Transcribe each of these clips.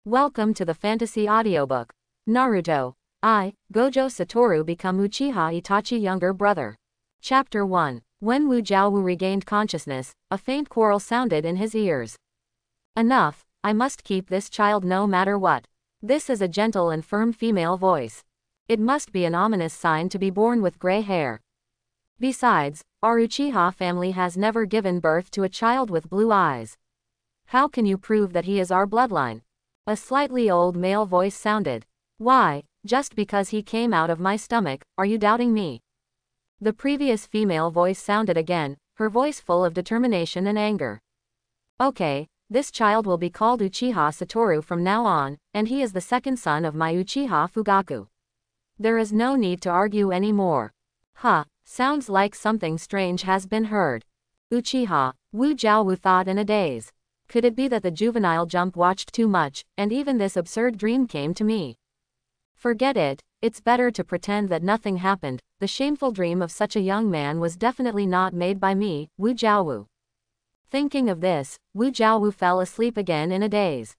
Welcome to the fantasy audiobook. Naruto. I, Gojo Satoru, become Uchiha Itachi younger brother. Chapter 1. When Wu Jiaowu regained consciousness, a faint quarrel sounded in his ears. Enough, I must keep this child no matter what. This is a gentle and firm female voice. It must be an ominous sign to be born with gray hair. Besides, our Uchiha family has never given birth to a child with blue eyes. How can you prove that he is our bloodline? A slightly old male voice sounded. Why, just because he came out of my stomach, are you doubting me? The previous female voice sounded again, her voice full of determination and anger. Okay, this child will be called Uchiha Satoru from now on, and he is the second son of my Uchiha Fugaku. There is no need to argue anymore. Huh, sounds like something strange has been heard. Uchiha, Wu Jiaowu thought in a daze. Could it be that the juvenile jump watched too much, and even this absurd dream came to me? Forget it, it's better to pretend that nothing happened. The shameful dream of such a young man was definitely not made by me, Wu Jiaowu. Thinking of this, Wu Jiaowu fell asleep again in a daze.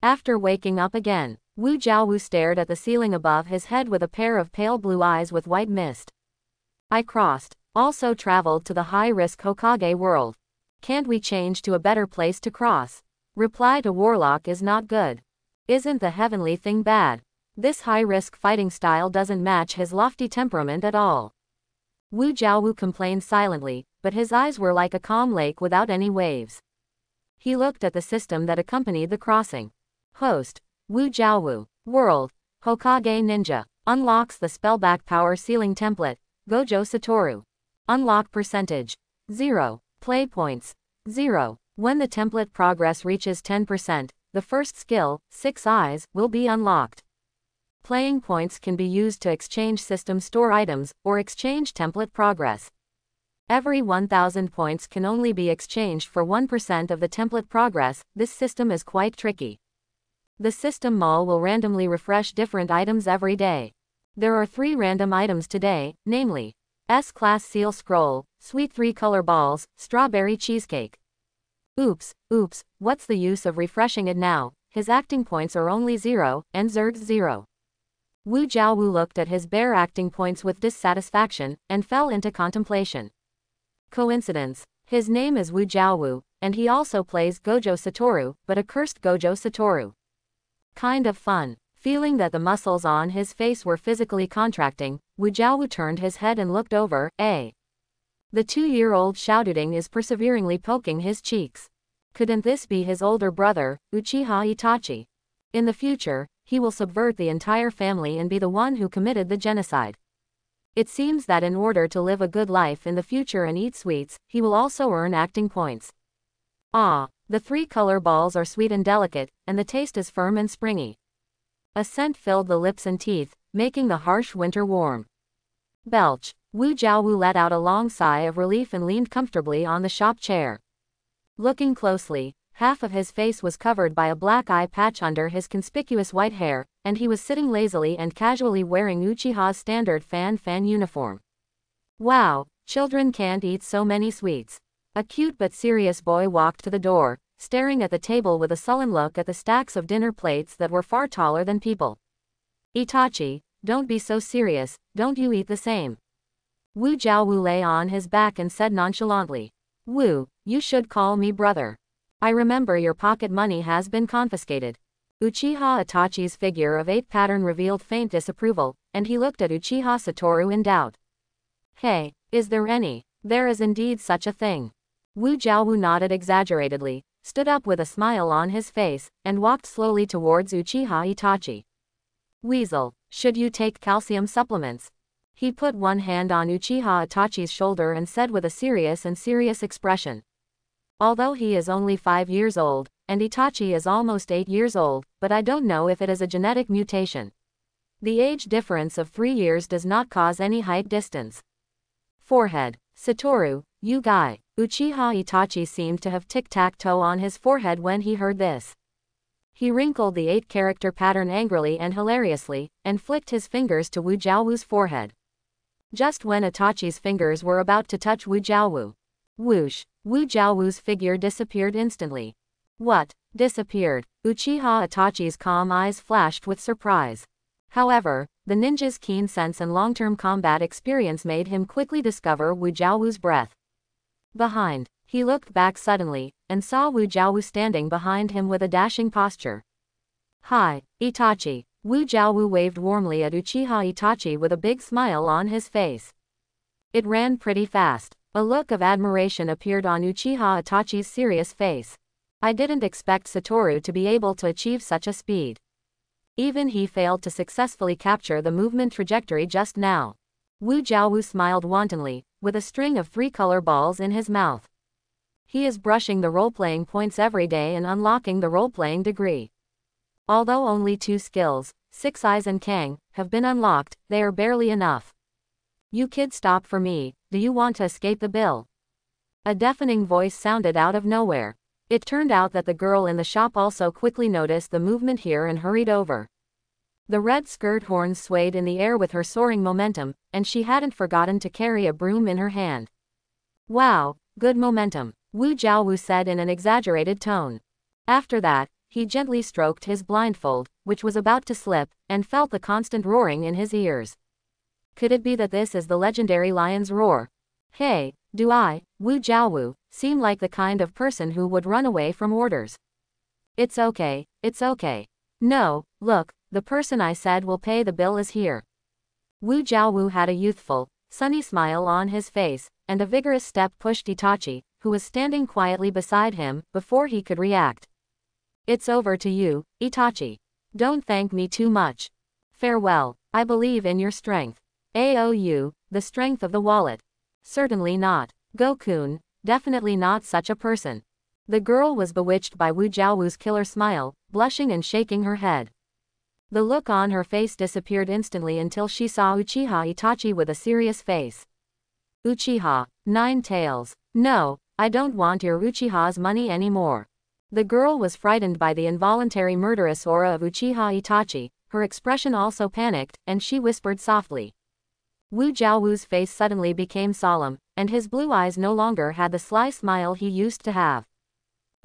After waking up again, Wu Jiaowu stared at the ceiling above his head with a pair of pale blue eyes with white mist. I also traveled to the high-risk Hokage world. Can't we change to a better place to cross? Reply to Warlock is not good. Isn't the heavenly thing bad? This high-risk fighting style doesn't match his lofty temperament at all. Wu Jiaowu complained silently, but his eyes were like a calm lake without any waves. He looked at the system that accompanied the crossing. Host, Wu Jiaowu. World, Hokage Ninja. Unlocks the spellback power ceiling template, Gojo Satoru. Unlock percentage. 0. Play points. 0. When the template progress reaches 10%, the first skill, 6 Eyes, will be unlocked. Playing points can be used to exchange system store items, or exchange template progress. Every 1000 points can only be exchanged for 1% of the template progress. This system is quite tricky. The system mall will randomly refresh different items every day. There are 3 random items today, namely, S-Class Seal Scroll, Sweet 3-Color Balls, Strawberry Cheesecake. Oops, what's the use of refreshing it now? His acting points are only 0, and Zerg's 0. Wu Jiaowu looked at his bare acting points with dissatisfaction, and fell into contemplation. Coincidence. His name is Wu Jiaowu, and he also plays Gojo Satoru, but a cursed Gojo Satoru. Kind of fun. Feeling that the muscles on his face were physically contracting, Wu Jiaowu turned his head and looked over. The 2-year-old Shoutuding is perseveringly poking his cheeks. Couldn't this be his older brother, Uchiha Itachi? In the future, he will subvert the entire family and be the one who committed the genocide. It seems that in order to live a good life in the future and eat sweets, he will also earn acting points. Ah, the 3-color balls are sweet and delicate, and the taste is firm and springy. A scent filled the lips and teeth, making the harsh winter warm. Belch. Wu Jiaowu let out a long sigh of relief and leaned comfortably on the shop chair. Looking closely, half of his face was covered by a black eye patch under his conspicuous white hair, and he was sitting lazily and casually wearing Uchiha's standard fan uniform. Wow, children can't eat so many sweets. A cute but serious boy walked to the door, staring at the table with a sullen look at the stacks of dinner plates that were far taller than people. Itachi, don't be so serious, don't you eat the same? Wu Jiaowu lay on his back and said nonchalantly. Wu, you should call me brother. I remember your pocket money has been confiscated. Uchiha Itachi's figure of 8 pattern revealed faint disapproval, and he looked at Uchiha Satoru in doubt. Hey, is there any? There is indeed such a thing. Wu Jiaowu nodded exaggeratedly, stood up with a smile on his face, and walked slowly towards Uchiha Itachi. Weasel, should you take calcium supplements? He put one hand on Uchiha Itachi's shoulder and said with a serious expression. Although he is only 5 years old, and Itachi is almost 8 years old, but I don't know if it is a genetic mutation. The age difference of 3 years does not cause any height distance. Forehead. Satoru, you guy. Uchiha Itachi seemed to have tic-tac-toe on his forehead when he heard this. He wrinkled the 8-character pattern angrily and hilariously, and flicked his fingers to Wu Jiaowu's forehead. Just when Itachi's fingers were about to touch Wu Jiaowu. Whoosh, Wu Jiaowu's figure disappeared instantly. What, disappeared. Uchiha Itachi's calm eyes flashed with surprise. However, the ninja's keen sense and long-term combat experience made him quickly discover Wu Jiaowu's breath. Behind, he looked back suddenly, and saw Wu Jiaowu standing behind him with a dashing posture. "Hi, Itachi." Wu Jiaowu waved warmly at Uchiha Itachi with a big smile on his face. It ran pretty fast. A look of admiration appeared on Uchiha Itachi's serious face. "I didn't expect Satoru to be able to achieve such a speed. Even he failed to successfully capture the movement trajectory just now." Wu Jiaowu smiled wantonly, with a string of 3-color balls in his mouth. He is brushing the role-playing points every day and unlocking the role-playing degree. Although only 2 skills, 6 Eyes and Kang, have been unlocked, they are barely enough. "You kids stop for me, do you want to escape the bill?" A deafening voice sounded out of nowhere. It turned out that the girl in the shop also quickly noticed the movement here and hurried over. The red skirt horns swayed in the air with her soaring momentum, and she hadn't forgotten to carry a broom in her hand. "Wow, good momentum," Wu Jiaowu said in an exaggerated tone. After that, he gently stroked his blindfold, which was about to slip, and felt the constant roaring in his ears. Could it be that this is the legendary lion's roar? Hey, do I, Wu Jiaowu, seem like the kind of person who would run away from orders? It's okay, it's okay. No, look, the person I said will pay the bill is here." Wu Jiaowu had a youthful, sunny smile on his face, and a vigorous step pushed Itachi, who was standing quietly beside him, before he could react. "It's over to you, Itachi. Don't thank me too much. Farewell, I believe in your strength." "AOU, the strength of the wallet. Certainly not. Gokun, definitely not such a person." The girl was bewitched by Wu Jiaowu's killer smile, blushing and shaking her head. The look on her face disappeared instantly until she saw Uchiha Itachi with a serious face. "Uchiha, 9 Tails. No, I don't want your Uchiha's money anymore." The girl was frightened by the involuntary murderous aura of Uchiha Itachi, her expression also panicked, and she whispered softly. Wu Jiaowu's face suddenly became solemn, and his blue eyes no longer had the sly smile he used to have.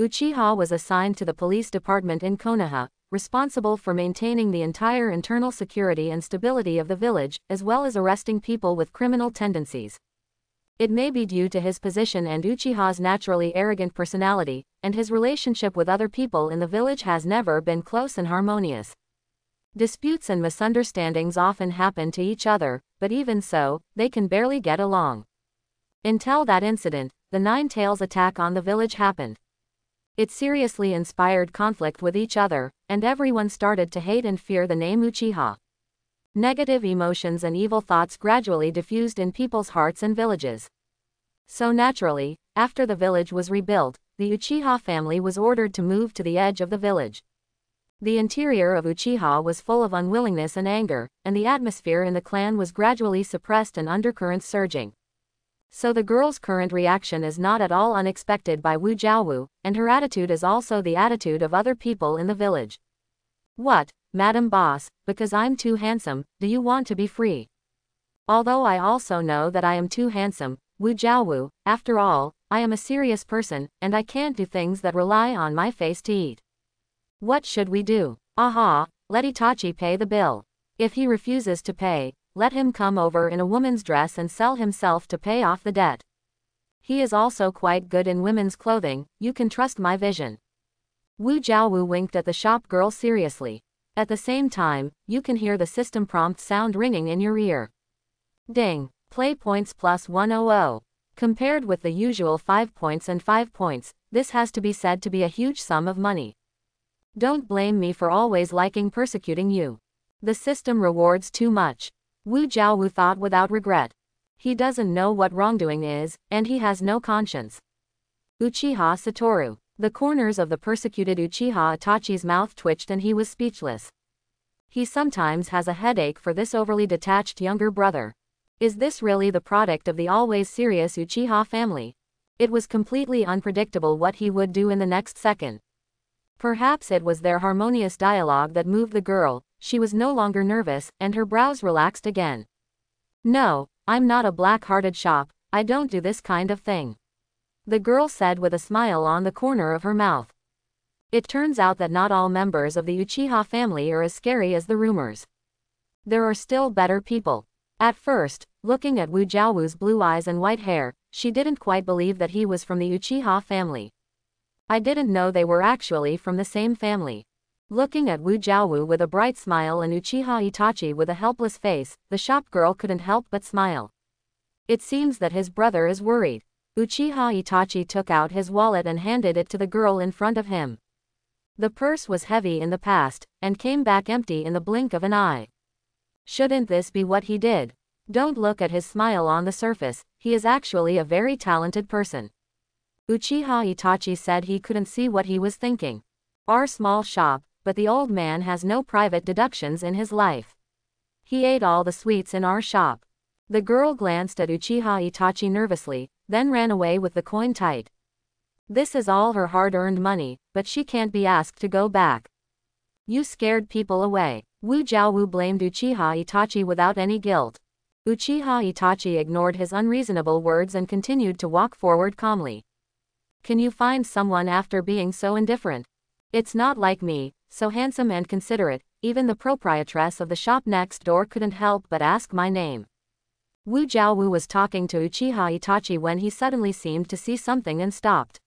Uchiha was assigned to the police department in Konoha, responsible for maintaining the entire internal security and stability of the village, as well as arresting people with criminal tendencies. It may be due to his position and Uchiha's naturally arrogant personality, and his relationship with other people in the village has never been close and harmonious. Disputes and misunderstandings often happen to each other, but even so, they can barely get along. Until that incident, the 9 Tails attack on the village happened. It seriously inspired conflict with each other, and everyone started to hate and fear the name Uchiha. Negative emotions and evil thoughts gradually diffused in people's hearts and villages. So naturally, after the village was rebuilt, the Uchiha family was ordered to move to the edge of the village. The interior of Uchiha was full of unwillingness and anger, and the atmosphere in the clan was gradually suppressed and undercurrents surging. So the girl's current reaction is not at all unexpected by Wu Jiaowu, and her attitude is also the attitude of other people in the village. "What, Madam Boss, because I'm too handsome, do you want to be free?" Although I also know that I am too handsome, Wu Jiaowu, after all, I am a serious person, and I can't do things that rely on my face to eat. What should we do? Aha, let Itachi pay the bill. If he refuses to pay, let him come over in a woman's dress and sell himself to pay off the debt. He is also quite good in women's clothing, you can trust my vision. Wu Jiaowu winked at the shop girl seriously. At the same time, you can hear the system prompt sound ringing in your ear. Ding, play points plus 100. Compared with the usual 5 points and 5 points, this has to be said to be a huge sum of money. Don't blame me for always liking persecuting you. The system rewards too much. Wu Jiaowu thought without regret. He doesn't know what wrongdoing is, and he has no conscience. Uchiha Satoru. The corners of the persecuted Uchiha Itachi's mouth twitched and he was speechless. He sometimes has a headache for this overly detached younger brother. Is this really the product of the always serious Uchiha family? It was completely unpredictable what he would do in the next second. Perhaps it was their harmonious dialogue that moved the girl. She was no longer nervous, and her brows relaxed again. "No, I'm not a black-hearted shop, I don't do this kind of thing," the girl said with a smile on the corner of her mouth. It turns out that not all members of the Uchiha family are as scary as the rumors. There are still better people. At first, looking at Wu Jiaowu's blue eyes and white hair, she didn't quite believe that he was from the Uchiha family. I didn't know they were actually from the same family. Looking at Wu Jiaowu with a bright smile and Uchiha Itachi with a helpless face, the shop girl couldn't help but smile. It seems that his brother is worried. Uchiha Itachi took out his wallet and handed it to the girl in front of him. The purse was heavy in the past, and came back empty in the blink of an eye. Shouldn't this be what he did? Don't look at his smile on the surface, he is actually a very talented person. Uchiha Itachi said he couldn't see what he was thinking. Our small shop, but the old man has no private deductions in his life. He ate all the sweets in our shop. The girl glanced at Uchiha Itachi nervously, then ran away with the coin tight. This is all her hard-earned money, but she can't be asked to go back. You scared people away. Wu Jiaowu blamed Uchiha Itachi without any guilt. Uchiha Itachi ignored his unreasonable words and continued to walk forward calmly. Can you find someone after being so indifferent? It's not like me, so handsome and considerate, even the proprietress of the shop next door couldn't help but ask my name. Wu Jiaowu was talking to Uchiha Itachi when he suddenly seemed to see something and stopped.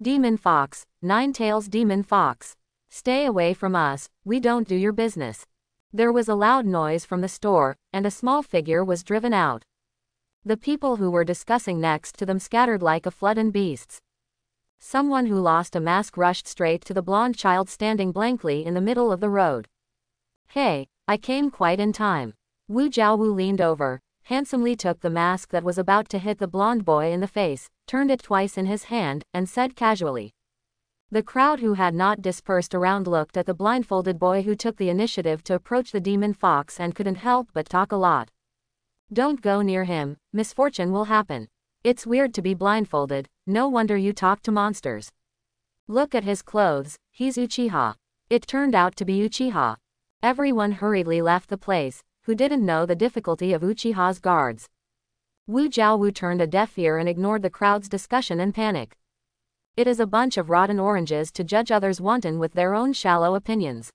Demon Fox, Nine-Tails Demon Fox. Stay away from us, we don't do your business. There was a loud noise from the store, and a small figure was driven out. The people who were discussing next to them scattered like a flood and beasts. Someone who lost a mask rushed straight to the blonde child standing blankly in the middle of the road. Hey, I came quite in time. Wu Jiaowu leaned over, handsomely took the mask that was about to hit the blonde boy in the face, turned it twice in his hand, and said casually. The crowd who had not dispersed around looked at the blindfolded boy who took the initiative to approach the demon fox and couldn't help but talk a lot. Don't go near him, misfortune will happen. It's weird to be blindfolded, no wonder you talk to monsters. Look at his clothes, he's Uchiha. It turned out to be Uchiha. Everyone hurriedly left the place, who didn't know the difficulty of Uchiha's guards. Wu Jiaowu turned a deaf ear and ignored the crowd's discussion and panic. It is a bunch of rotten oranges to judge others wanton with their own shallow opinions.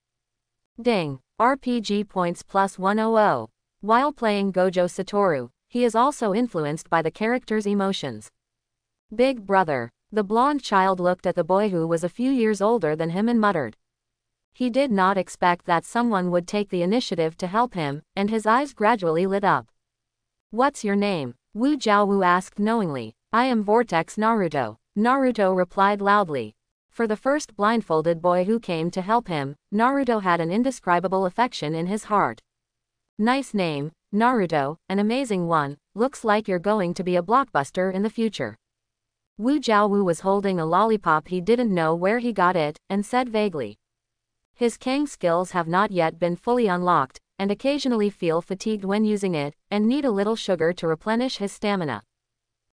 Ding. RPG points plus 100. While playing Gojo Satoru, he is also influenced by the character's emotions. Big brother. The blonde child looked at the boy who was a few years older than him and muttered. He did not expect that someone would take the initiative to help him, and his eyes gradually lit up. What's your name? Wu Jiaowu asked knowingly. I am Vortex Naruto. Naruto replied loudly. For the first blindfolded boy who came to help him, Naruto had an indescribable affection in his heart. Nice name, Naruto, an amazing one, looks like you're going to be a blockbuster in the future. Wu Jiaowu was holding a lollipop, he didn't know where he got it, and said vaguely. His Kang skills have not yet been fully unlocked, and occasionally feel fatigued when using it, and need a little sugar to replenish his stamina.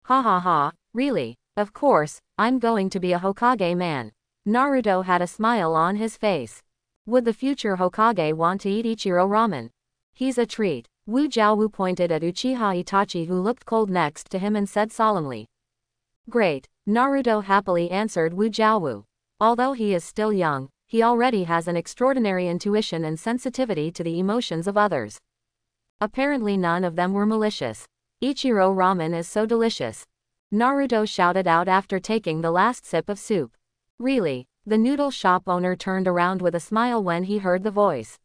Ha ha ha, really? Of course, I'm going to be a Hokage man. Naruto had a smile on his face. Would the future Hokage want to eat Ichiro ramen? He's a treat. Wu Jiaowu pointed at Uchiha Itachi who looked cold next to him and said solemnly. Great. Naruto happily answered Wu Jiaowu. Although he is still young, he already has an extraordinary intuition and sensitivity to the emotions of others. Apparently none of them were malicious. Ichiro ramen is so delicious. Naruto shouted out after taking the last sip of soup. Really? The noodle shop owner turned around with a smile when he heard the voice.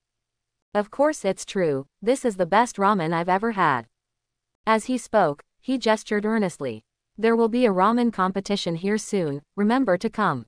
Of course it's true, this is the best ramen I've ever had. As he spoke, he gestured earnestly. There will be a ramen competition here soon, remember to come.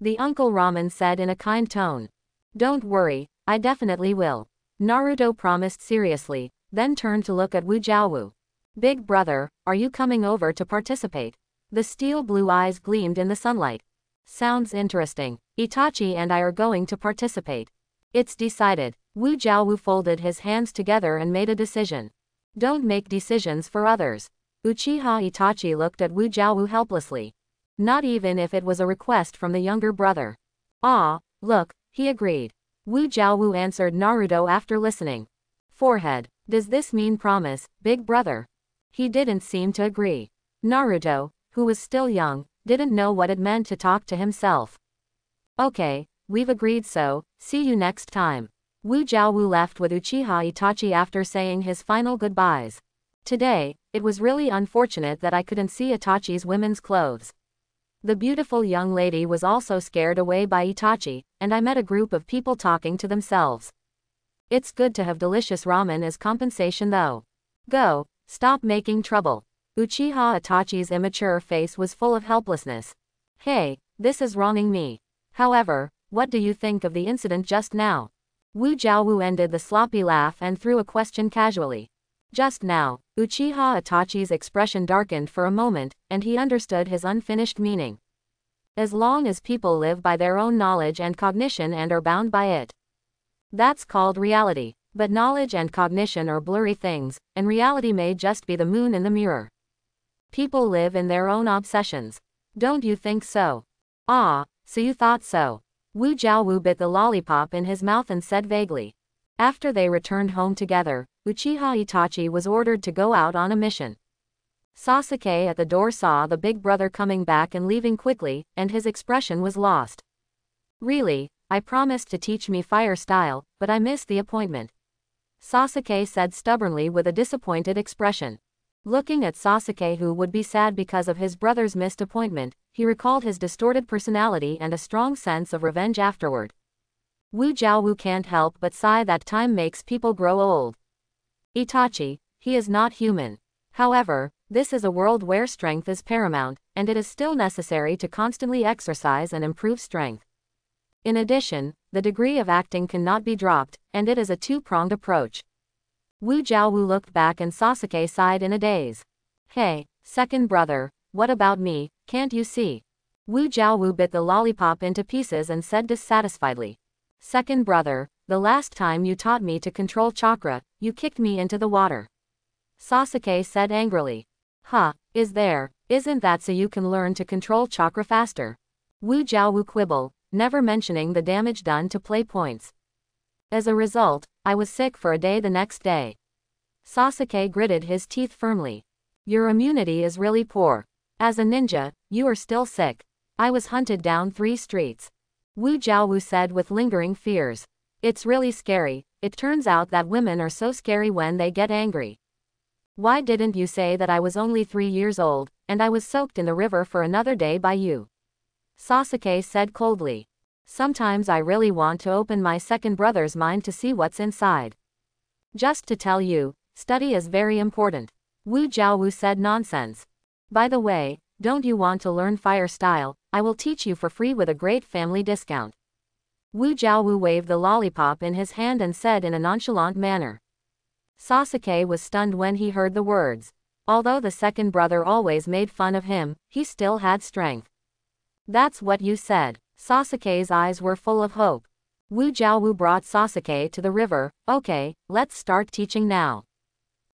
The Uncle Ramen said in a kind tone. Don't worry, I definitely will. Naruto promised seriously, then turned to look at Wu Jiaowu. Big brother, are you coming over to participate? The steel blue eyes gleamed in the sunlight. Sounds interesting. Itachi and I are going to participate. It's decided. Wu Jiaowu folded his hands together and made a decision. Don't make decisions for others. Uchiha Itachi looked at Wu Jiaowu helplessly. Not even if it was a request from the younger brother. Ah, look, he agreed. Wu Jiaowu answered Naruto after listening. Forehead. Does this mean promise, big brother? He didn't seem to agree. Naruto, who was still young, didn't know what it meant to talk to himself. Okay, we've agreed so, see you next time. Wu Jiaowu left with Uchiha Itachi after saying his final goodbyes. Today, it was really unfortunate that I couldn't see Itachi's women's clothes. The beautiful young lady was also scared away by Itachi, and I met a group of people talking to themselves. It's good to have delicious ramen as compensation though. Go, stop making trouble. Uchiha Itachi's immature face was full of helplessness. Hey, this is wronging me. However, what do you think of the incident just now? Wu Jiaowu ended the sloppy laugh and threw a question casually. Just now, Uchiha Itachi's expression darkened for a moment, and he understood his unfinished meaning. As long as people live by their own knowledge and cognition and are bound by it. That's called reality. But knowledge and cognition are blurry things, and reality may just be the moon in the mirror. People live in their own obsessions. Don't you think so? Ah, so you thought so. Wu Jiaowu bit the lollipop in his mouth and said vaguely. After they returned home together, Uchiha Itachi was ordered to go out on a mission. Sasuke at the door saw the big brother coming back and leaving quickly, and his expression was lost. Really, I promised to teach me fire style, but I missed the appointment. Sasuke said stubbornly with a disappointed expression. Looking at Sasuke, who would be sad because of his brother's missed appointment, he recalled his distorted personality and a strong sense of revenge afterward. Wu Jiaowu can't help but sigh that time makes people grow old. Itachi, he is not human. However, this is a world where strength is paramount, and it is still necessary to constantly exercise and improve strength. In addition, the degree of acting cannot be dropped, and it is a two-pronged approach. Wu Jiaowu looked back and Sasuke sighed in a daze. Hey, second brother, what about me, can't you see? Wu Jiaowu bit the lollipop into pieces and said dissatisfiedly. Second brother, the last time you taught me to control chakra, you kicked me into the water. Sasuke said angrily. Huh, isn't that so you can learn to control chakra faster? Wu Jiaowu quibbled, never mentioning the damage done to play points. As a result, I was sick for a day the next day. Sasuke gritted his teeth firmly. Your immunity is really poor. As a ninja, you are still sick. I was hunted down 3 streets. Wu Jiaowu said with lingering fears. It's really scary. It turns out that women are so scary when they get angry. Why didn't you say that I was only 3 years old, and I was soaked in the river for another day by you? Sasuke said coldly. Sometimes I really want to open my second brother's mind to see what's inside. Just to tell you, study is very important. Wu Jiaowu said nonsense. By the way, don't you want to learn fire style? I will teach you for free with a great family discount. Wu Jiaowu waved the lollipop in his hand and said in a nonchalant manner. Sasuke was stunned when he heard the words. Although the second brother always made fun of him, he still had strength. That's what you said. Sasuke's eyes were full of hope. Wu Jiaowu brought Sasuke to the river. Okay, let's start teaching now.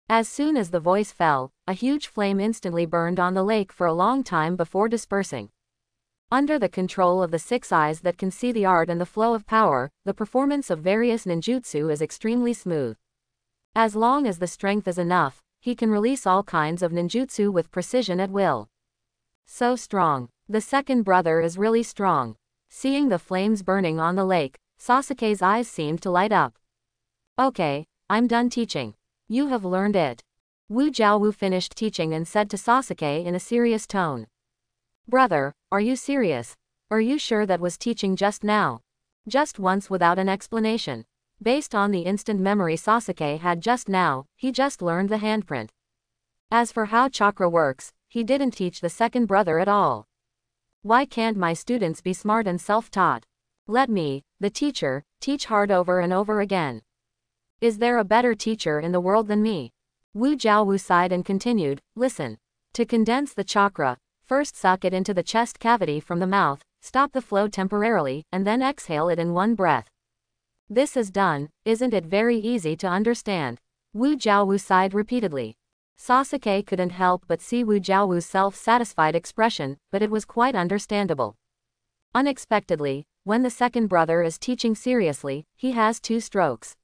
As soon as the voice fell, a huge flame instantly burned on the lake for a long time before dispersing. Under the control of the 6 eyes that can see the art and the flow of power, the performance of various ninjutsu is extremely smooth. As long as the strength is enough, he can release all kinds of ninjutsu with precision at will. So strong. The second brother is really strong. Seeing the flames burning on the lake, Sasuke's eyes seemed to light up. Okay, I'm done teaching. You have learned it. Wu Jiaowu finished teaching and said to Sasuke in a serious tone. Brother, are you serious? Are you sure that was teaching just now? Just once without an explanation. Based on the instant memory Sasuke had just now, he just learned the handprint. As for how chakra works, he didn't teach the second brother at all. Why can't my students be smart and self-taught? Let me, the teacher, teach hard over and over again. Is there a better teacher in the world than me? Wu Jiaowu sighed and continued, listen. To condense the chakra, first suck it into the chest cavity from the mouth, stop the flow temporarily, and then exhale it in one breath. This is done, isn't it very easy to understand? Wu Jiaowu sighed repeatedly. Sasuke couldn't help but see Wu Jiaowu's self-satisfied expression, but it was quite understandable. Unexpectedly, when the second brother is teaching seriously, he has 2 strokes.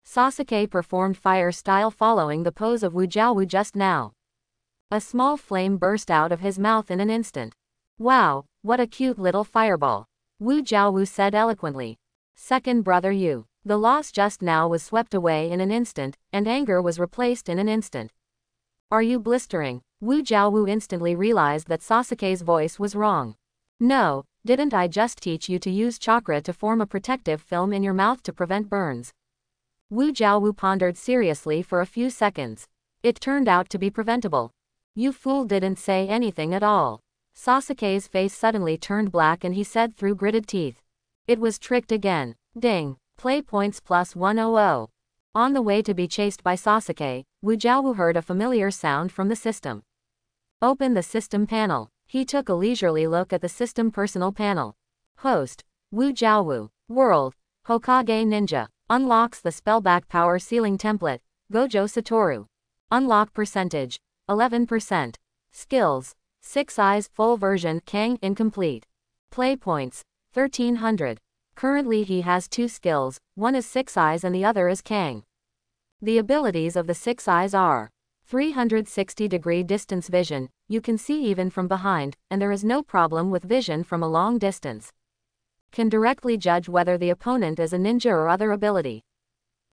Sasuke performed fire style following the pose of Wu Jiaowu just now. A small flame burst out of his mouth in an instant. Wow, what a cute little fireball. Wu Jiaowu said eloquently. Second brother Yu. The loss just now was swept away in an instant, and anger was replaced in an instant. Are you blistering? Wu Jiaowu instantly realized that Sasuke's voice was wrong. No, didn't I just teach you to use chakra to form a protective film in your mouth to prevent burns? Wu Jiaowu pondered seriously for a few seconds. It turned out to be preventable. You fool, didn't say anything at all. Sasuke's face suddenly turned black and he said through gritted teeth. It was tricked again. Ding. Play points plus 100. On the way to be chased by Sasuke, Wu Jiaowu heard a familiar sound from the system. Open the system panel. He took a leisurely look at the system personal panel. Host. Wu Jiaowu. World. Hokage Ninja. Unlocks the spellback power ceiling template. Gojo Satoru. Unlock percentage. 11%. Skills. 6 eyes full version Kang incomplete. Play points. 1300. Currently he has 2 skills, one is 6 eyes and the other is Kang. The abilities of the 6 eyes are 360-degree distance vision, you can see even from behind, and there is no problem with vision from a long distance. Can directly judge whether the opponent is a ninja or other ability.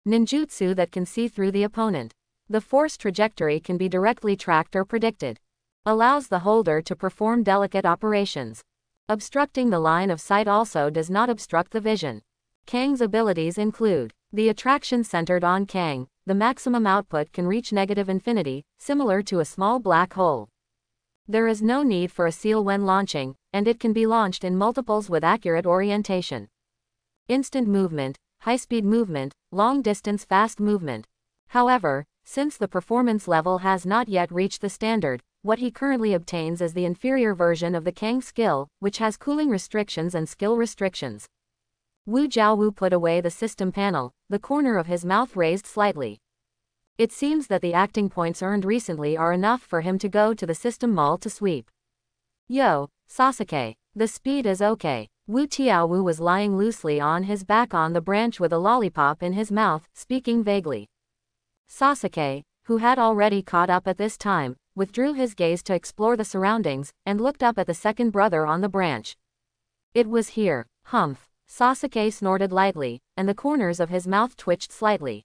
Ninjutsu that can see through the opponent. The force trajectory can be directly tracked or predicted. Allows the holder to perform delicate operations. Obstructing the line of sight also does not obstruct the vision. Kang's abilities include the attraction centered on Kang. The maximum output can reach negative infinity, similar to a small black hole. There is no need for a seal when launching, and it can be launched in multiples with accurate orientation. Instant movement, high-speed movement, long-distance fast movement. However, since the performance level has not yet reached the standard, what he currently obtains is the inferior version of the Kang skill, which has cooling restrictions and skill restrictions. Wu Jiaowu put away the system panel, the corner of his mouth raised slightly. It seems that the acting points earned recently are enough for him to go to the system mall to sweep. Yo, Sasuke, the speed is okay. Wu Jiaowu was lying loosely on his back on the branch with a lollipop in his mouth, speaking vaguely. Sasuke, who had already caught up at this time, withdrew his gaze to explore the surroundings, and looked up at the second brother on the branch. It was here. Humph. Sasuke snorted lightly, and the corners of his mouth twitched slightly.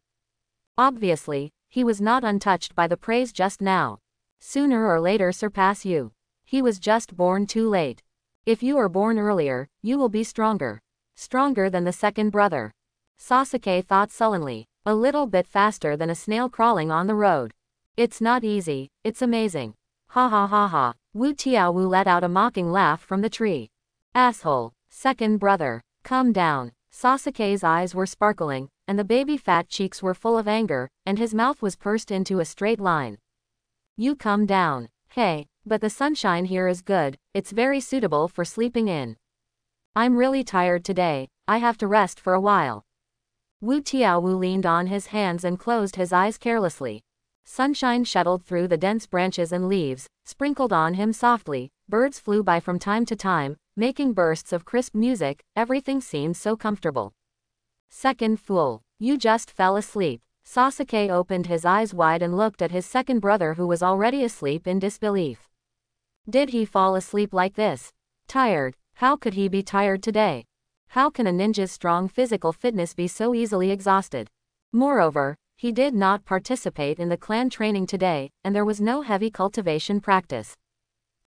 Obviously, he was not untouched by the praise just now. Sooner or later surpass you. He was just born too late. If you are born earlier, you will be stronger. Stronger than the second brother. Sasuke thought sullenly, a little bit faster than a snail crawling on the road. It's not easy, it's amazing. Ha ha ha ha. Wu Jiaowu let out a mocking laugh from the tree. Asshole. Second brother. Come down. Sasuke's eyes were sparkling, and the baby fat cheeks were full of anger, and his mouth was pursed into a straight line. You come down. Hey, but the sunshine here is good, it's very suitable for sleeping in. I'm really tired today, I have to rest for a while. Wu Jiaowu leaned on his hands and closed his eyes carelessly. Sunshine shuttled through the dense branches and leaves, sprinkled on him softly, birds flew by from time to time, making bursts of crisp music, everything seemed so comfortable. Second fool, you just fell asleep. Sasuke opened his eyes wide and looked at his second brother who was already asleep in disbelief. Did he fall asleep like this? Tired? How could he be tired today? How can a ninja's strong physical fitness be so easily exhausted? Moreover, he did not participate in the clan training today, and there was no heavy cultivation practice.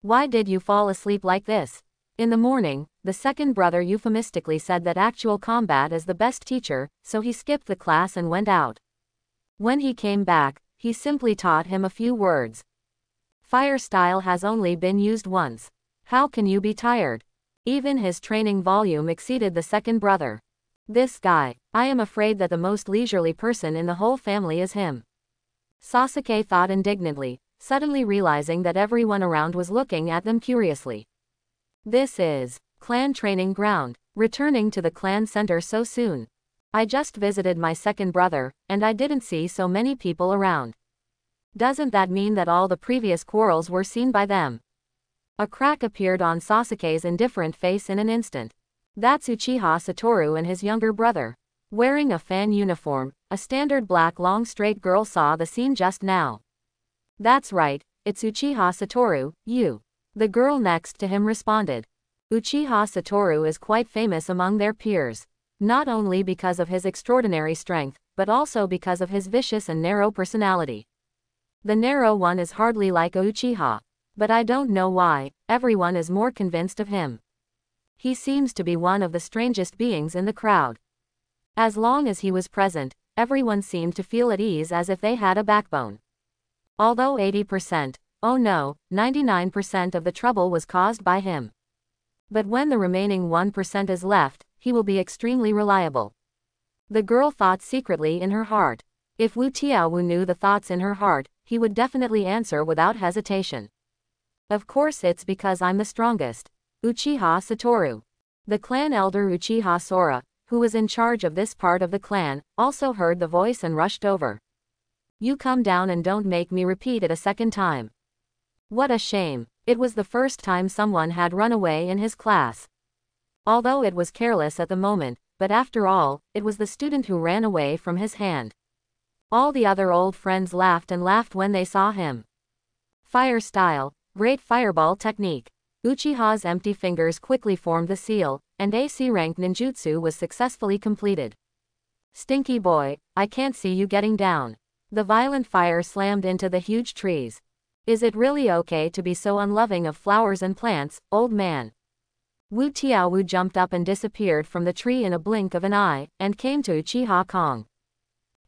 Why did you fall asleep like this? In the morning, the second brother euphemistically said that actual combat is the best teacher, so he skipped the class and went out. When he came back, he simply taught him a few words. Fire style has only been used once. How can you be tired? Even his training volume exceeded the second brother. This guy, I am afraid that the most leisurely person in the whole family is him. Sasuke thought indignantly, suddenly realizing that everyone around was looking at them curiously. This is clan training ground, returning to the clan center so soon. I just visited my second brother, and I didn't see so many people around. Doesn't that mean that all the previous quarrels were seen by them? A crack appeared on Sasuke's indifferent face in an instant. That's Uchiha Satoru and his younger brother. Wearing a fan uniform, a standard black long straight girl saw the scene just now. That's right, it's Uchiha Satoru, you. The girl next to him responded. Uchiha Satoru is quite famous among their peers. Not only because of his extraordinary strength, but also because of his vicious and narrow personality. The narrow one is hardly like a Uchiha. But I don't know why, everyone is more convinced of him. He seems to be one of the strangest beings in the crowd. As long as he was present, everyone seemed to feel at ease as if they had a backbone. Although 80%, oh no, 99% of the trouble was caused by him. But when the remaining 1% is left, he will be extremely reliable. The girl thought secretly in her heart. If Wu Tiaowu knew the thoughts in her heart, he would definitely answer without hesitation. Of course it's because I'm the strongest. Uchiha Satoru. The clan elder Uchiha Sora, who was in charge of this part of the clan, also heard the voice and rushed over. You come down and don't make me repeat it a second time. What a shame. It was the first time someone had run away in his class. Although it was careless at the moment, but after all, it was the student who ran away from his hand. All the other old friends laughed and laughed when they saw him. Fire style, great fireball technique. Uchiha's empty fingers quickly formed the seal, and AC rank ninjutsu was successfully completed. Stinky boy, I can't see you getting down. The violent fire slammed into the huge trees. Is it really okay to be so unloving of flowers and plants, old man? Wu Tiaowu jumped up and disappeared from the tree in a blink of an eye, and came to Uchiha Kong.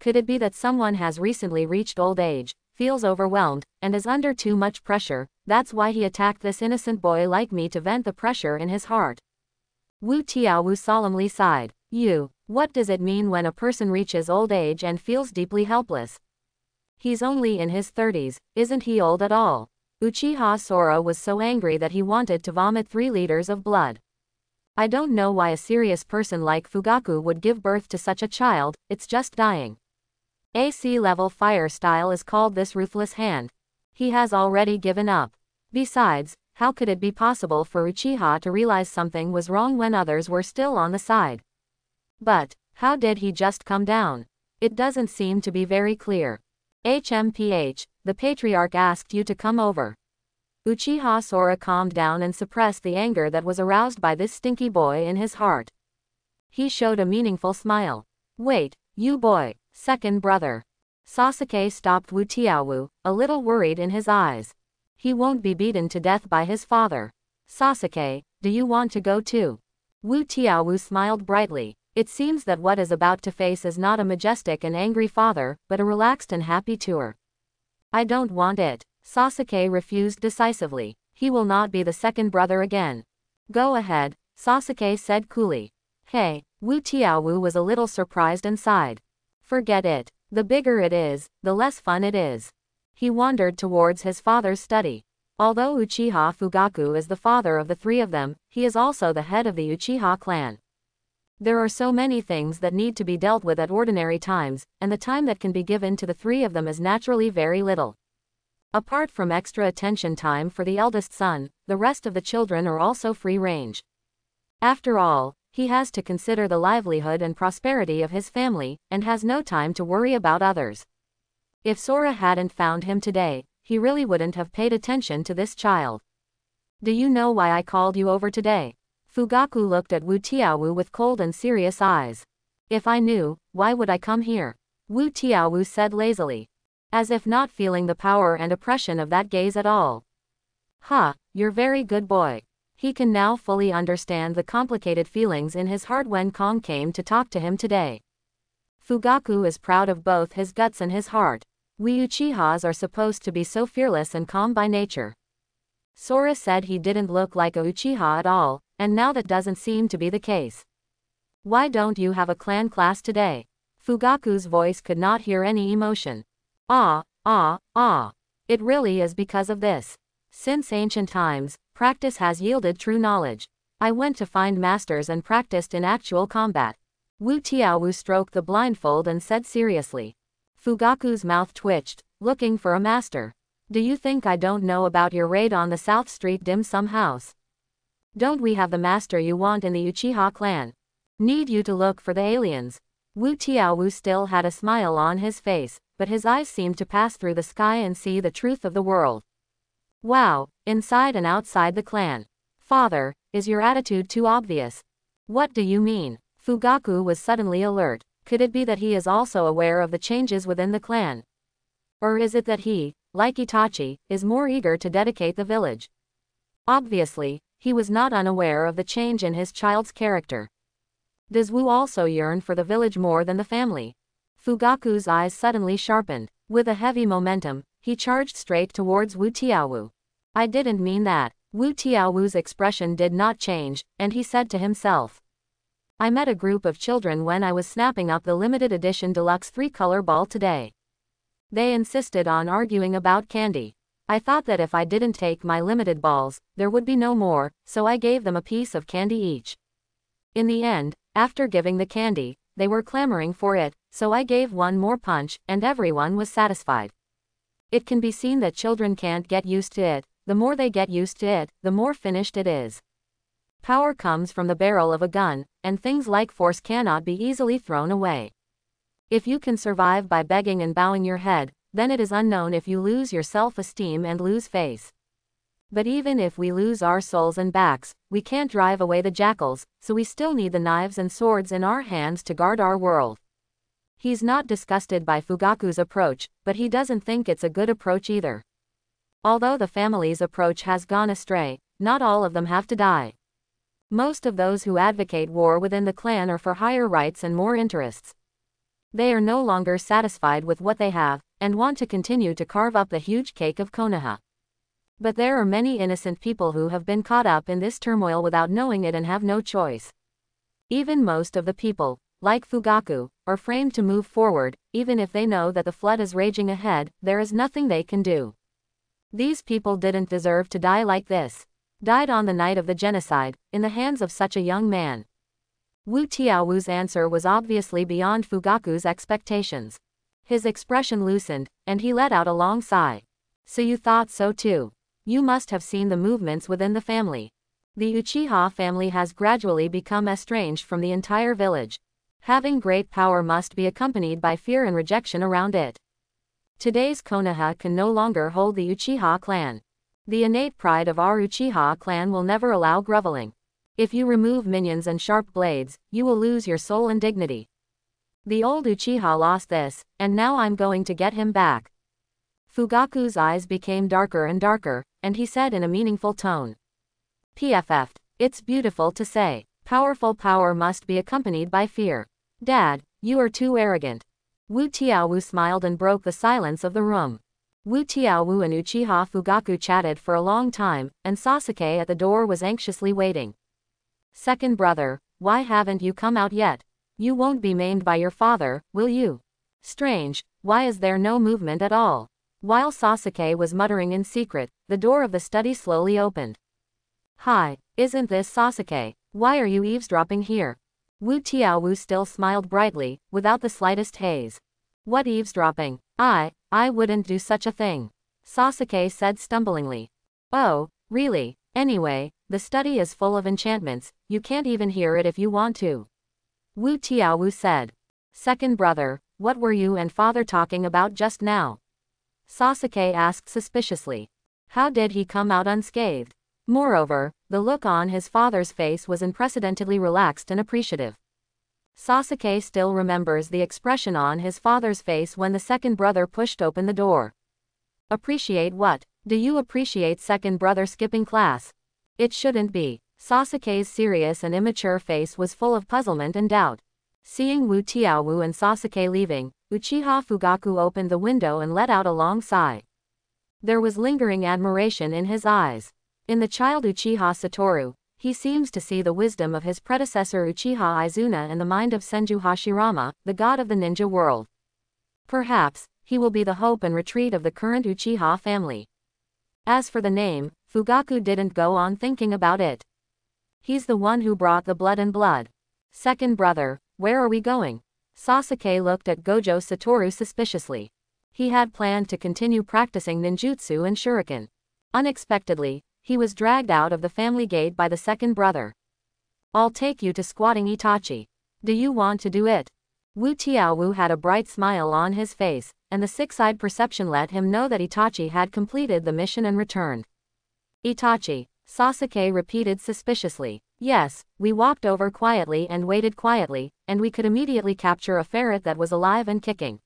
Could it be that someone has recently reached old age, feels overwhelmed, and is under too much pressure? That's why he attacked this innocent boy like me, to vent the pressure in his heart. Wu Tiaowu solemnly sighed. What does it mean when a person reaches old age and feels deeply helpless? He's only in his 30s, isn't he old at all? Uchiha Sora was so angry that he wanted to vomit 3 liters of blood. I don't know why a serious person like Fugaku would give birth to such a child, it's just dying. AC level fire style is called this ruthless hand. He has already given up. Besides, how could it be possible for Uchiha to realize something was wrong when others were still on the side? But, how did he just come down? It doesn't seem to be very clear. HMPH, the patriarch asked you to come over. Uchiha Sora calmed down and suppressed the anger that was aroused by this stinky boy in his heart. He showed a meaningful smile. Wait, you boy, second brother. Sasuke stopped Wu Tiaowu, a little worried in his eyes. He won't be beaten to death by his father. Sasuke, do you want to go too? Wu Tiaowu smiled brightly. It seems that what is about to face is not a majestic and angry father, but a relaxed and happy tour. I don't want it. Sasuke refused decisively. He will not be the second brother again. Go ahead, Sasuke said coolly. Hey, Wu Tiaowu was a little surprised and sighed. Forget it. The bigger it is, the less fun it is. He wandered towards his father's study. Although Uchiha Fugaku is the father of the 3 of them, he is also the head of the Uchiha clan. There are so many things that need to be dealt with at ordinary times, and the time that can be given to the 3 of them is naturally very little. Apart from extra attention time for the eldest son, the rest of the children are also free range. After all, he has to consider the livelihood and prosperity of his family, and has no time to worry about others. If Sora hadn't found him today, he really wouldn't have paid attention to this child. Do you know why I called you over today? Fugaku looked at Wu Tiaowu with cold and serious eyes. If I knew, why would I come here? Wu Tiaowu said lazily, as if not feeling the power and oppression of that gaze at all. You're very good boy. He can now fully understand the complicated feelings in his heart when Kong came to talk to him today. Fugaku is proud of both his guts and his heart. We Uchihas are supposed to be so fearless and calm by nature. Sora said he didn't look like a Uchiha at all, and now that doesn't seem to be the case. Why don't you have a clan class today? Fugaku's voice could not hear any emotion. It really is because of this. Since ancient times, practice has yielded true knowledge. I went to find masters and practiced in actual combat. Wu Tiaowu stroked the blindfold and said seriously. Fugaku's mouth twitched, looking for a master. Do you think I don't know about your raid on the South Street dim sum house? Don't we have the master you want in the Uchiha clan? Need you to look for the aliens? Wu Tiaowu still had a smile on his face, but his eyes seemed to pass through the sky and see the truth of the world. Wow, inside and outside the clan. Father, is your attitude too obvious? What do you mean? Fugaku was suddenly alert. Could it be that he is also aware of the changes within the clan? Or is it that he, like Itachi, is more eager to dedicate the village? Obviously, he was not unaware of the change in his child's character. Does Wu also yearn for the village more than the family? Fugaku's eyes suddenly sharpened. With a heavy momentum, he charged straight towards Wu Tiaowu. I didn't mean that. Wu Tiaowu's expression did not change, and he said to himself. I met a group of children when I was snapping up the limited edition deluxe 3-color ball today. They insisted on arguing about candy. I thought that if I didn't take my limited balls, there would be no more, so I gave them a piece of candy each. In the end, after giving the candy, they were clamoring for it, so I gave one more punch, and everyone was satisfied. It can be seen that children can't get used to it. The more they get used to it, the more finished it is. Power comes from the barrel of a gun, and things like force cannot be easily thrown away. If you can survive by begging and bowing your head, then it is unknown if you lose your self-esteem and lose face. But even if we lose our souls and backs, we can't drive away the jackals, so we still need the knives and swords in our hands to guard our world. He's not disgusted by Fugaku's approach, but he doesn't think it's a good approach either. Although the family's approach has gone astray, not all of them have to die. Most of those who advocate war within the clan are for higher rights and more interests. They are no longer satisfied with what they have, and want to continue to carve up the huge cake of Konoha. But there are many innocent people who have been caught up in this turmoil without knowing it and have no choice. Even most of the people, like Fugaku, are framed to move forward, even if they know that the flood is raging ahead, there is nothing they can do. These people didn't deserve to die like this. Died on the night of the genocide, in the hands of such a young man. Wu Tiaowu's answer was obviously beyond Fugaku's expectations. His expression loosened, and he let out a long sigh. So you thought so too. You must have seen the movements within the family. The Uchiha family has gradually become estranged from the entire village. Having great power must be accompanied by fear and rejection around it. Today's Konoha can no longer hold the Uchiha clan. The innate pride of our Uchiha clan will never allow groveling. If you remove minions and sharp blades, you will lose your soul and dignity. The old Uchiha lost this, and now I'm going to get him back. Fugaku's eyes became darker and darker, and he said in a meaningful tone. PFF. It's beautiful to say. Powerful power must be accompanied by fear. Dad, you are too arrogant. Wu Tiaowu smiled and broke the silence of the room. Wu Tiaowu and Uchiha Fugaku chatted for a long time, and Sasuke at the door was anxiously waiting. Second brother, why haven't you come out yet? You won't be maimed by your father, will you? Strange, why is there no movement at all? While Sasuke was muttering in secret, the door of the study slowly opened. Hi, isn't this Sasuke? Why are you eavesdropping here? Wu Tiaowu still smiled brightly, without the slightest haze. What eavesdropping? I wouldn't do such a thing. Sasuke said stumblingly. Oh, really? Anyway, the study is full of enchantments, you can't even hear it if you want to. Wu Tiaowu said. Second brother, what were you and father talking about just now? Sasuke asked suspiciously. How did he come out unscathed? Moreover, the look on his father's face was unprecedentedly relaxed and appreciative. Sasuke still remembers the expression on his father's face when the second brother pushed open the door. Appreciate what? Do you appreciate second brother skipping class? It shouldn't be. Sasuke's serious and immature face was full of puzzlement and doubt. Seeing Wu Tiaowu and Sasuke leaving, Uchiha Fugaku opened the window and let out a long sigh. There was lingering admiration in his eyes. In the child Uchiha Satoru, he seems to see the wisdom of his predecessor Uchiha Izuna and the mind of Senju Hashirama, the god of the ninja world. Perhaps, he will be the hope and retreat of the current Uchiha family. As for the name, Fugaku didn't go on thinking about it. He's the one who brought the blood and blood. Second brother, where are we going? Sasuke looked at Gojo Satoru suspiciously. He had planned to continue practicing ninjutsu and shuriken. Unexpectedly, he was dragged out of the family gate by the second brother. I'll take you to squatting Itachi. Do you want to do it? Wu Tiaowu had a bright smile on his face, and the six-eyed perception let him know that Itachi had completed the mission and returned. Itachi, Sasuke repeated suspiciously. Yes, we walked over quietly and waited quietly, and we could immediately capture a ferret that was alive and kicking.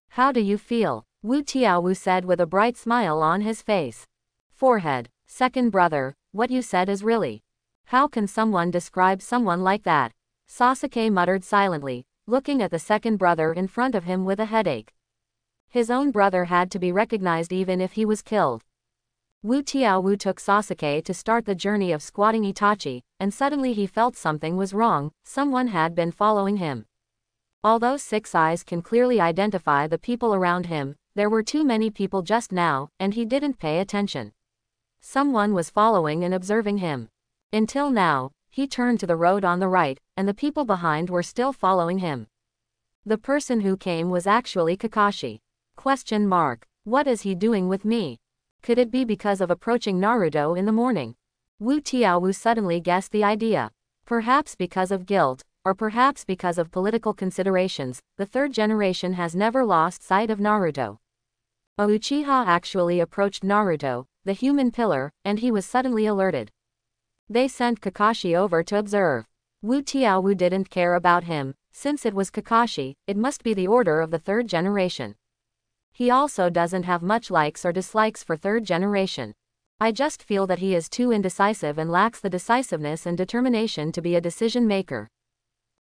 How do you feel? Wu Tiaowu said with a bright smile on his face. Forehead. Second brother, what you said is really. How can someone describe someone like that? Sasuke muttered silently, looking at the second brother in front of him with a headache. His own brother had to be recognized even if he was killed. Wu Tiaowu took Sasuke to start the journey of squatting Itachi, and suddenly he felt something was wrong, someone had been following him. Although Six Eyes can clearly identify the people around him, there were too many people just now, and he didn't pay attention. Someone was following and observing him. Until now, he turned to the road on the right, and the people behind were still following him. The person who came was actually Kakashi. Question mark. What is he doing with me? Could it be because of approaching Naruto in the morning? Wu Tiaowu suddenly guessed the idea. Perhaps because of guilt, or perhaps because of political considerations, the third generation has never lost sight of Naruto. A Uchiha actually approached Naruto, the human pillar, and he was suddenly alerted. They sent Kakashi over to observe. Wu Tiaowu didn't care about him, since it was Kakashi, it must be the order of the third generation. He also doesn't have much likes or dislikes for third generation. I just feel that he is too indecisive and lacks the decisiveness and determination to be a decision maker.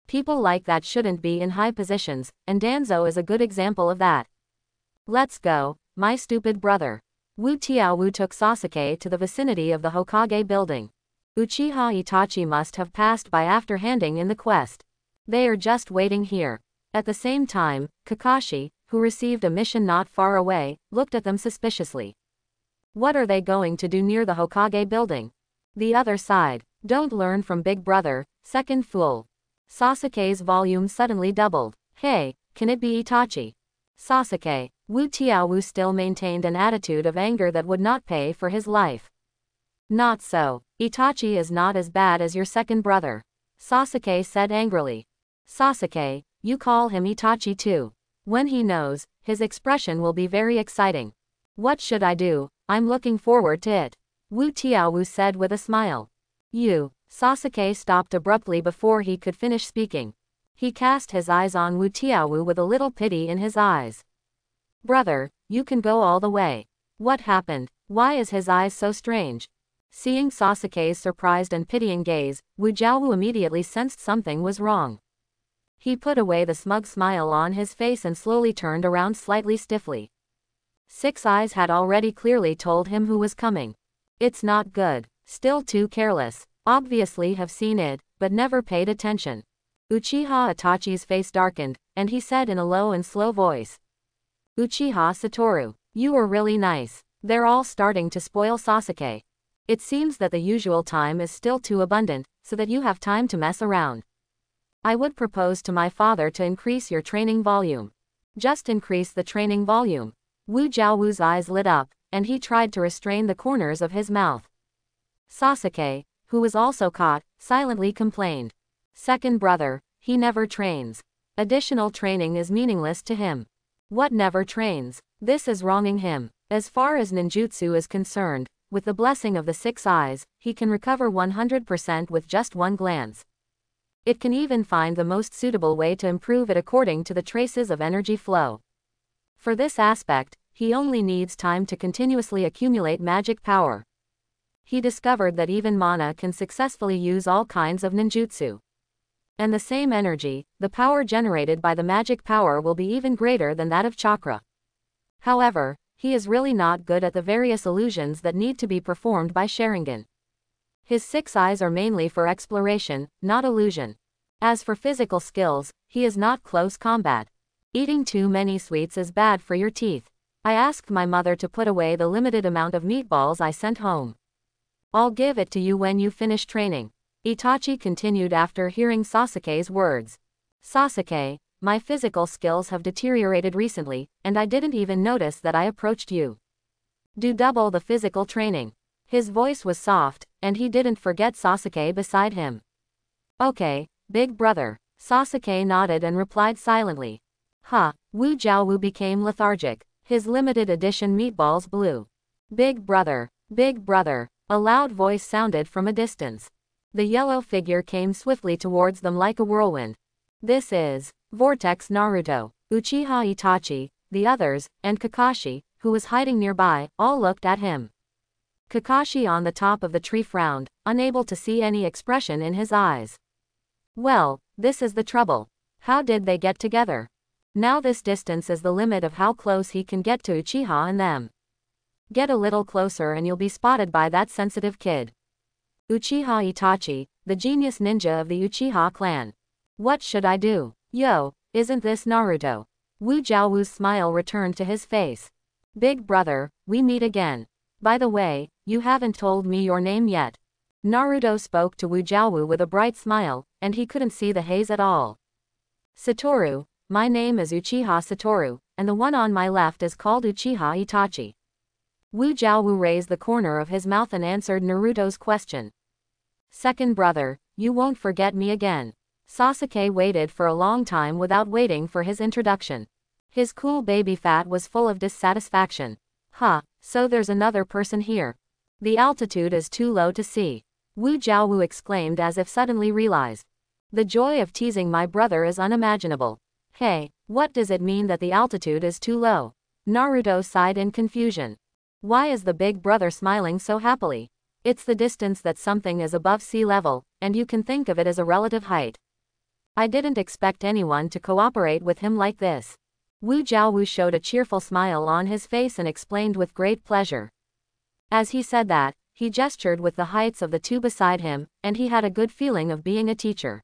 People like that shouldn't be in high positions, and Danzo is a good example of that. Let's go, my stupid brother. Wu Tiaowu took Sasuke to the vicinity of the Hokage building. Uchiha Itachi must have passed by after handing in the quest. They are just waiting here. At the same time, Kakashi, who received a mission not far away, looked at them suspiciously. What are they going to do near the Hokage building? The other side. Don't learn from Big Brother, second fool. Sasuke's volume suddenly doubled. Hey, can it be Itachi? Sasuke. Wu Tiaowu still maintained an attitude of anger that would not pay for his life. Not so. Itachi is not as bad as your second brother. Sasuke said angrily. Sasuke, you call him Itachi too. When he knows, his expression will be very exciting. What should I do? I'm looking forward to it. Wu Tiaowu said with a smile. You. Sasuke stopped abruptly before he could finish speaking. He cast his eyes on Wu Tiaowu with a little pity in his eyes. Brother, you can go all the way. What happened? Why is his eyes so strange? Seeing Sasuke's surprised and pitying gaze, Wu Jiaowu immediately sensed something was wrong. He put away the smug smile on his face and slowly turned around slightly stiffly. Six Eyes had already clearly told him who was coming. It's not good. Still too careless. Obviously have seen it, but never paid attention. Uchiha Itachi's face darkened, and he said in a low and slow voice. Uchiha Satoru, you were really nice. They're all starting to spoil Sasuke. It seems that the usual time is still too abundant, so that you have time to mess around. I would propose to my father to increase your training volume. Just increase the training volume. Wu Jiaowu's eyes lit up, and he tried to restrain the corners of his mouth. Sasuke, who was also caught, silently complained. Second brother, he never trains. Additional training is meaningless to him. What never trains? This is wronging him. As far as ninjutsu is concerned, with the blessing of the Six Eyes, he can recover 100% with just one glance. It can even find the most suitable way to improve it according to the traces of energy flow. For this aspect, he only needs time to continuously accumulate magic power. He discovered that even mana can successfully use all kinds of ninjutsu. And the same energy, the power generated by the magic power, will be even greater than that of chakra. However, he is really not good at the various illusions that need to be performed by Sharingan. His Six Eyes are mainly for exploration, not illusion. As for physical skills, he is not close combat. Eating too many sweets is bad for your teeth. I asked my mother to put away the limited amount of meatballs I sent home. I'll give it to you when you finish training. Itachi continued after hearing Sasuke's words. Sasuke, my physical skills have deteriorated recently, and I didn't even notice that I approached you. Do double the physical training. His voice was soft, and he didn't forget Sasuke beside him. Okay, big brother. Sasuke nodded and replied silently. Wu Jiaowu became lethargic. His limited edition meatballs blew. Big brother, A loud voice sounded from a distance. The yellow figure came swiftly towards them like a whirlwind. This is Vortex Naruto. Uchiha Itachi, the others, and Kakashi, who was hiding nearby, all looked at him. Kakashi on the top of the tree frowned, unable to see any expression in his eyes. Well, this is the trouble. How did they get together? Now this distance is the limit of how close he can get to Uchiha and them. Get a little closer and you'll be spotted by that sensitive kid. Uchiha Itachi, the genius ninja of the Uchiha clan. What should I do? Yo, isn't this Naruto? Wu Jiaowu's smile returned to his face. Big brother, we meet again. By the way, you haven't told me your name yet. Naruto spoke to Wu Jiaowu with a bright smile, and he couldn't see the haze at all. Satoru, my name is Uchiha Satoru, and the one on my left is called Uchiha Itachi. Wu Jiaowu raised the corner of his mouth and answered Naruto's question. Second brother, you won't forget me again. Sasuke waited for a long time without waiting for his introduction. His cool baby fat was full of dissatisfaction. Huh, so there's another person here. The altitude is too low to see. Wu Jiaowu exclaimed as if suddenly realized. The joy of teasing my brother is unimaginable. Hey, what does it mean that the altitude is too low? Naruto sighed in confusion. Why is the big brother smiling so happily? It's the distance that something is above sea level, and you can think of it as a relative height. I didn't expect anyone to cooperate with him like this. Wu Jiaowu showed a cheerful smile on his face and explained with great pleasure. As he said that, he gestured with the heights of the two beside him, and he had a good feeling of being a teacher.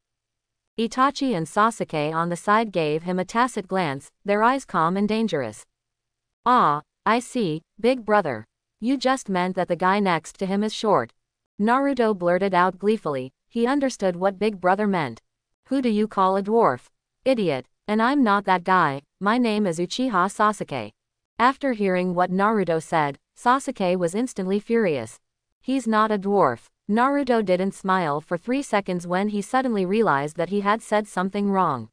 Itachi and Sasuke on the side gave him a tacit glance, their eyes calm and dangerous. Ah, I see, big brother. You just meant that the guy next to him is short. Naruto blurted out gleefully, he understood what big brother meant. Who do you call a dwarf? Idiot, and I'm not that guy, my name is Uchiha Sasuke. After hearing what Naruto said, Sasuke was instantly furious. He's not a dwarf. Naruto didn't smile for 3 seconds when he suddenly realized that he had said something wrong.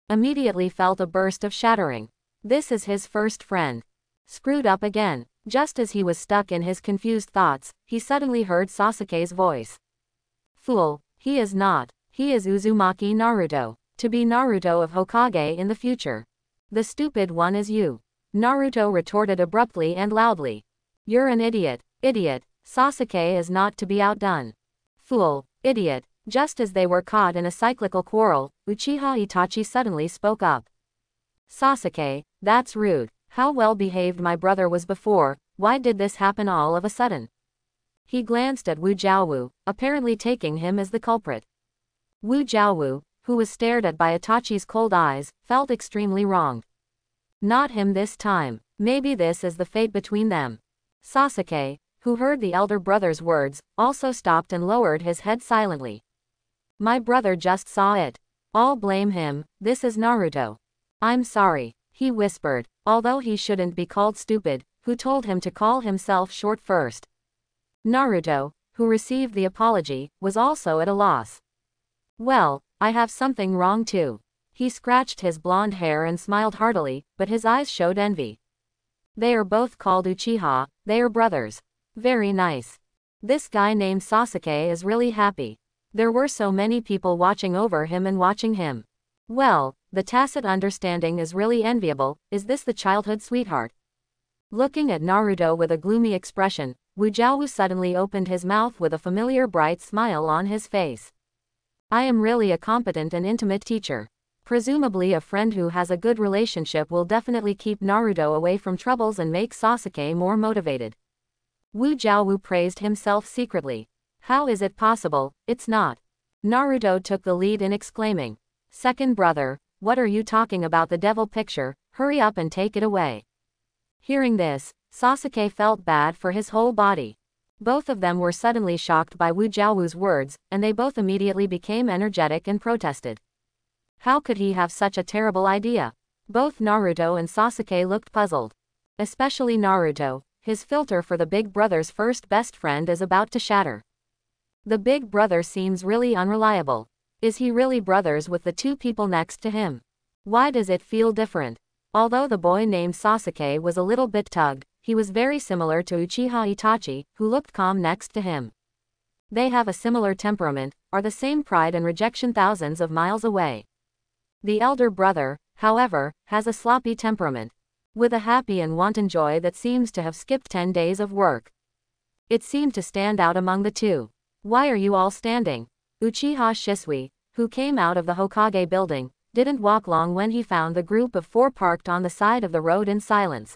Immediately felt a burst of shattering. This is his first friend. Screwed up again. Just as he was stuck in his confused thoughts, he suddenly heard Sasuke's voice. Fool, he is not. He is Uzumaki Naruto. To be Naruto of Hokage in the future. The stupid one is you. Naruto retorted abruptly and loudly. You're an idiot. Idiot. Sasuke is not to be outdone. Fool. Idiot. Just as they were caught in a cyclical quarrel, Uchiha Itachi suddenly spoke up. Sasuke, that's rude. How well behaved my brother was before, why did this happen all of a sudden? He glanced at Wu Jiaowu, apparently taking him as the culprit. Wu Jiaowu, who was stared at by Itachi's cold eyes, felt extremely wronged. Not him this time. Maybe this is the fate between them. Sasuke, who heard the elder brother's words, also stopped and lowered his head silently. My brother just saw it. All blame him, this is Naruto. I'm sorry, he whispered, although he shouldn't be called stupid, who told him to call himself short first. Naruto, who received the apology, was also at a loss. Well, I have something wrong too. He scratched his blonde hair and smiled heartily, but his eyes showed envy. They are both called Uchiha, they are brothers. Very nice. This guy named Sasuke is really happy. There were so many people watching over him and watching him. Well, the tacit understanding is really enviable. Is this the childhood sweetheart? Looking at Naruto with a gloomy expression, Wu Jiaowu suddenly opened his mouth with a familiar bright smile on his face. I am really a competent and intimate teacher. Presumably a friend who has a good relationship will definitely keep Naruto away from troubles and make Sasuke more motivated. Wu Jiaowu praised himself secretly. How is it possible? It's not. Naruto took the lead in exclaiming. Second brother, what are you talking about? The devil picture, hurry up and take it away. Hearing this, Sasuke felt bad for his whole body. Both of them were suddenly shocked by Wu Jiaowu's words, and they both immediately became energetic and protested. How could he have such a terrible idea? Both Naruto and Sasuke looked puzzled. Especially Naruto, his filter for the big brother's first best friend is about to shatter. The big brother seems really unreliable. Is he really brothers with the two people next to him? Why does it feel different? Although the boy named Sasuke was a little bit tugged, he was very similar to Uchiha Itachi, who looked calm next to him. They have a similar temperament, are the same pride and rejection thousands of miles away. The elder brother, however, has a sloppy temperament, with a happy and wanton joy that seems to have skipped 10 days of work. It seemed to stand out among the two. Why are you all standing? Uchiha Shisui, who came out of the Hokage building, didn't walk long when he found the group of 4 parked on the side of the road in silence.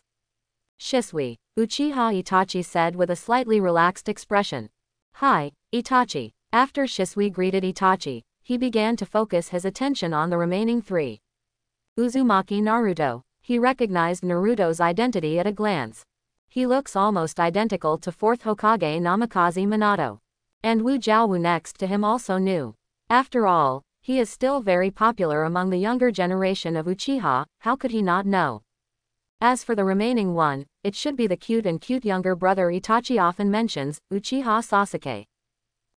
Shisui, Uchiha Itachi said with a slightly relaxed expression. Hi, Itachi. After Shisui greeted Itachi, he began to focus his attention on the remaining 3. Uzumaki Naruto. He recognized Naruto's identity at a glance. He looks almost identical to 4th Hokage Namikaze Minato. And Wu Jiaowu next to him also knew. After all, he is still very popular among the younger generation of Uchiha, how could he not know? As for the remaining one, it should be the cute younger brother Itachi often mentions, Uchiha Sasuke.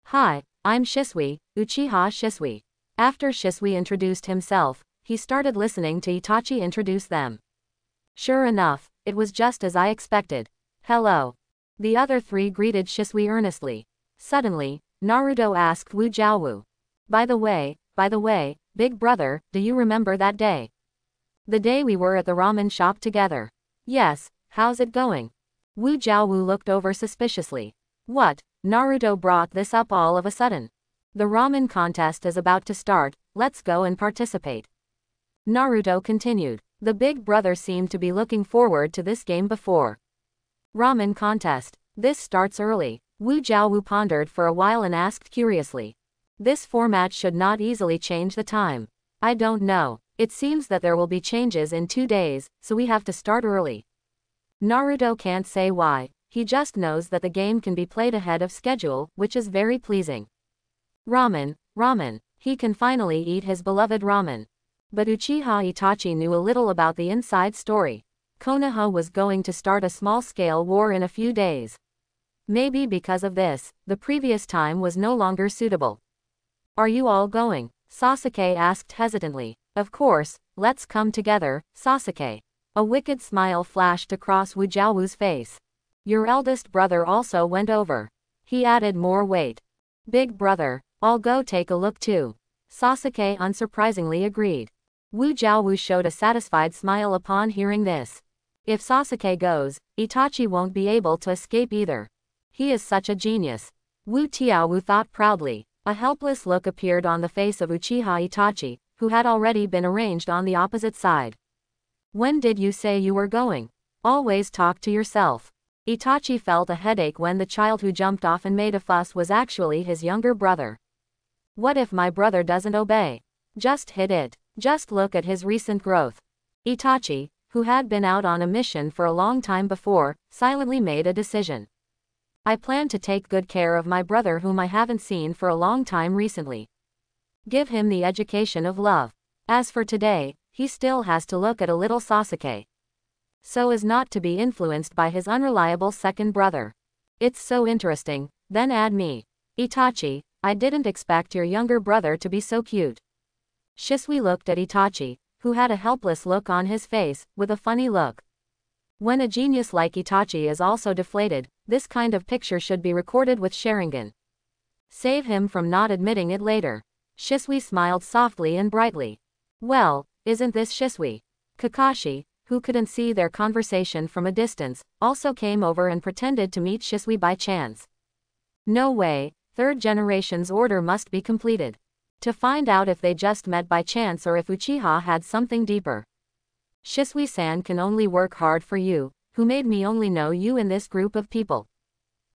Hi, I'm Shisui, Uchiha Shisui. After Shisui introduced himself, he started listening to Itachi introduce them. Sure enough, it was just as I expected. Hello. The other 3 greeted Shisui earnestly. Suddenly, Naruto asked Wu Jiaowu. By the way, big brother, do you remember that day? The day we were at the ramen shop together. Yes, how's it going? Wu Jiaowu looked over suspiciously. What? Naruto brought this up all of a sudden. The ramen contest is about to start, let's go and participate. Naruto continued. The big brother seemed to be looking forward to this game before. Ramen contest. This starts early. Wu Jiaowu pondered for a while and asked curiously. This format should not easily change the time. I don't know. It seems that there will be changes in 2 days, so we have to start early. Naruto can't say why, he just knows that the game can be played ahead of schedule, which is very pleasing. Ramen. He can finally eat his beloved ramen. But Uchiha Itachi knew a little about the inside story. Konoha was going to start a small-scale war in a few days. Maybe because of this, the previous time was no longer suitable. Are you all going? Sasuke asked hesitantly. Of course, let's come together, Sasuke. A wicked smile flashed across Wu Jiaowu's face. Your eldest brother also went over. He added more weight. Big brother, I'll go take a look too. Sasuke unsurprisingly agreed. Wu Jiaowu showed a satisfied smile upon hearing this. If Sasuke goes, Itachi won't be able to escape either. He is such a genius. Wu Tiaowu thought proudly. A helpless look appeared on the face of Uchiha Itachi, who had already been arranged on the opposite side. When did you say you were going? Always talk to yourself. Itachi felt a headache when the child who jumped off and made a fuss was actually his younger brother. What if my brother doesn't obey? Just hit it. Just look at his recent growth. Itachi, who had been out on a mission for a long time before, silently made a decision. I plan to take good care of my brother whom I haven't seen for a long time recently. Give him the education of love. As for today, he still has to look at a little Sasuke, so as not to be influenced by his unreliable second brother. It's so interesting, then add me. Itachi, I didn't expect your younger brother to be so cute. Shisui looked at Itachi, who had a helpless look on his face, with a funny look. When a genius like Itachi is also deflated, this kind of picture should be recorded with Sharingan. Save him from not admitting it later. Shisui smiled softly and brightly. Well, isn't this Shisui? Kakashi, who couldn't see their conversation from a distance, also came over and pretended to meet Shisui by chance. No way, 3rd generation's order must be completed. To find out if they just met by chance or if Uchiha had something deeper. Shisui-san can only work hard for you, who made me only know you in this group of people.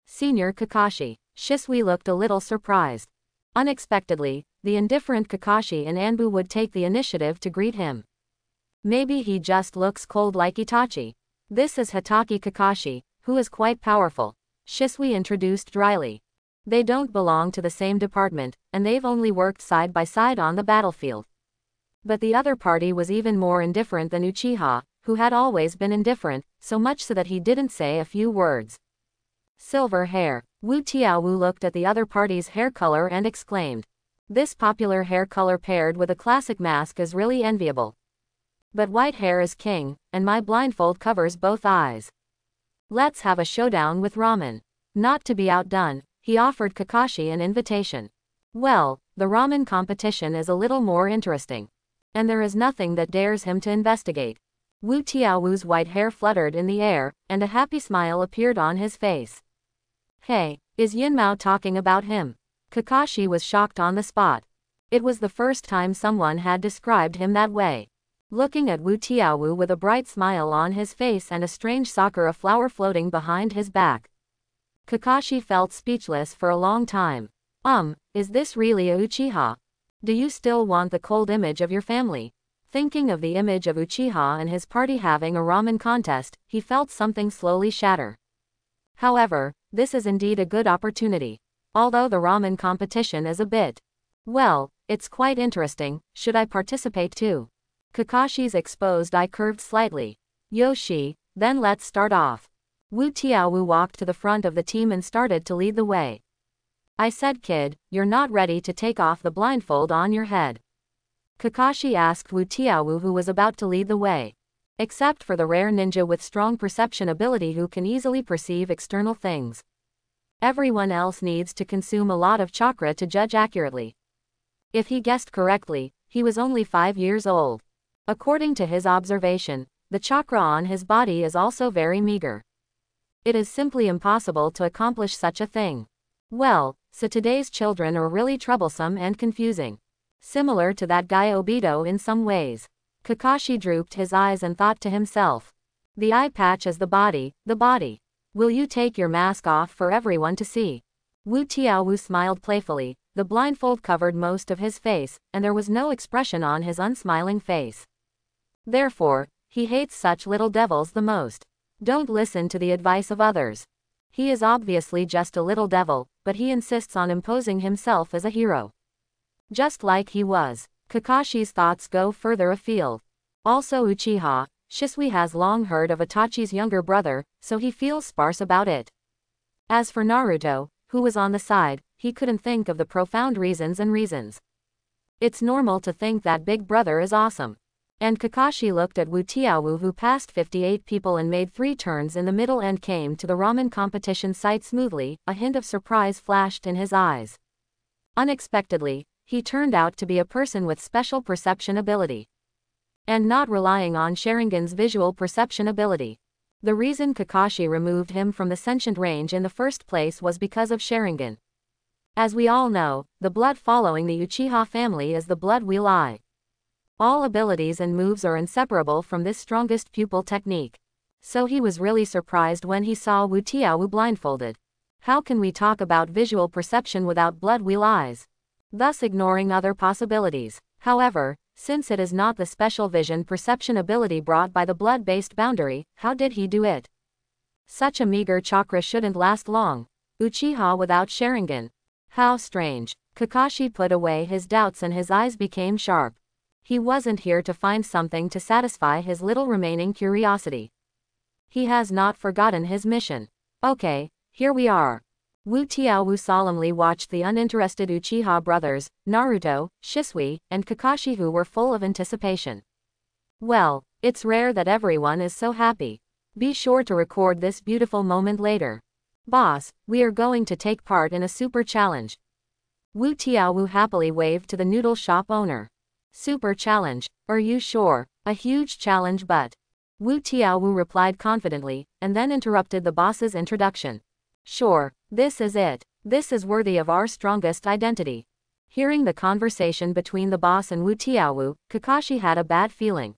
Senior Kakashi. Shisui looked a little surprised. Unexpectedly, the indifferent Kakashi and Anbu would take the initiative to greet him. Maybe he just looks cold like Itachi. This is Hatake Kakashi, who is quite powerful. Shisui introduced dryly. They don't belong to the same department, and they've only worked side by side on the battlefield. But the other party was even more indifferent than Uchiha, who had always been indifferent, so much so that he didn't say a few words. Silver hair. Wu Tiaowu looked at the other party's hair color and exclaimed. This popular hair color paired with a classic mask is really enviable. But white hair is king, and my blindfold covers both eyes. Let's have a showdown with ramen. Not to be outdone, he offered Kakashi an invitation. Well, the ramen competition is a little more interesting. And there is nothing that dares him to investigate. Wu Tiao's white hair fluttered in the air, and a happy smile appeared on his face. Hey, is Yinmao talking about him? Kakashi was shocked on the spot. It was the first time someone had described him that way. Looking at Wu Tiao with a bright smile on his face and a strange sakura flower floating behind his back, Kakashi felt speechless for a long time. Is this really a Uchiha? Do you still want the cold image of your family? Thinking of the image of Uchiha and his party having a ramen contest, he felt something slowly shatter. However, this is indeed a good opportunity. Although the ramen competition is a bit, well, it's quite interesting. Should I participate too? Kakashi's exposed eye curved slightly. Yoshi, then let's start off. Wu Tiaowu walked to the front of the team and started to lead the way. I said, kid, you're not ready to take off the blindfold on your head? Kakashi asked Wu Tiaowu, who was about to lead the way. Except for the rare ninja with strong perception ability who can easily perceive external things, everyone else needs to consume a lot of chakra to judge accurately. If he guessed correctly, he was only 5 years old. According to his observation, the chakra on his body is also very meager. It is simply impossible to accomplish such a thing. Well, so today's children are really troublesome and confusing. Similar to that guy Obito in some ways. Kakashi drooped his eyes and thought to himself. The eye patch is the body, the body. Will you take your mask off for everyone to see? Wu Tiaowu smiled playfully. The blindfold covered most of his face, and there was no expression on his unsmiling face. Therefore, he hates such little devils the most. Don't listen to the advice of others. He is obviously just a little devil, but he insists on imposing himself as a hero. Just like he was. Kakashi's thoughts go further afield. Also Uchiha, Shisui has long heard of Itachi's younger brother, so he feels sparse about it. As for Naruto, who was on the side, he couldn't think of the profound reasons. It's normal to think that big brother is awesome. And Kakashi looked at Wu Tiaowu, who passed 58 people and made 3 turns in the middle and came to the ramen competition site smoothly. A hint of surprise flashed in his eyes. Unexpectedly, he turned out to be a person with special perception ability. And not relying on Sharingan's visual perception ability. The reason Kakashi removed him from the sentient range in the first place was because of Sharingan. As we all know, the blood following the Uchiha family is the blood wheel eye. All abilities and moves are inseparable from this strongest pupil technique. So he was really surprised when he saw Wu Tiaowu blindfolded. How can we talk about visual perception without blood wheel eyes? Thus ignoring other possibilities. However, since it is not the special vision perception ability brought by the blood-based boundary, how did he do it? Such a meager chakra shouldn't last long. Uchiha without Sharingan. How strange. Kakashi put away his doubts and his eyes became sharp. He wasn't here to find something to satisfy his little remaining curiosity. He has not forgotten his mission. Okay, here we are. Wu Tiaowu solemnly watched the uninterested Uchiha brothers, Naruto, Shisui, and Kakashi, who were full of anticipation. Well, it's rare that everyone is so happy. Be sure to record this beautiful moment later. Boss, we are going to take part in a super challenge. Wu Tiaowu happily waved to the noodle shop owner. Super challenge, are you sure? A huge challenge, but... Wu Tiaowu replied confidently, and then interrupted the boss's introduction. Sure, this is it. This is worthy of our strongest identity. Hearing the conversation between the boss and Wu Tiaowu, Kakashi had a bad feeling.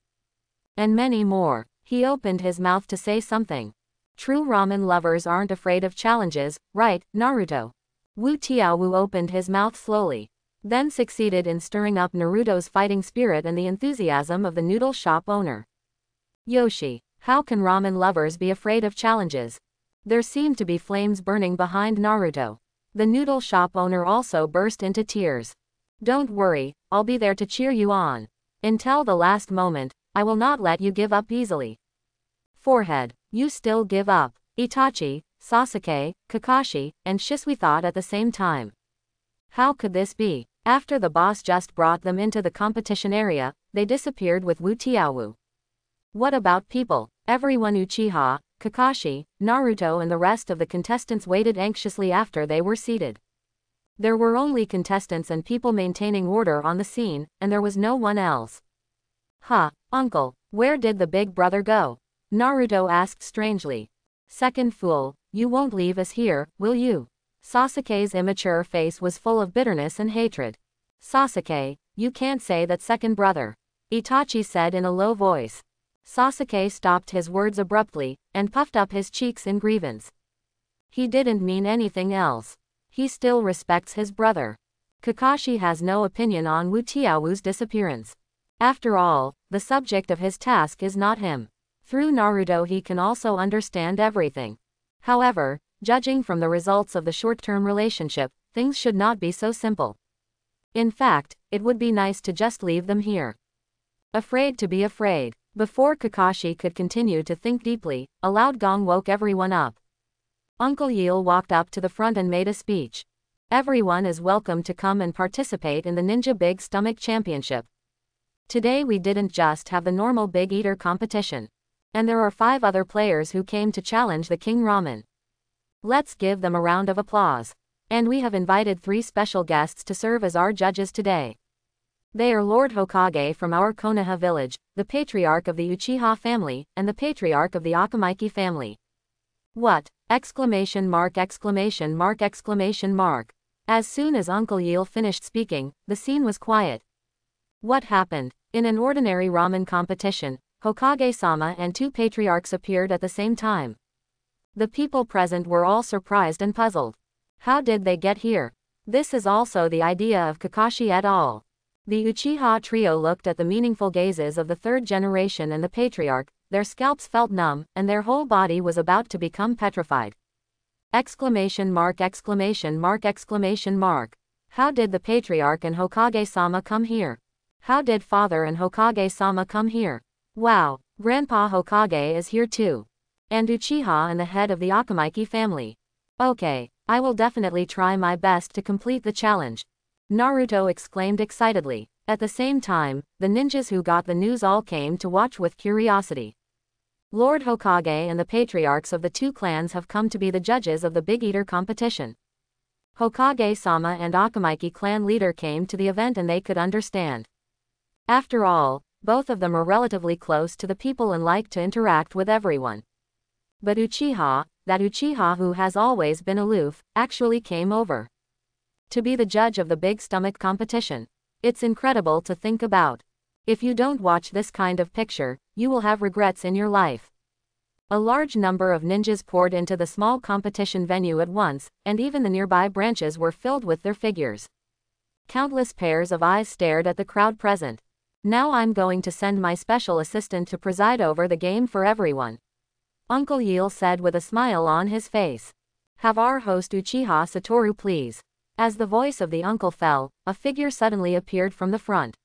And many more. He opened his mouth to say something. True ramen lovers aren't afraid of challenges, right, Naruto? Wu Tiaowu opened his mouth slowly. Then succeeded in stirring up Naruto's fighting spirit and the enthusiasm of the noodle shop owner. Yoshi, how can ramen lovers be afraid of challenges? There seemed to be flames burning behind Naruto. The noodle shop owner also burst into tears. Don't worry, I'll be there to cheer you on. Until the last moment, I will not let you give up easily. Forehead, you still give up. Itachi, Sasuke, Kakashi, and Shisui thought at the same time. How could this be? After the boss just brought them into the competition area, they disappeared with Wu Tiaowu. What about people? Everyone Uchiha, Kakashi, Naruto and the rest of the contestants waited anxiously after they were seated. There were only contestants and people maintaining order on the scene, and there was no one else. Huh, uncle, where did the big brother go? Naruto asked strangely. Second fool, you won't leave us here, will you? Sasuke's immature face was full of bitterness and hatred. Sasuke, you can't say that, second brother. Itachi said in a low voice. Sasuke stopped his words abruptly, and puffed up his cheeks in grievance. He didn't mean anything else. He still respects his brother. Kakashi has no opinion on Wu Tiao's disappearance. After all, the subject of his task is not him. Through Naruto he can also understand everything. However, judging from the results of the short-term relationship, things should not be so simple. In fact, it would be nice to just leave them here. Afraid to be afraid. Before Kakashi could continue to think deeply, a loud gong woke everyone up. Uncle Yil walked up to the front and made a speech. Everyone is welcome to come and participate in the Ninja Big Stomach Championship. Today we didn't just have the normal Big Eater competition. And there are 5 other players who came to challenge the King Ramen. Let's give them a round of applause. And we have invited 3 special guests to serve as our judges today. They are Lord Hokage from our Konoha village, the patriarch of the Uchiha family, and the patriarch of the Akamaki family. What? Exclamation mark, exclamation mark, exclamation mark. As soon as Uncle Yil finished speaking, the scene was quiet. What happened? In an ordinary ramen competition, Hokage-sama and 2 patriarchs appeared at the same time. The people present were all surprised and puzzled. How did they get here? This is also the idea of Kakashi et al. The Uchiha trio looked at the meaningful gazes of the 3rd generation and the patriarch, their scalps felt numb, and their whole body was about to become petrified. Exclamation mark, exclamation mark, exclamation mark. How did the patriarch and Hokage-sama come here? How did father and Hokage-sama come here? Wow, Grandpa Hokage is here too. And Uchiha and the head of the Akamaki family. Okay, I will definitely try my best to complete the challenge. Naruto exclaimed excitedly. At the same time, the ninjas who got the news all came to watch with curiosity. Lord Hokage and the patriarchs of the 2 clans have come to be the judges of the Big Eater competition. Hokage-sama and Akamaki clan leader came to the event and they could understand. After all, both of them are relatively close to the people and like to interact with everyone. But Uchiha, that Uchiha who has always been aloof, actually came over to be the judge of the big stomach competition. It's incredible to think about. If you don't watch this kind of picture, you will have regrets in your life. A large number of ninjas poured into the small competition venue at once, and even the nearby branches were filled with their figures. Countless pairs of eyes stared at the crowd present. Now I'm going to send my special assistant to preside over the game for everyone. Uncle Yil said with a smile on his face. Have our host Uchiha Satoru please. As the voice of the uncle fell, a figure suddenly appeared from the front.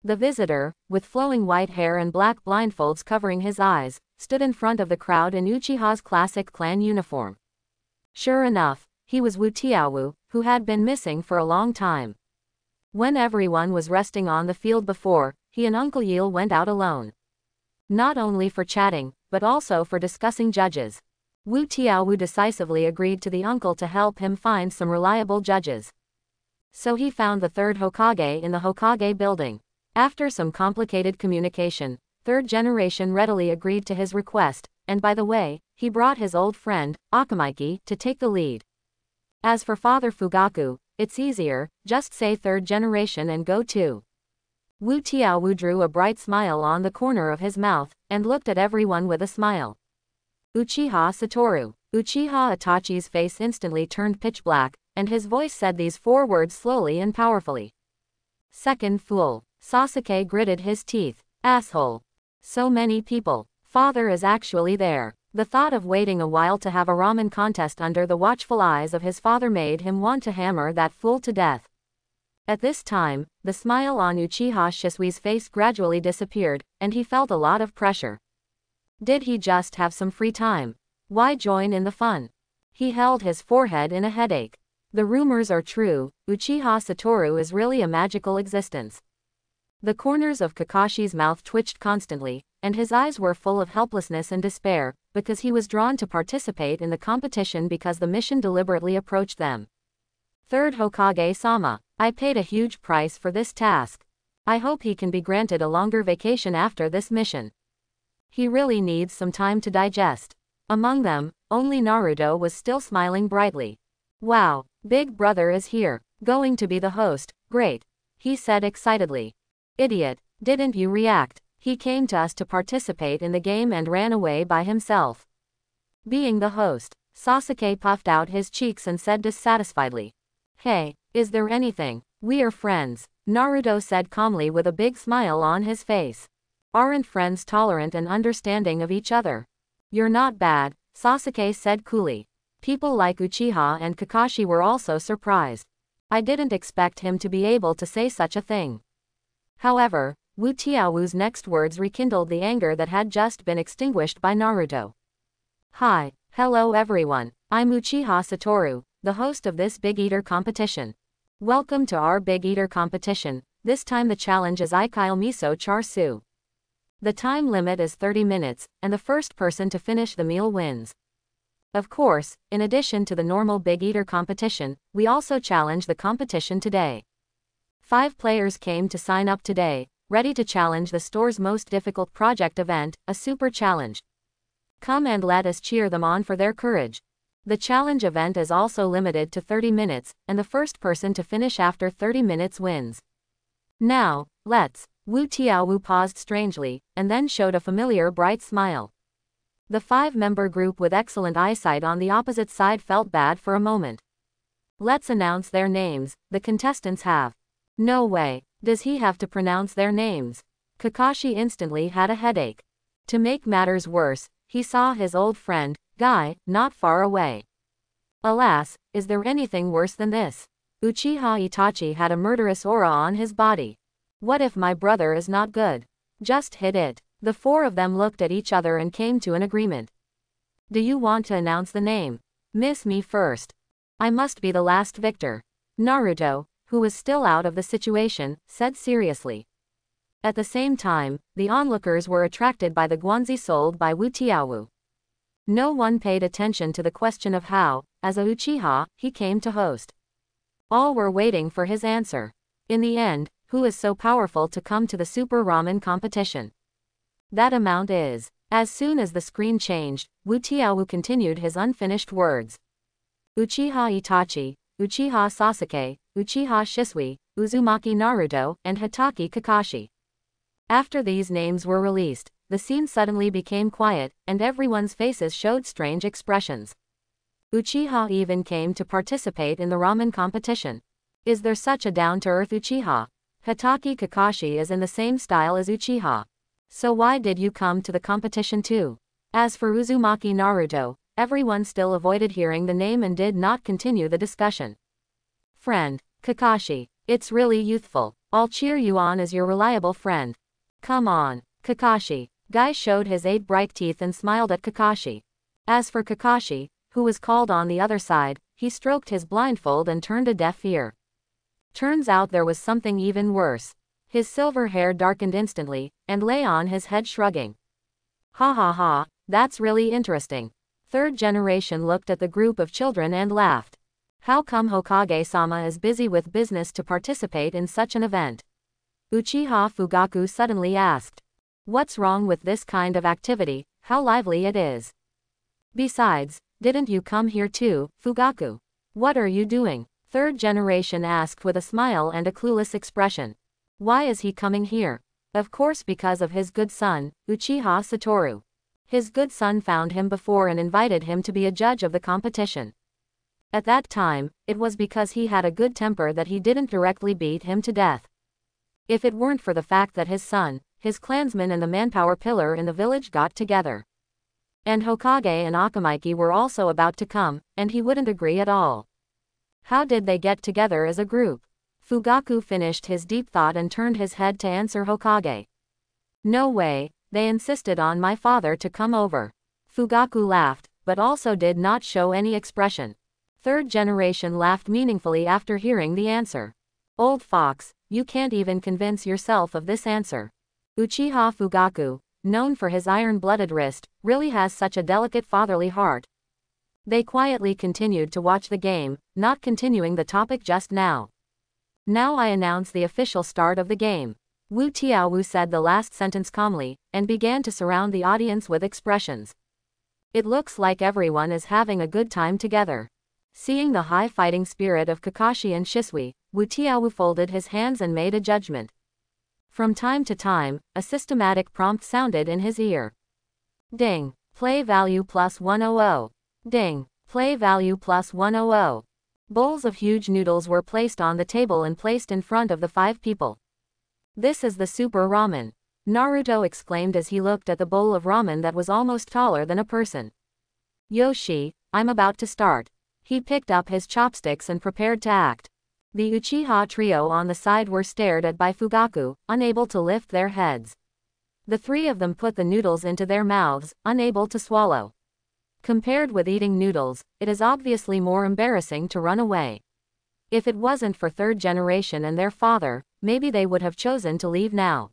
The visitor, with flowing white hair and black blindfolds covering his eyes, stood in front of the crowd in Uchiha's classic clan uniform. Sure enough, he was Wu Tiaowu, who had been missing for a long time. When everyone was resting on the field before, he and Uncle Yil went out alone. Not only for chatting, but also for discussing judges. Wu Tiaowu decisively agreed to the uncle to help him find some reliable judges. So he found the 3rd Hokage in the Hokage building. After some complicated communication, 3rd generation readily agreed to his request, and by the way, he brought his old friend, Akamaki, to take the lead. As for Father Fugaku, it's easier, just say 3rd generation and go too. Wu Tiaowu drew a bright smile on the corner of his mouth, and looked at everyone with a smile. Uchiha Satoru. Uchiha Itachi's face instantly turned pitch black, and his voice said these 4 words slowly and powerfully. Second fool. Sasuke gritted his teeth. Asshole. So many people. Father is actually there. The thought of waiting a while to have a ramen contest under the watchful eyes of his father made him want to hammer that fool to death. At this time, the smile on Uchiha Shisui's face gradually disappeared, and he felt a lot of pressure. Did he just have some free time? Why join in the fun? He held his forehead in a headache. The rumors are true, Uchiha Satoru is really a magical existence. The corners of Kakashi's mouth twitched constantly, and his eyes were full of helplessness and despair, because he was drawn to participate in the competition because the mission deliberately approached them. Third Hokage-sama, I paid a huge price for this task. I hope he can be granted a longer vacation after this mission. He really needs some time to digest. Among them, only Naruto was still smiling brightly. Wow, Big Brother is here, going to be the host, great, he said excitedly. Idiot, didn't you react? He came to us to participate in the game and ran away by himself. Being the host, Sasuke puffed out his cheeks and said dissatisfiedly. Hey, is there anything? We are friends, Naruto said calmly with a big smile on his face. Aren't friends tolerant and understanding of each other? You're not bad, Sasuke said coolly. People like Uchiha and Kakashi were also surprised. I didn't expect him to be able to say such a thing. However, Wu Tiao's next words rekindled the anger that had just been extinguished by Naruto. Hi, hello everyone, I'm Uchiha Satoru, the host of this Big Eater competition. Welcome to our Big Eater competition. This time the challenge is Ikyle Miso Char Siu. The time limit is 30 minutes, and the first person to finish the meal wins. Of course, in addition to the normal Big Eater competition, we also challenge the competition today. 5 players came to sign up today, ready to challenge the store's most difficult project event, a super challenge. Come and let us cheer them on for their courage. The challenge event is also limited to 30 minutes, and the first person to finish after 30 minutes wins. Now, let's. Wu Tiao paused strangely, and then showed a familiar bright smile. The 5-member group with excellent eyesight on the opposite side felt bad for a moment. Let's announce their names, the contestants have. No way, does he have to pronounce their names? Kakashi instantly had a headache. To make matters worse, he saw his old friend, Guy, not far away. Alas, is there anything worse than this? Uchiha Itachi had a murderous aura on his body. What if my brother is not good? Just hit it. The 4 of them looked at each other and came to an agreement. Do you want to announce the name? Miss me first. I must be the last victor. Naruto, who was still out of the situation, said seriously. At the same time, the onlookers were attracted by the guanzi sold by Wu Tiao. No one paid attention to the question of how, as a Uchiha, he came to host. All were waiting for his answer. In the end, who is so powerful to come to the Super Ramen competition? That amount is. As soon as the screen changed, Wu Tiao continued his unfinished words. Uchiha Itachi, Uchiha Sasuke, Uchiha Shisui, Uzumaki Naruto, and Hitaki Kakashi. After these names were released, the scene suddenly became quiet, and everyone's faces showed strange expressions. Uchiha even came to participate in the ramen competition. Is there such a down-to-earth Uchiha? Hitaki Kakashi is in the same style as Uchiha. So why did you come to the competition too? As for Uzumaki Naruto, everyone still avoided hearing the name and did not continue the discussion. Friend, Kakashi, it's really youthful. I'll cheer you on as your reliable friend. Come on, Kakashi. Guy showed his 8 bright teeth and smiled at Kakashi. As for Kakashi, who was called on the other side, he stroked his blindfold and turned a deaf ear. Turns out there was something even worse. His silver hair darkened instantly, and lay on his head shrugging. Ha ha ha, that's really interesting. Third generation looked at the group of children and laughed. How come Hokage-sama is busy with business to participate in such an event? Uchiha Fugaku suddenly asked. What's wrong with this kind of activity? How lively it is. Besides, didn't you come here too, Fugaku? What are you doing? Third generation asked with a smile and a clueless expression. Why is he coming here? Of course because of his good son, Uchiha Satoru. His good son found him before and invited him to be a judge of the competition. At that time, it was because he had a good temper that he didn't directly beat him to death. If it weren't for the fact that his son, his clansmen and the manpower pillar in the village got together. And Hokage and Akamaiki were also about to come, and he wouldn't agree at all. How did they get together as a group? Fugaku finished his deep thought and turned his head to answer Hokage. No way, they insisted on my father to come over. Fugaku laughed, but also did not show any expression. Third generation laughed meaningfully after hearing the answer. Old fox, you can't even convince yourself of this answer. Uchiha Fugaku, known for his iron-blooded wrist, really has such a delicate fatherly heart. They quietly continued to watch the game, not continuing the topic just now. Now I announce the official start of the game. Wu Tiaowu said the last sentence calmly, and began to surround the audience with expressions. It looks like everyone is having a good time together. Seeing the high fighting spirit of Kakashi and Shisui, Wu Tiaowu folded his hands and made a judgment. From time to time, a systematic prompt sounded in his ear. Ding. Play value plus 100. Ding. Play value plus 100. Bowls of huge noodles were placed on the table and placed in front of the 5 people. This is the super ramen, Naruto exclaimed as he looked at the bowl of ramen that was almost taller than a person. Yoshi, I'm about to start. He picked up his chopsticks and prepared to act. The Uchiha trio on the side were stared at by Fugaku, unable to lift their heads. The 3 of them put the noodles into their mouths, unable to swallow. Compared with eating noodles, it is obviously more embarrassing to run away. If it wasn't for third generation and their father, maybe they would have chosen to leave now.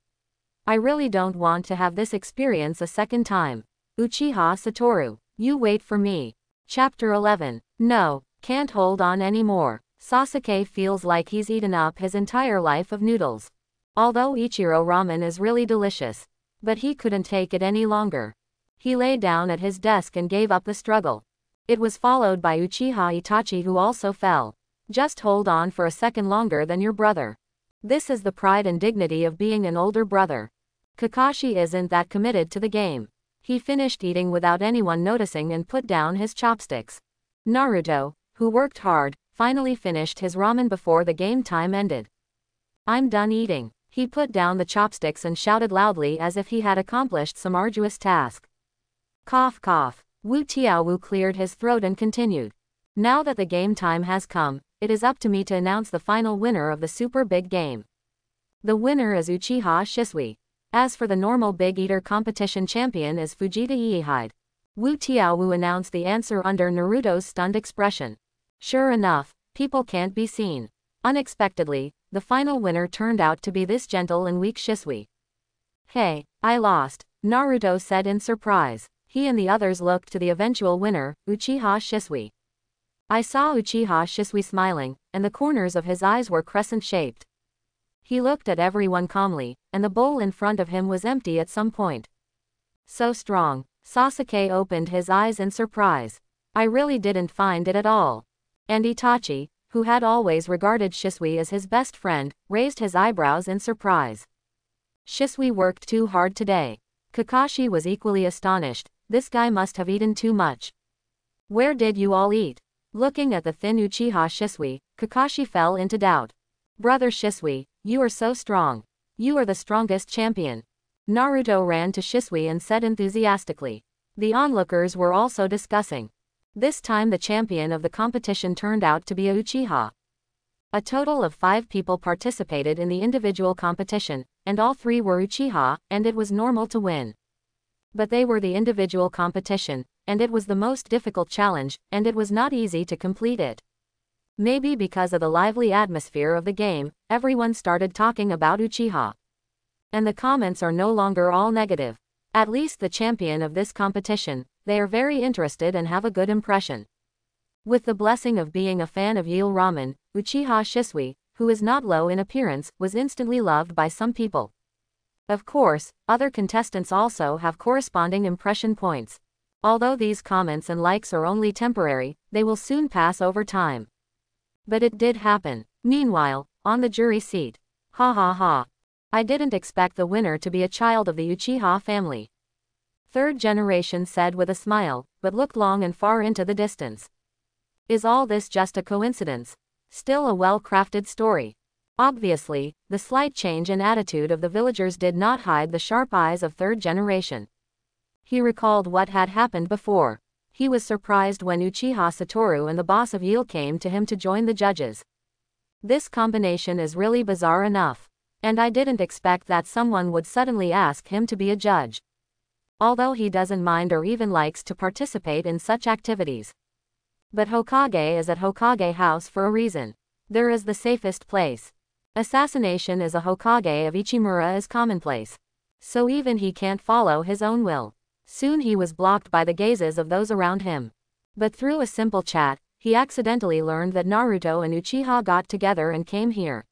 I really don't want to have this experience a second time. Uchiha Satoru, you wait for me. Chapter 11. No, can't hold on anymore. Sasuke feels like he's eaten up his entire life of noodles. Although Ichiro ramen is really delicious. But he couldn't take it any longer. He lay down at his desk and gave up the struggle. It was followed by Uchiha Itachi, who also fell. Just hold on for a second longer than your brother. This is the pride and dignity of being an older brother. Kakashi isn't that committed to the game. He finished eating without anyone noticing and put down his chopsticks. Naruto, who worked hard, finally finished his ramen before the game time ended. I'm done eating. He put down the chopsticks and shouted loudly as if he had accomplished some arduous task. Cough cough. Wu Tiaowu cleared his throat and continued. Now that the game time has come, it is up to me to announce the final winner of the super big game. The winner is Uchiha Shisui. As for the normal Big Eater competition, champion is Fujita Iihide. Wu Tiaowu announced the answer under Naruto's stunned expression. Sure enough, people can't be seen. Unexpectedly, the final winner turned out to be this gentle and weak Shisui. Hey, I lost, Naruto said in surprise. He and the others looked to the eventual winner, Uchiha Shisui. I saw Uchiha Shisui smiling, and the corners of his eyes were crescent-shaped. He looked at everyone calmly, and the bowl in front of him was empty at some point. So strong. Sasuke opened his eyes in surprise. I really didn't find it at all. And Itachi, who had always regarded Shisui as his best friend, raised his eyebrows in surprise. Shisui worked too hard today. Kakashi was equally astonished. This guy must have eaten too much. Where did you all eat? Looking at the thin Uchiha Shisui, Kakashi fell into doubt. Brother Shisui, you are so strong. You are the strongest champion. Naruto ran to Shisui and said enthusiastically. The onlookers were also discussing. This time the champion of the competition turned out to be a Uchiha. A total of 5 people participated in the individual competition, and all 3 were Uchiha, and it was normal to win. But they were the individual competition, and it was the most difficult challenge, and it was not easy to complete it. Maybe because of the lively atmosphere of the game, everyone started talking about Uchiha. And the comments are no longer all negative. At least the champion of this competition, they are very interested and have a good impression. With the blessing of being a fan of Eel Ramen, Uchiha Shisui, who is not low in appearance, was instantly loved by some people. Of course, other contestants also have corresponding impression points. Although these comments and likes are only temporary, they will soon pass over time. But it did happen. Meanwhile, on the jury seat. Ha ha ha. I didn't expect the winner to be a child of the Uchiha family. Third generation said with a smile, but looked long and far into the distance. Is all this just a coincidence? Still a well-crafted story. Obviously, the slight change in attitude of the villagers did not hide the sharp eyes of third generation. He recalled what had happened before. He was surprised when Uchiha Satoru and the boss of Eel came to him to join the judges. This combination is really bizarre enough. And I didn't expect that someone would suddenly ask him to be a judge. Although he doesn't mind or even likes to participate in such activities. But Hokage is at Hokage House for a reason. There is the safest place. Assassination is a Hokage of Ichimura is commonplace. So even he can't follow his own will. Soon he was blocked by the gazes of those around him. But through a simple chat, he accidentally learned that Naruto and Uchiha got together and came here.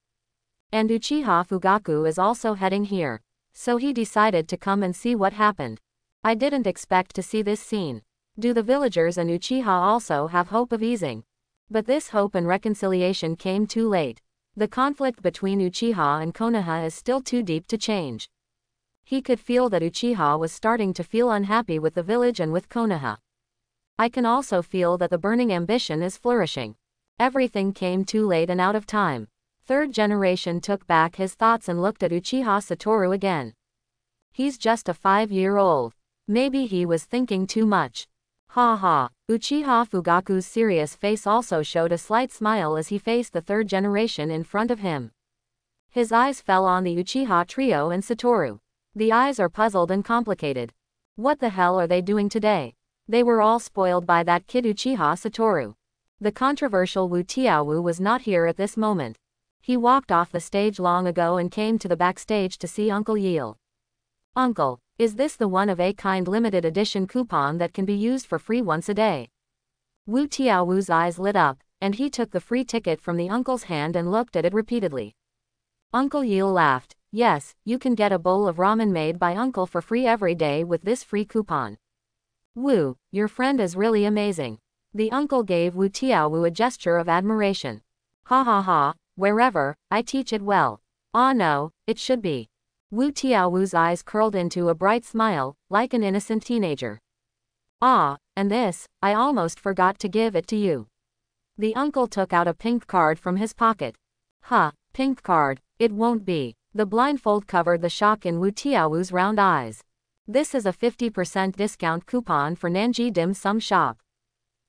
And Uchiha Fugaku is also heading here. So he decided to come and see what happened. I didn't expect to see this scene. Do the villagers and Uchiha also have hope of easing? But this hope and reconciliation came too late. The conflict between Uchiha and Konoha is still too deep to change. He could feel that Uchiha was starting to feel unhappy with the village and with Konoha. I can also feel that the burning ambition is flourishing. Everything came too late and out of time. Third generation took back his thoughts and looked at Uchiha Satoru again. He's just a 5-year-old. Maybe he was thinking too much. Ha ha. Uchiha Fugaku's serious face also showed a slight smile as he faced the third generation in front of him. His eyes fell on the Uchiha trio and Satoru. The eyes are puzzled and complicated. What the hell are they doing today? They were all spoiled by that kid Uchiha Satoru. The controversial Wu Tiaowu was not here at this moment. He walked off the stage long ago and came to the backstage to see Uncle Yeel. Uncle, is this the one-of-a-kind limited edition coupon that can be used for free once a day? Wu Tiaowu's eyes lit up, and he took the free ticket from the uncle's hand and looked at it repeatedly. Uncle Yeel laughed. Yes, you can get a bowl of ramen made by Uncle for free every day with this free coupon. Wu, your friend is really amazing. The uncle gave Wu Tiaowu a gesture of admiration. Ha ha ha, wherever, I teach it well. Ah no, it should be. Wu Tiaowu's eyes curled into a bright smile, like an innocent teenager. Ah, and this, I almost forgot to give it to you. The uncle took out a pink card from his pocket. Huh, pink card, it won't be. The blindfold covered the shock in Wu Tiaowu's round eyes. This is a 50% discount coupon for Nanji Dim Sum Shop.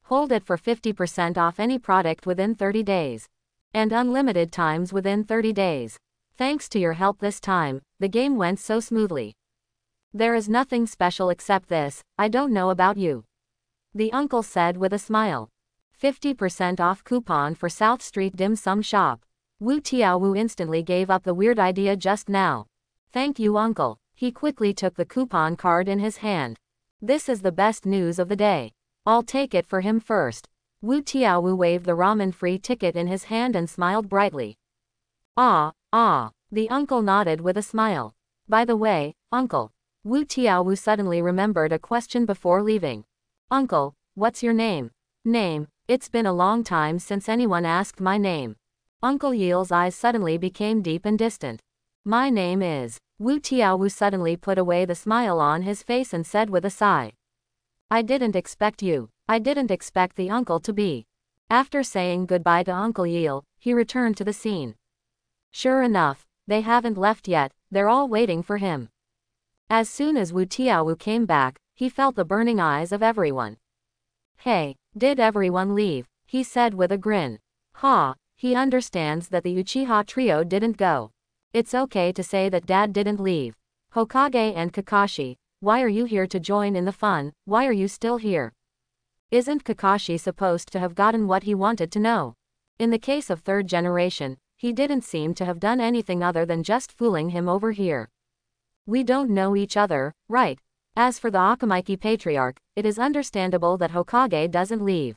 Hold it for 50% off any product within 30 days. And unlimited times within 30 days. Thanks to your help this time, the game went so smoothly. There is nothing special except this, I don't know about you. The uncle said with a smile. 50% off coupon for South Street Dim Sum Shop. Wu Tiaowu instantly gave up the weird idea just now. Thank you, uncle. He quickly took the coupon card in his hand. This is the best news of the day. I'll take it for him first. Wu Tiaowu waved the ramen-free ticket in his hand and smiled brightly. Ah, the uncle nodded with a smile. By the way, uncle. Wu Tiaowu suddenly remembered a question before leaving. Uncle, what's your name? Name, it's been a long time since anyone asked my name. Uncle Yeel's eyes suddenly became deep and distant. My name is. Wu Tiaowu suddenly put away the smile on his face and said with a sigh. I didn't expect you. I didn't expect the uncle to be. After saying goodbye to Uncle Yeel, he returned to the scene. Sure enough, they haven't left yet, they're all waiting for him. As soon as Wu Tiaowu came back, he felt the burning eyes of everyone. Hey, did everyone leave? He said with a grin. Ha, he understands that the Uchiha trio didn't go. It's okay to say that Dad didn't leave. Hokage and Kakashi, why are you here to join in the fun? Why are you still here? Isn't Kakashi supposed to have gotten what he wanted to know? In the case of third generation, he didn't seem to have done anything other than just fooling him over here. We don't know each other, right? As for the Akamaiki patriarch, it is understandable that Hokage doesn't leave.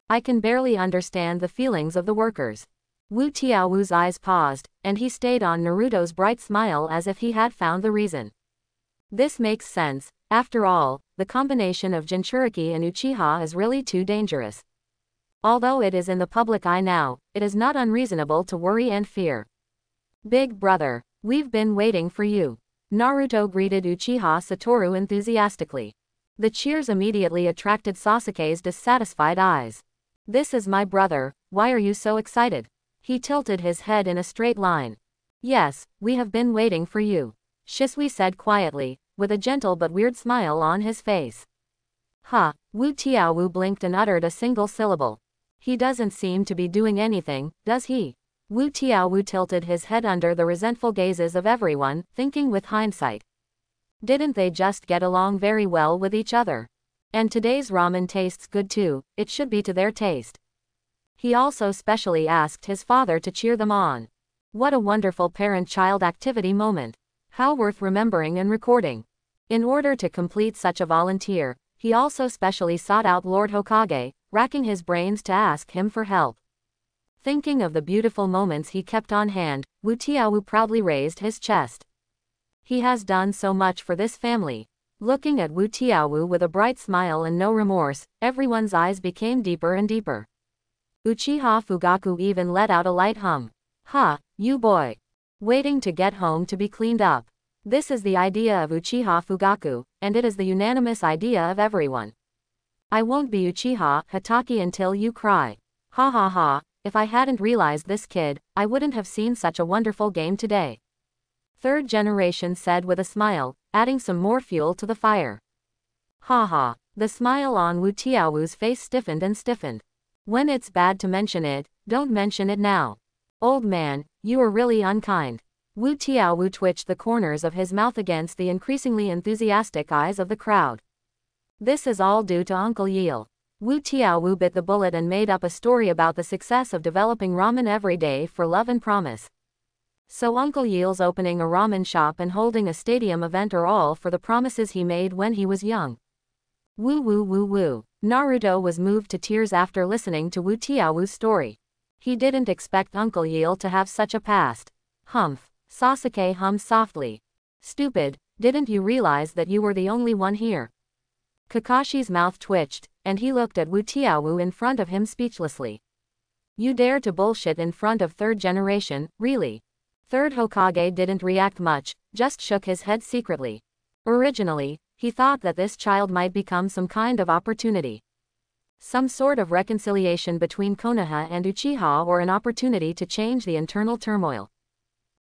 I can barely understand the feelings of the workers. Wu Tiaowu's eyes paused, and he stayed on Naruto's bright smile as if he had found the reason. This makes sense. After all, the combination of Jinchuriki and Uchiha is really too dangerous. Although it is in the public eye now, it is not unreasonable to worry and fear. Big brother, we've been waiting for you. Naruto greeted Uchiha Satoru enthusiastically. The cheers immediately attracted Sasuke's dissatisfied eyes. This is my brother, why are you so excited? He tilted his head in a straight line. Yes, we have been waiting for you. Shisui said quietly, with a gentle but weird smile on his face. Huh, Wu Tiaowu blinked and uttered a single syllable. He doesn't seem to be doing anything, does he? Wu Tiaowu tilted his head under the resentful gazes of everyone, thinking with hindsight. Didn't they just get along very well with each other? And today's ramen tastes good too, it should be to their taste. He also specially asked his father to cheer them on. What a wonderful parent-child activity moment. How worth remembering and recording. In order to complete such a volunteer, he also specially sought out Lord Hokage, racking his brains to ask him for help. Thinking of the beautiful moments he kept on hand, Wu Tiaowu proudly raised his chest. He has done so much for this family. Looking at Wu Tiaowu with a bright smile and no remorse, everyone's eyes became deeper and deeper. Uchiha Fugaku even let out a light hum. Ha, you boy. Waiting to get home to be cleaned up. This is the idea of Uchiha Fugaku, and it is the unanimous idea of everyone. I won't be Uchiha Itachi until you cry. Ha ha ha, if I hadn't realized this kid, I wouldn't have seen such a wonderful game today. Third generation said with a smile, adding some more fuel to the fire. Ha ha, the smile on Wu Tiaowu's face stiffened and stiffened. When it's bad to mention it, don't mention it now. Old man, you are really unkind. Wu Tiaowu twitched the corners of his mouth against the increasingly enthusiastic eyes of the crowd. This is all due to Uncle Yil. Wu Tiaowu bit the bullet and made up a story about the success of developing ramen every day for love and promise. So Uncle Yil's opening a ramen shop and holding a stadium event are all for the promises he made when he was young. Woo woo woo woo. Naruto was moved to tears after listening to Wu Tiaowu's story. He didn't expect Uncle Yil to have such a past. Humph. Sasuke hummed softly. Stupid, didn't you realize that you were the only one here? Kakashi's mouth twitched, and he looked at Wu Tiaowu in front of him speechlessly. You dare to bullshit in front of third generation, really? Third Hokage didn't react much, just shook his head secretly. Originally, he thought that this child might become some kind of opportunity. Some sort of reconciliation between Konoha and Uchiha or an opportunity to change the internal turmoil.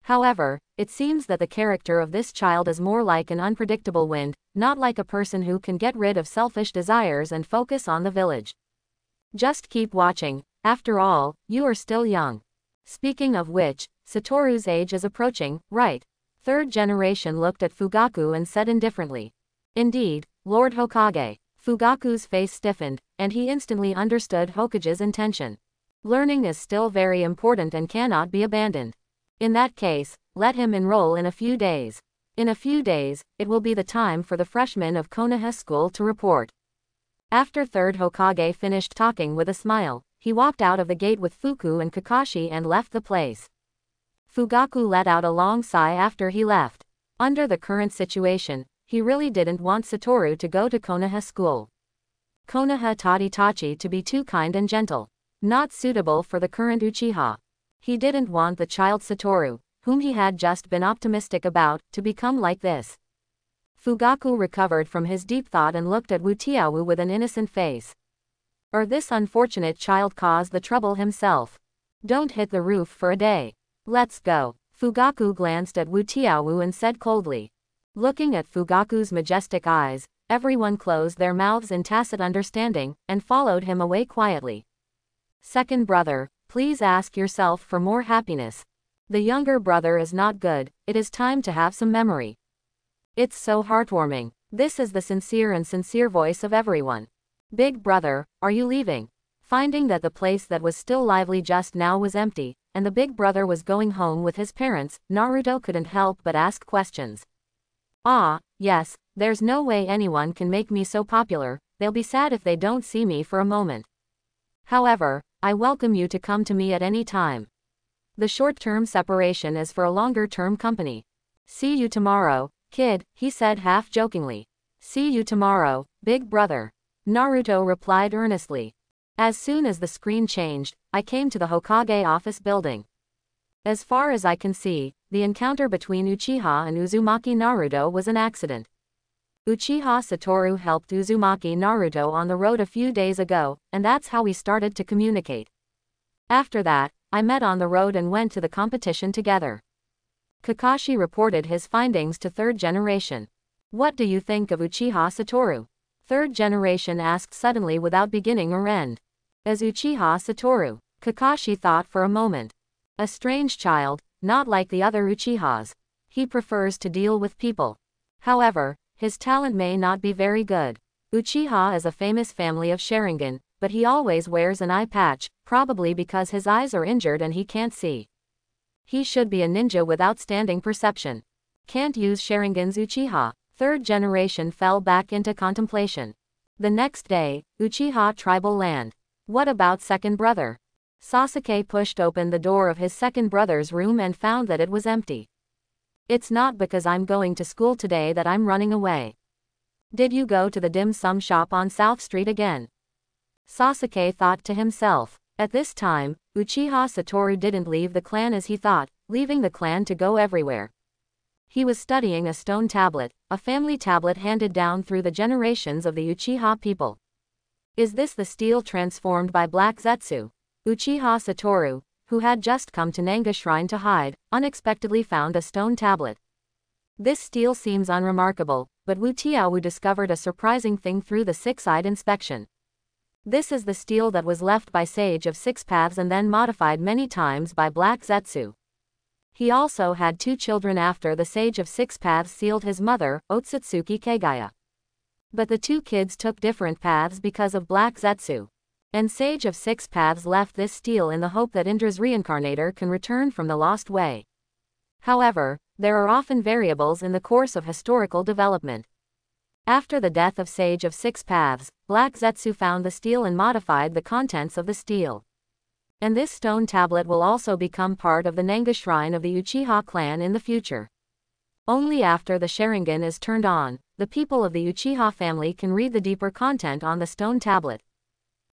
However, it seems that the character of this child is more like an unpredictable wind, not like a person who can get rid of selfish desires and focus on the village. Just keep watching, after all, you are still young. Speaking of which, Satoru's age is approaching, right? Third generation looked at Fugaku and said indifferently. Indeed, Lord Hokage. Fugaku's face stiffened, and he instantly understood Hokage's intention. Learning is still very important and cannot be abandoned. In that case, let him enroll in a few days. In a few days, it will be the time for the freshmen of Konoha School to report. After Third Hokage finished talking with a smile, he walked out of the gate with Fuku and Kakashi and left the place. Fugaku let out a long sigh after he left. Under the current situation, he really didn't want Satoru to go to Konoha School. Konoha taught Itachi to be too kind and gentle. Not suitable for the current Uchiha. He didn't want the child Satoru, whom he had just been optimistic about, to become like this. Fugaku recovered from his deep thought and looked at Wu Tiaowu with an innocent face. Or this unfortunate child caused the trouble himself. Don't hit the roof for a day. Let's go. Fugaku glanced at Wu Tiaowu and said coldly. Looking at Fugaku's majestic eyes, everyone closed their mouths in tacit understanding, and followed him away quietly. Second brother, please ask yourself for more happiness. The younger brother is not good, it is time to have some memory. It's so heartwarming. This is the sincere voice of everyone. Big brother, are you leaving? Finding that the place that was still lively just now was empty, and the big brother was going home with his parents, Naruto couldn't help but ask questions. Ah, yes, there's no way anyone can make me so popular, they'll be sad if they don't see me for a moment. However, I welcome you to come to me at any time. The short-term separation is for a longer-term company. See you tomorrow, kid, he said half-jokingly. See you tomorrow, big brother. Naruto replied earnestly. As soon as the screen changed, I came to the Hokage office building. As far as I can see, the encounter between Uchiha and Uzumaki Naruto was an accident. Uchiha Satoru helped Uzumaki Naruto on the road a few days ago, and that's how we started to communicate. After that, I met on the road and went to the competition together. Kakashi reported his findings to third generation. What do you think of Uchiha Satoru? Third generation asked suddenly without beginning or end. As Uchiha Satoru, Kakashi thought for a moment. A strange child, not like the other Uchihas. He prefers to deal with people. However, his talent may not be very good. Uchiha is a famous family of Sharingan, but he always wears an eye patch, probably because his eyes are injured and he can't see. He should be a ninja with outstanding perception. Can't use Sharingan's Uchiha. Third generation fell back into contemplation. The next day, Uchiha tribal land. What about second brother? Sasuke pushed open the door of his second brother's room and found that it was empty. It's not because I'm going to school today that I'm running away. Did you go to the dim sum shop on South Street again? Sasuke thought to himself. At this time, Uchiha Satoru didn't leave the clan as he thought, leaving the clan to go everywhere. He was studying a stone tablet, a family tablet handed down through the generations of the Uchiha people. Is this the steel transformed by Black Zetsu? Uchiha Satoru, who had just come to Nanga Shrine to hide, unexpectedly found a stone tablet. This steel seems unremarkable, but Wu Tiaowu discovered a surprising thing through the six-eyed inspection. This is the steel that was left by Sage of Six Paths and then modified many times by Black Zetsu. He also had 2 children after the Sage of Six Paths sealed his mother, Otsutsuki Kagaya. But the 2 kids took different paths because of Black Zetsu. And Sage of Six Paths left this steel in the hope that Indra's reincarnator can return from the lost way. However, there are often variables in the course of historical development. After the death of Sage of Six Paths, Black Zetsu found the steel and modified the contents of the steel. And this stone tablet will also become part of the Nanga Shrine of the Uchiha clan in the future. Only after the Sharingan is turned on, the people of the Uchiha family can read the deeper content on the stone tablet.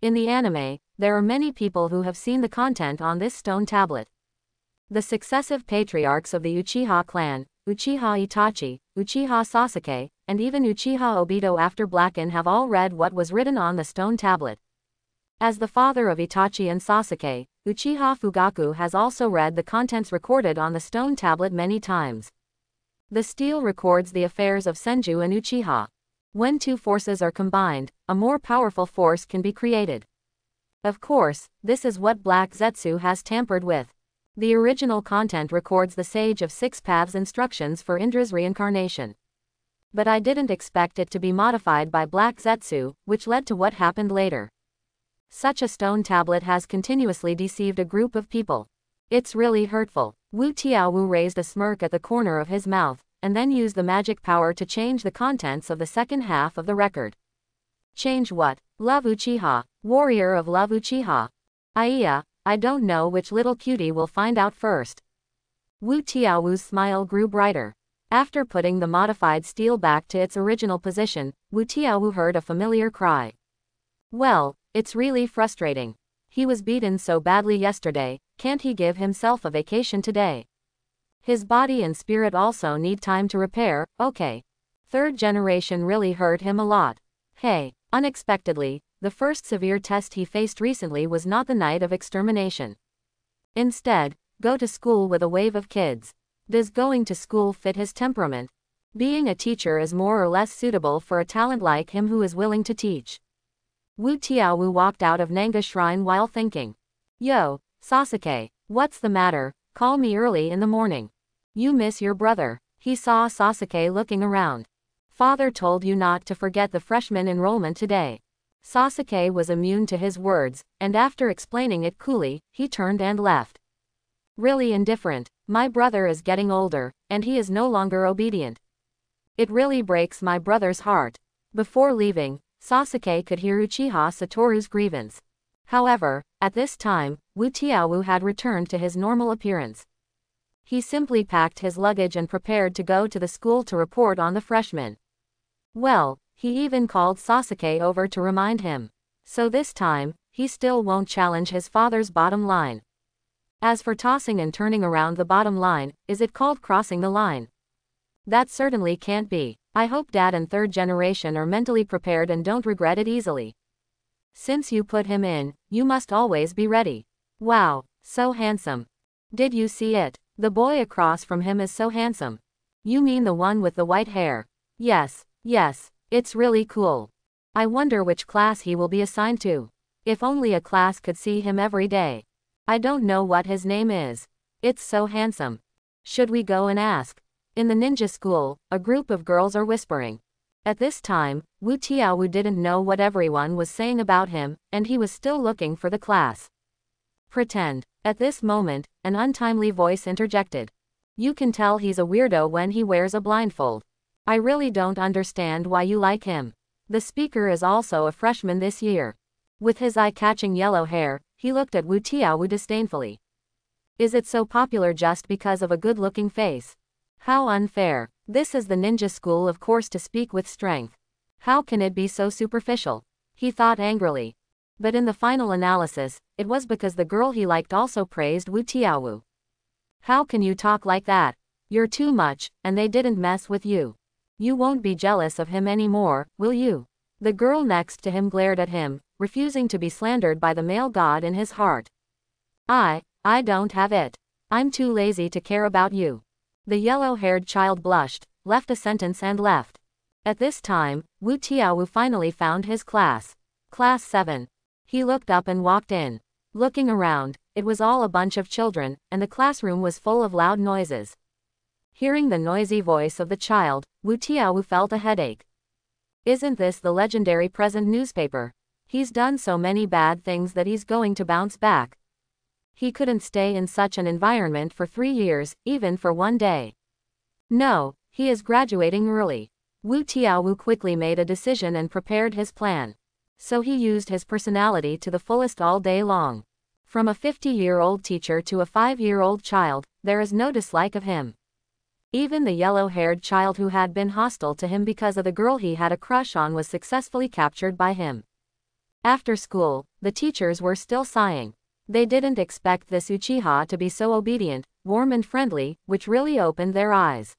In the anime, there are many people who have seen the content on this stone tablet. The successive patriarchs of the Uchiha clan, Uchiha Itachi, Uchiha Sasuke, and even Uchiha Obito after Blacken have all read what was written on the stone tablet. As the father of Itachi and Sasuke, Uchiha Fugaku has also read the contents recorded on the stone tablet many times. The steel records the affairs of Senju and Uchiha. When 2 forces are combined, a more powerful force can be created. Of course, this is what Black Zetsu has tampered with. The original content records the Sage of Six Paths instructions for Indra's reincarnation. But I didn't expect it to be modified by Black Zetsu, which led to what happened later. Such a stone tablet has continuously deceived a group of people. It's really hurtful. Wu Tiaowu raised a smirk at the corner of his mouth, and then used the magic power to change the contents of the second half of the record. Change what? Love Uchiha, warrior of Love Uchiha. Aiya, I don't know which little cutie will find out first. Wu Tiaowu's smile grew brighter. After putting the modified steel back to its original position, Wu Tiaowu heard a familiar cry. Well, it's really frustrating. He was beaten so badly yesterday, can't he give himself a vacation today? His body and spirit also need time to repair, okay. Third generation really hurt him a lot. Hey, unexpectedly, the first severe test he faced recently was not the night of extermination. Instead, go to school with a wave of kids. Does going to school fit his temperament? Being a teacher is more or less suitable for a talent like him who is willing to teach. Wu Tiaowu walked out of Nanga Shrine while thinking. Yo, Sasuke, what's the matter? Call me early in the morning. You miss your brother. He saw Sasuke looking around. Father told you not to forget the freshman enrollment today. Sasuke was immune to his words, and after explaining it coolly, he turned and left. Really indifferent. My brother is getting older, and he is no longer obedient. It really breaks my brother's heart. Before leaving, Sasuke could hear Uchiha Satoru's grievance. However, at this time, Wu Tiaowu had returned to his normal appearance. He simply packed his luggage and prepared to go to the school to report on the freshmen. Well, he even called Sasuke over to remind him. So this time, he still won't challenge his father's bottom line. As for tossing and turning around the bottom line, is it called crossing the line? That certainly can't be. I hope Dad and third generation are mentally prepared and don't regret it easily. Since you put him in, you must always be ready. Wow, so handsome. Did you see it? The boy across from him is so handsome. You mean the one with the white hair? Yes, it's really cool. I wonder which class he will be assigned to. If only a class could see him every day. I don't know what his name is. It's so handsome. Should we go and ask? In the ninja school, a group of girls are whispering. At this time, Wu Tiaowu didn't know what everyone was saying about him, and he was still looking for the class. Pretend. At this moment, an untimely voice interjected. You can tell he's a weirdo when he wears a blindfold. I really don't understand why you like him. The speaker is also a freshman this year. With his eye-catching yellow hair, he looked at Wu Tiaowu disdainfully. Is it so popular just because of a good-looking face? How unfair. This is the ninja school, of course, to speak with strength. How can it be so superficial? He thought angrily. But in the final analysis, it was because the girl he liked also praised Wu Tiaowu. How can you talk like that? You're too much, and they didn't mess with you. You won't be jealous of him anymore, will you? The girl next to him glared at him, refusing to be slandered by the male god in his heart. I don't have it. I'm too lazy to care about you. The yellow-haired child blushed, left a sentence and left. At this time, Wu Tiaowu finally found his class. Class 7. He looked up and walked in. Looking around, it was all a bunch of children, and the classroom was full of loud noises. Hearing the noisy voice of the child, Wu Tiaowu felt a headache. Isn't this the legendary present newspaper? He's done so many bad things that he's going to bounce back. He couldn't stay in such an environment for 3 years, even for one day. No, he is graduating early. Wu Tiaowu quickly made a decision and prepared his plan. So he used his personality to the fullest all day long. From a 50-year-old teacher to a 5-year-old child, there is no dislike of him. Even the yellow-haired child who had been hostile to him because of the girl he had a crush on was successfully captured by him. After school, the teachers were still sighing. They didn't expect this Uchiha to be so obedient, warm and friendly, which really opened their eyes.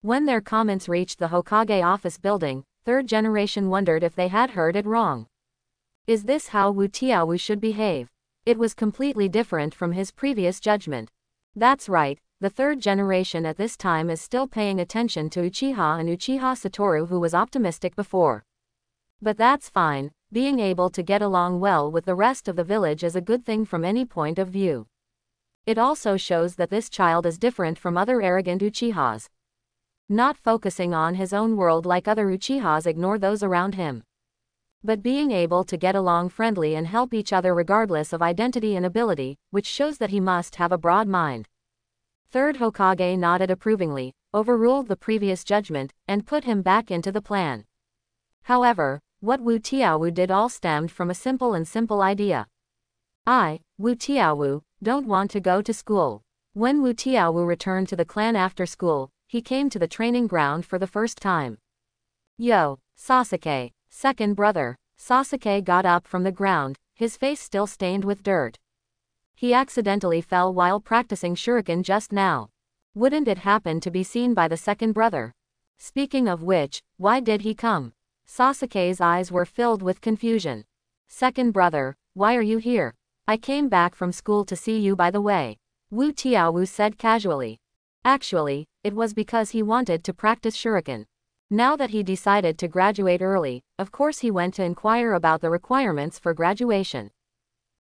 When their comments reached the Hokage office building, third generation wondered if they had heard it wrong. Is this how Wu Tiaowu should behave? It was completely different from his previous judgment. That's right, the third generation at this time is still paying attention to Uchiha and Uchiha Satoru, who was optimistic before. But that's fine. Being able to get along well with the rest of the village is a good thing from any point of view. It also shows that this child is different from other arrogant Uchihas. Not focusing on his own world like other Uchihas ignore those around him. But being able to get along friendly and help each other regardless of identity and ability, which shows that he must have a broad mind. Third Hokage nodded approvingly, overruled the previous judgment, and put him back into the plan. However, what Wu Tiaowu did all stemmed from a simple idea. Wu Tiaowu, don't want to go to school. When Wu Tiaowu returned to the clan after school, he came to the training ground for the first time. Yo, Sasuke, second brother. Sasuke got up from the ground, his face still stained with dirt. He accidentally fell while practicing shuriken just now. Wouldn't it happen to be seen by the second brother? Speaking of which, why did he come? Sasuke's eyes were filled with confusion. Second brother, why are you here? I came back from school to see you, by the way. Wu Tiaowu said casually. Actually, it was because he wanted to practice shuriken. Now that he decided to graduate early, of course he went to inquire about the requirements for graduation.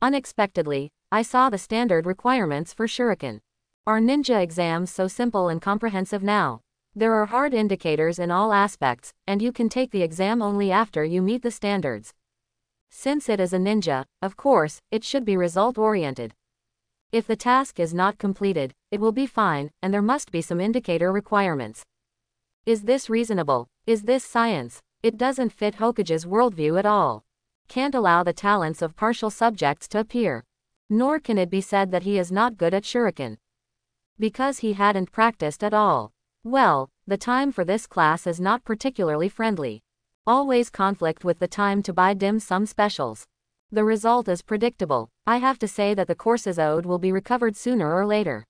Unexpectedly, I saw the standard requirements for shuriken. Are ninja exams so simple and comprehensive now? There are hard indicators in all aspects, and you can take the exam only after you meet the standards. Since it is a ninja, of course, it should be result-oriented. If the task is not completed, it will be fine, and there must be some indicator requirements. Is this reasonable? Is this science? It doesn't fit Hokage's worldview at all. Can't allow the talents of partial subjects to appear. Nor can it be said that he is not good at shuriken. Because he hadn't practiced at all. Well, the time for this class is not particularly friendly. Always conflict with the time to buy dim sum specials. The result is predictable. I have to say that the courses owed will be recovered sooner or later.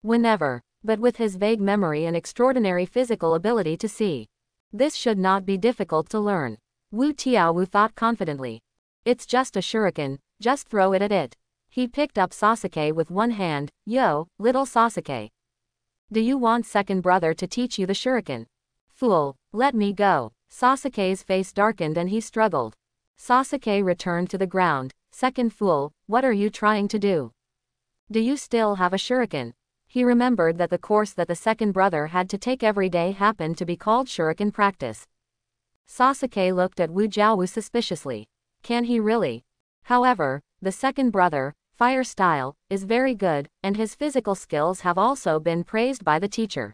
Whenever. But with his vague memory and extraordinary physical ability to see. This should not be difficult to learn. Wu Tiaowu thought confidently. It's just a shuriken, just throw it at it. He picked up Sasuke with one hand. Yo, little Sasuke. Do you want second brother to teach you the shuriken? Fool, let me go. Sasuke's face darkened and he struggled. Sasuke returned to the ground. Second fool, what are you trying to do? Do you still have a shuriken? He remembered that the course that the second brother had to take every day happened to be called shuriken practice. Sasuke looked at Wu Jiaowu suspiciously. Can he really? However, the second brother, fire style, is very good, and his physical skills have also been praised by the teacher.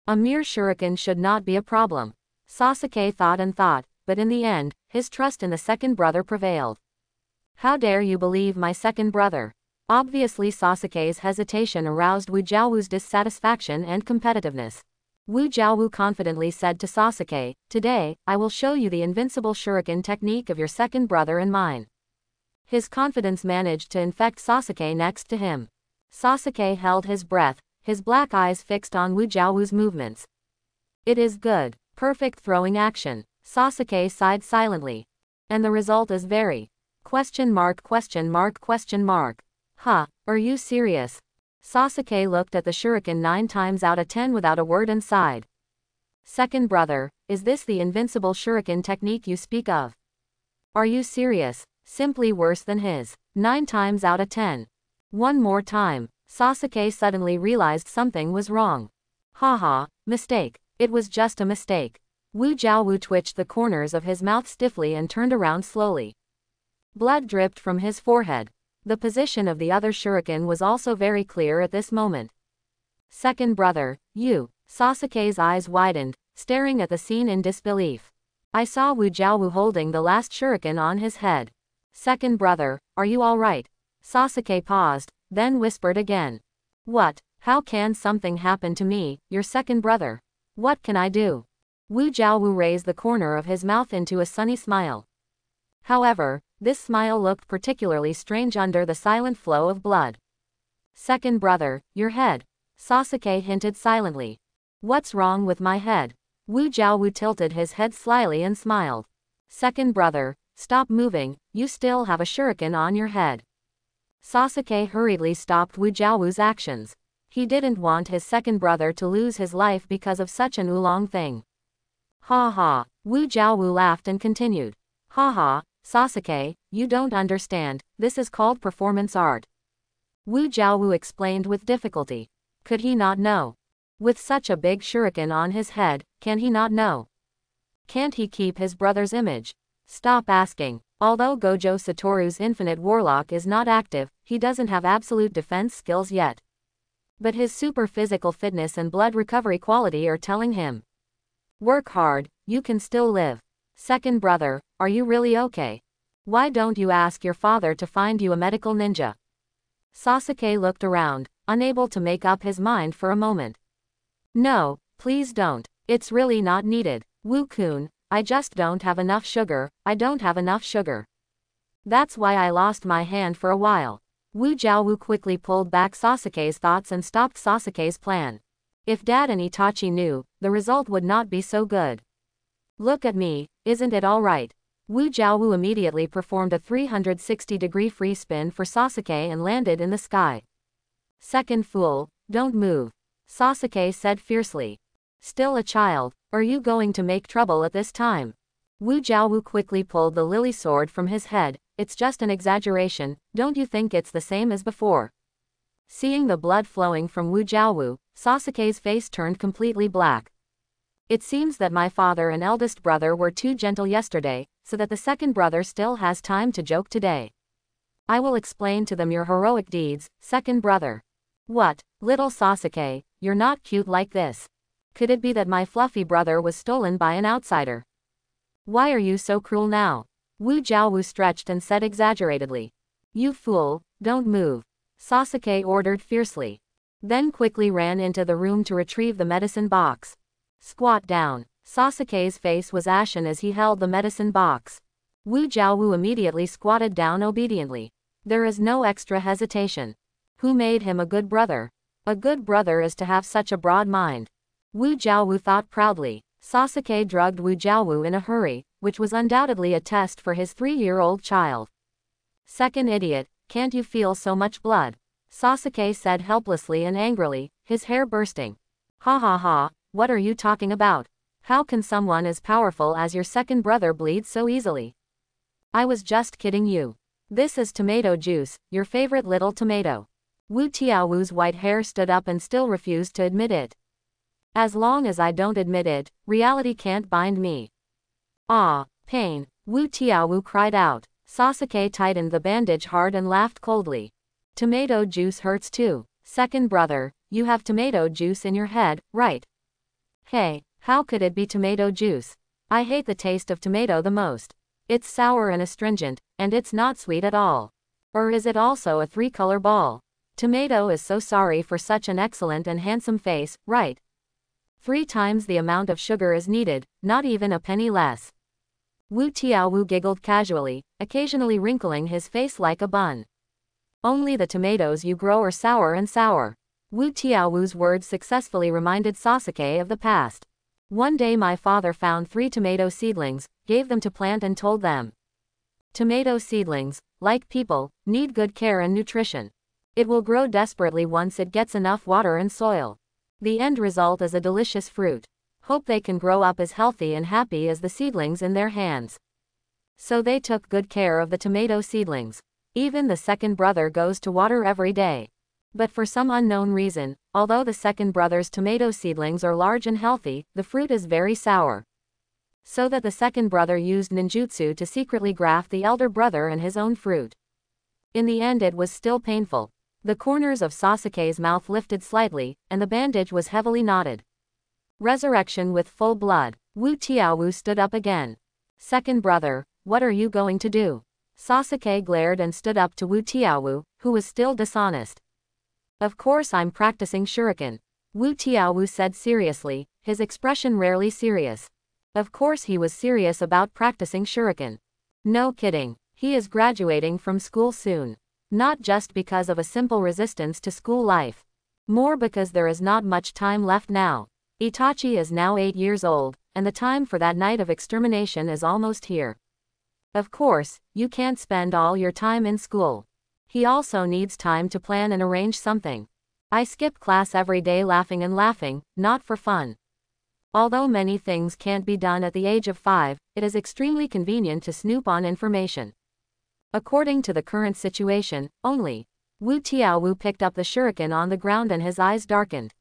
A mere shuriken should not be a problem. Sasuke thought and thought, but in the end, his trust in the second brother prevailed. How dare you believe my second brother? Obviously Sasuke's hesitation aroused Wu Jiaowu's dissatisfaction and competitiveness. Wu Jiaowu confidently said to Sasuke, "Today, I will show you the invincible shuriken technique of your second brother and mine." His confidence managed to infect Sasuke next to him. Sasuke held his breath, his black eyes fixed on Wu Jiaowu's movements. It is good. Perfect throwing action. Sasuke sighed silently. And the result is very... Huh, are you serious? Sasuke looked at the shuriken 9 times out of 10 without a word and sighed. Second brother, is this the invincible shuriken technique you speak of? Are you serious? Simply worse than his. 9 times out of 10. One more time. Sasuke suddenly realized something was wrong. Haha, mistake. It was just a mistake. Wu Jiaowu twitched the corners of his mouth stiffly and turned around slowly. Blood dripped from his forehead. The position of the other shuriken was also very clear at this moment. Second brother, you. Sasuke's eyes widened, staring at the scene in disbelief. I saw Wu Jiaowu holding the last shuriken on his head. Second brother, are you alright? Sasuke paused, then whispered again. What? How can something happen to me, your second brother? What can I do? Wu Jiaowu raised the corner of his mouth into a sunny smile. However, this smile looked particularly strange under the silent flow of blood. Second brother, your head. Sasuke hinted silently. What's wrong with my head? Wu Jiaowu tilted his head slyly and smiled. Second brother, stop moving, you still have a shuriken on your head. Sasuke hurriedly stopped Wu Jiaowu's actions. He didn't want his second brother to lose his life because of such an oolong thing. Ha ha, Wu Jiaowu laughed and continued. Ha ha, Sasuke, you don't understand, this is called performance art. Wu Jiaowu explained with difficulty. Could he not know? With such a big shuriken on his head, can he not know? Can't he keep his brother's image? Stop asking. Although Gojo Satoru's infinite warlock is not active, he doesn't have absolute defense skills yet. But his super physical fitness and blood recovery quality are telling him. Work hard, you can still live. Second brother, are you really okay? Why don't you ask your father to find you a medical ninja? Sasuke looked around, unable to make up his mind for a moment. No, please don't. It's really not needed. Wu-kun, I just don't have enough sugar, I don't have enough sugar. That's why I lost my hand for a while. Wu Jiaowu quickly pulled back Sasuke's thoughts and stopped Sasuke's plan. If Dad and Itachi knew, the result would not be so good. Look at me, isn't it alright? Wu Jiaowu immediately performed a 360-degree free spin for Sasuke and landed in the sky. Second fool, don't move. Sasuke said fiercely. Still a child, are you going to make trouble at this time? Wu Jiaowu quickly pulled the lily sword from his head. It's just an exaggeration, don't you think it's the same as before? Seeing the blood flowing from Wu Jiaowu, Sasuke's face turned completely black. It seems that my father and eldest brother were too gentle yesterday, so that the second brother still has time to joke today. I will explain to them your heroic deeds, second brother. What, little Sasuke, you're not cute like this. Could it be that my fluffy brother was stolen by an outsider? Why are you so cruel now? Wu Jiaowu stretched and said exaggeratedly. You fool, don't move. Sasuke ordered fiercely. Then quickly ran into the room to retrieve the medicine box. Squat down. Sasuke's face was ashen as he held the medicine box. Wu Jiaowu immediately squatted down obediently. There is no extra hesitation. Who made him a good brother? A good brother is to have such a broad mind. Wu Jiaowu thought proudly. Sasuke drugged Wu Jiaowu in a hurry, which was undoubtedly a test for his 3-year-old child. Second idiot, can't you feel so much blood? Sasuke said helplessly and angrily, his hair bursting. Ha ha ha, what are you talking about? How can someone as powerful as your second brother bleed so easily? I was just kidding you. This is tomato juice, your favorite little tomato. Wu Tiaowu's white hair stood up and still refused to admit it. As long as I don't admit it, reality can't bind me. Ah, pain. Wu Tiaowu cried out. Sasuke tightened the bandage hard and laughed coldly. Tomato juice hurts too. Second brother, you have tomato juice in your head, right? Hey, how could it be tomato juice? I hate the taste of tomato the most. It's sour and astringent, and it's not sweet at all. Or is it also a three-color ball? Tomato is so sorry for such an excellent and handsome face, right? 3 times the amount of sugar is needed, not even a penny less. Wu Tiaowu giggled casually, occasionally wrinkling his face like a bun. Only the tomatoes you grow are sour and sour. Wu Tiaowu's words successfully reminded Sasuke of the past. One day my father found 3 tomato seedlings, gave them to plant and told them. Tomato seedlings, like people, need good care and nutrition. It will grow desperately once it gets enough water and soil. The end result is a delicious fruit. Hope they can grow up as healthy and happy as the seedlings in their hands. So they took good care of the tomato seedlings. Even the second brother goes to water every day. But for some unknown reason, although the second brother's tomato seedlings are large and healthy, the fruit is very sour. So that the second brother used ninjutsu to secretly graft the elder brother and his own fruit. In the end it was still painful. The corners of Sasuke's mouth lifted slightly, and the bandage was heavily knotted. Resurrection with full blood. Wu Tiaowu stood up again. Second brother, what are you going to do? Sasuke glared and stood up to Wu Tiaowu, who was still dishonest. Of course I'm practicing shuriken. Wu Tiaowu said seriously, his expression rarely serious. Of course he was serious about practicing shuriken. No kidding, he is graduating from school soon. Not just because of a simple resistance to school life. More because there is not much time left now. Itachi is now 8 years old, and the time for that night of extermination is almost here. Of course, you can't spend all your time in school. He also needs time to plan and arrange something. I skip class every day laughing and laughing, not for fun. Although many things can't be done at the age of 5, it is extremely convenient to snoop on information. According to the current situation, only. Wu Tiaowu picked up the shuriken on the ground and his eyes darkened.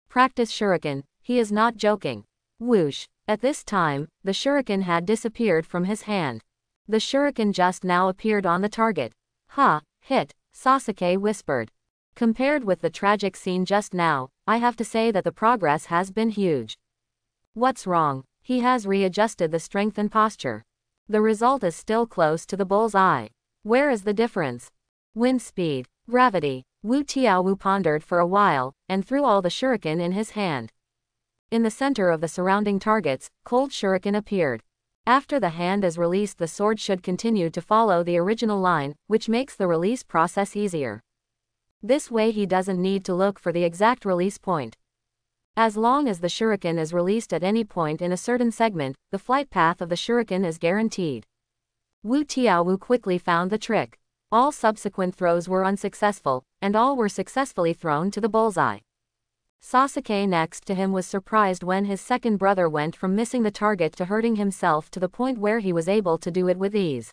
Practice shuriken, he is not joking. Whoosh. At this time, the shuriken had disappeared from his hand. The shuriken just now appeared on the target. Ha, hit, Sasuke whispered. Compared with the tragic scene just now, I have to say that the progress has been huge. What's wrong? He has readjusted the strength and posture. The result is still close to the bull's eye. Where is the difference? Wind speed, gravity. Wu Tiaowu pondered for a while, and threw all the shuriken in his hand. In the center of the surrounding targets, cold shuriken appeared. After the hand is released, the sword should continue to follow the original line, which makes the release process easier. This way he doesn't need to look for the exact release point. As long as the shuriken is released at any point in a certain segment, the flight path of the shuriken is guaranteed. Wu Tiaowu quickly found the trick. All subsequent throws were unsuccessful, and all were successfully thrown to the bullseye. Sasuke next to him was surprised when his second brother went from missing the target to hurting himself to the point where he was able to do it with ease.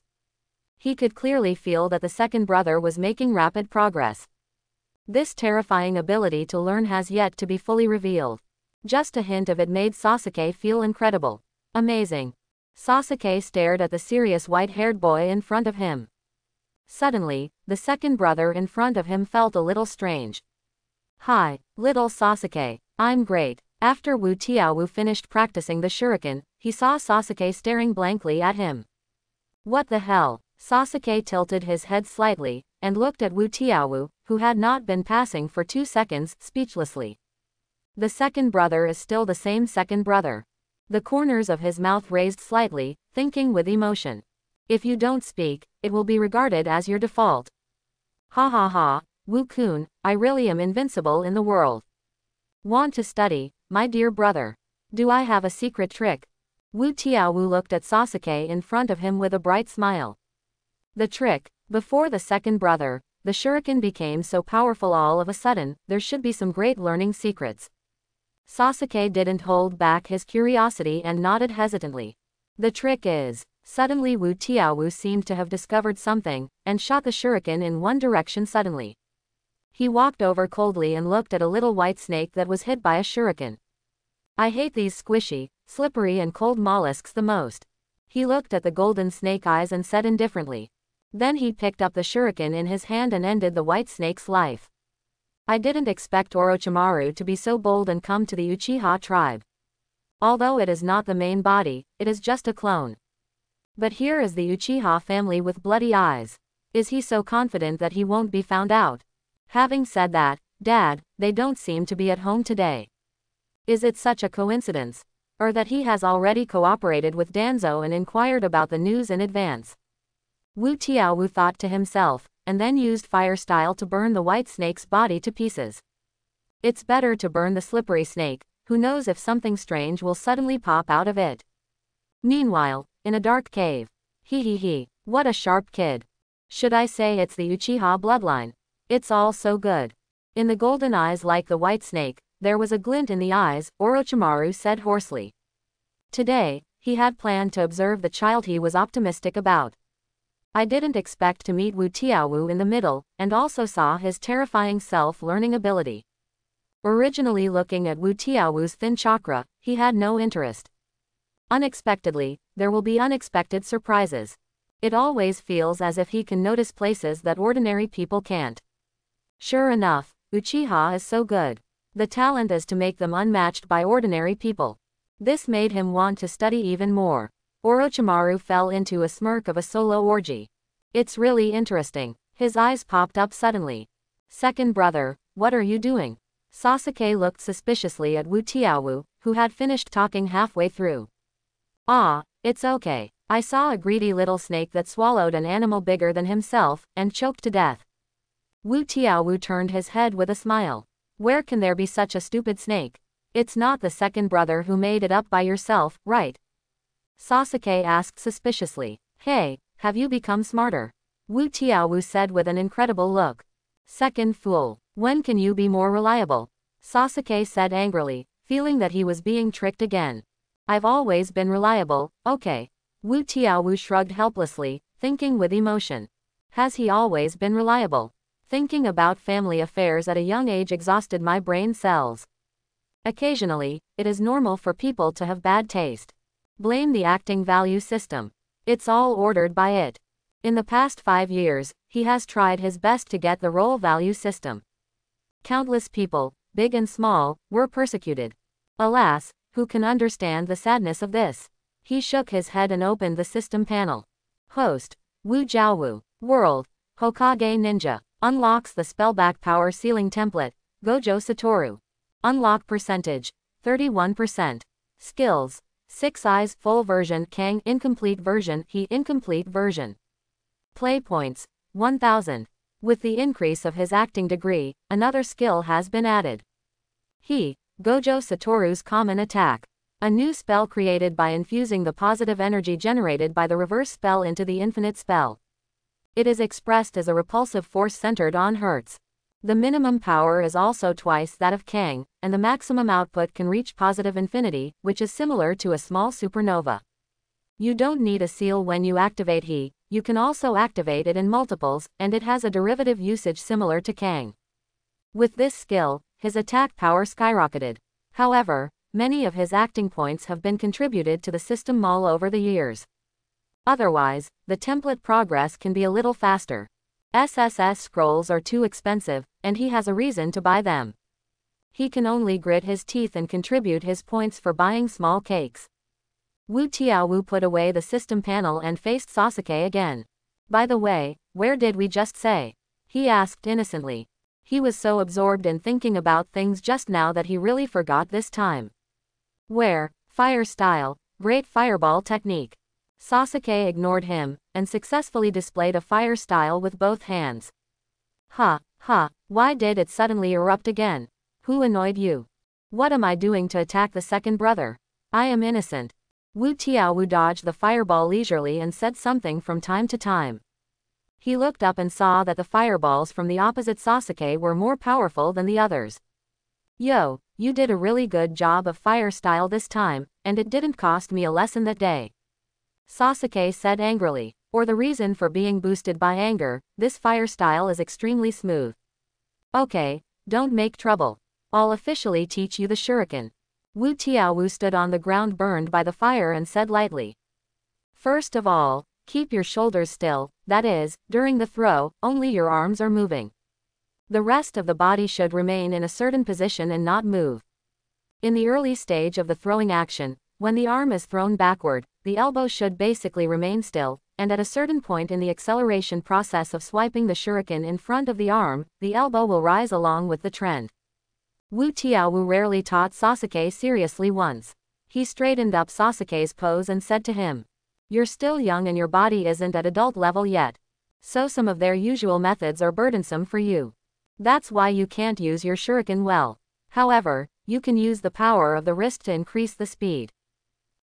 He could clearly feel that the second brother was making rapid progress. This terrifying ability to learn has yet to be fully revealed. Just a hint of it made Sasuke feel incredible. Amazing. Sasuke stared at the serious white-haired boy in front of him. Suddenly, the second brother in front of him felt a little strange. Hi, little Sasuke, I'm great. After Wu Tiaowu finished practicing the shuriken, he saw Sasuke staring blankly at him. What the hell? Sasuke tilted his head slightly, and looked at Wu Tiaowu, who had not been passing for 2 seconds, speechlessly. The second brother is still the same second brother. The corners of his mouth raised slightly, thinking with emotion. If you don't speak, it will be regarded as your default. Ha ha ha, Wu-kun, I really am invincible in the world. Want to study, my dear brother? Do I have a secret trick? Wu Tiaowu looked at Sasuke in front of him with a bright smile. The trick. Before the second brother, the shuriken became so powerful all of a sudden, there should be some great learning secrets. Sasuke didn't hold back his curiosity and nodded hesitantly. The trick is, suddenly Wu Tiaowu seemed to have discovered something, and shot the shuriken in one direction suddenly. He walked over coldly and looked at a little white snake that was hit by a shuriken. I hate these squishy, slippery and cold mollusks the most. He looked at the golden snake eyes and said indifferently. Then he picked up the shuriken in his hand and ended the white snake's life. I didn't expect Orochimaru to be so bold and come to the Uchiha tribe. Although it is not the main body, it is just a clone. But here is the Uchiha family with bloody eyes. Is he so confident that he won't be found out? Having said that, Dad, they don't seem to be at home today. Is it such a coincidence? Or that he has already cooperated with Danzo and inquired about the news in advance? Wu Tiaowu thought to himself, and then used fire style to burn the white snake's body to pieces. It's better to burn the slippery snake, who knows if something strange will suddenly pop out of it. Meanwhile, in a dark cave. He, what a sharp kid. Should I say it's the Uchiha bloodline? It's all so good. In the golden eyes like the white snake, there was a glint in the eyes, Orochimaru said hoarsely. Today, he had planned to observe the child he was optimistic about. I didn't expect to meet Wu Tiaowu in the middle, and also saw his terrifying self-learning ability. Originally looking at Wu Tiaowu's thin chakra, he had no interest. Unexpectedly, there will be unexpected surprises. It always feels as if he can notice places that ordinary people can't. Sure enough, Uchiha is so good. The talent is to make them unmatched by ordinary people. This made him want to study even more. Orochimaru fell into a smirk of a solo orgy. It's really interesting. His eyes popped up suddenly. Second brother, what are you doing? Sasuke looked suspiciously at Wu Tiaowu, who had finished talking halfway through. Ah, it's okay. I saw a greedy little snake that swallowed an animal bigger than himself, and choked to death. Wu Tiaowu turned his head with a smile. Where can there be such a stupid snake? It's not the second brother who made it up by yourself, right? Sasuke asked suspiciously. Hey, have you become smarter? Wu Tiaowu said with an incredible look. Second fool, when can you be more reliable? Sasuke said angrily, feeling that he was being tricked again. I've always been reliable, okay. Wu Tiaowu shrugged helplessly, thinking with emotion. Has he always been reliable? Thinking about family affairs at a young age exhausted my brain cells. Occasionally, it is normal for people to have bad taste. Blame the acting value system. It's all ordered by it. In the past 5 years, he has tried his best to get the role value system. Countless people, big and small, were persecuted. Alas, who can understand the sadness of this? He shook his head and opened the system panel. Host, Wu Jiaowu. World, Hokage Ninja. Unlocks the spellback power ceiling template, Gojo Satoru. Unlock percentage, 31%. Skills, 6 eyes full version Kang incomplete version He incomplete version. Play points, 1000. With the increase of his acting degree, another skill has been added. He, Gojo Satoru's common attack. A new spell created by infusing the positive energy generated by the reverse spell into the infinite spell. It is expressed as a repulsive force centered on Hertz. The minimum power is also twice that of Kang, and the maximum output can reach positive infinity, which is similar to a small supernova. You don't need a seal when you activate He, you can also activate it in multiples, and it has a derivative usage similar to Kang. With this skill, his attack power skyrocketed. However, many of his acting points have been contributed to the system all over the years. Otherwise, the template progress can be a little faster. SSS scrolls are too expensive, and he has a reason to buy them. He can only grit his teeth and contribute his points for buying small cakes. Wu Tiaowu put away the system panel and faced Sasuke again. By the way, where did we just say? He asked innocently. He was so absorbed in thinking about things just now that he really forgot this time. Where? Fire style, great fireball technique. Sasuke ignored him, and successfully displayed a fire style with both hands. Why did it suddenly erupt again? Who annoyed you? What am I doing to attack the second brother? I am innocent. Wu Tiaowu dodged the fireball leisurely and said something from time to time. He looked up and saw that the fireballs from the opposite Sasuke were more powerful than the others. Yo, you did a really good job of fire style this time, and it didn't cost me a lesson that day. Sasuke said angrily. Or the reason for being boosted by anger, this fire style is extremely smooth. Okay, don't make trouble. I'll officially teach you the shuriken. Wu Tiaowu stood on the ground burned by the fire and said lightly. First of all, Keep your shoulders still, that is, during the throw, only your arms are moving. The rest of the body should remain in a certain position and not move. In the early stage of the throwing action, when the arm is thrown backward, the elbow should basically remain still, and at a certain point in the acceleration process of swiping the shuriken in front of the arm, the elbow will rise along with the trend. Wu Tiaowu rarely taught Sasuke seriously once. He straightened up Sasuke's pose and said to him, "You're still young and your body isn't at adult level yet. So some of their usual methods are burdensome for you. That's why you can't use your shuriken well. However, you can use the power of the wrist to increase the speed."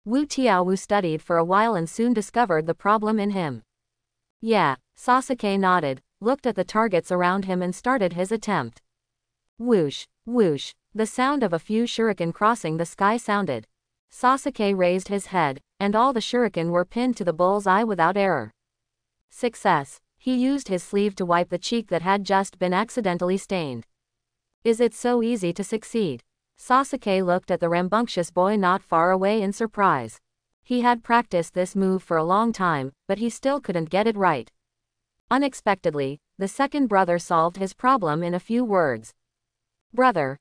Wu Tiaowu studied for a while and soon discovered the problem in him. "Yeah," Sasuke nodded, looked at the targets around him and started his attempt. Whoosh, whoosh, the sound of a few shuriken crossing the sky sounded. Sasuke raised his head, and all the shuriken were pinned to the bull's eye without error. Success. He used his sleeve to wipe the cheek that had just been accidentally stained. Is it so easy to succeed? Sasuke looked at the rambunctious boy not far away in surprise. He had practiced this move for a long time, but he still couldn't get it right. Unexpectedly, the second brother solved his problem in a few words. "Brother,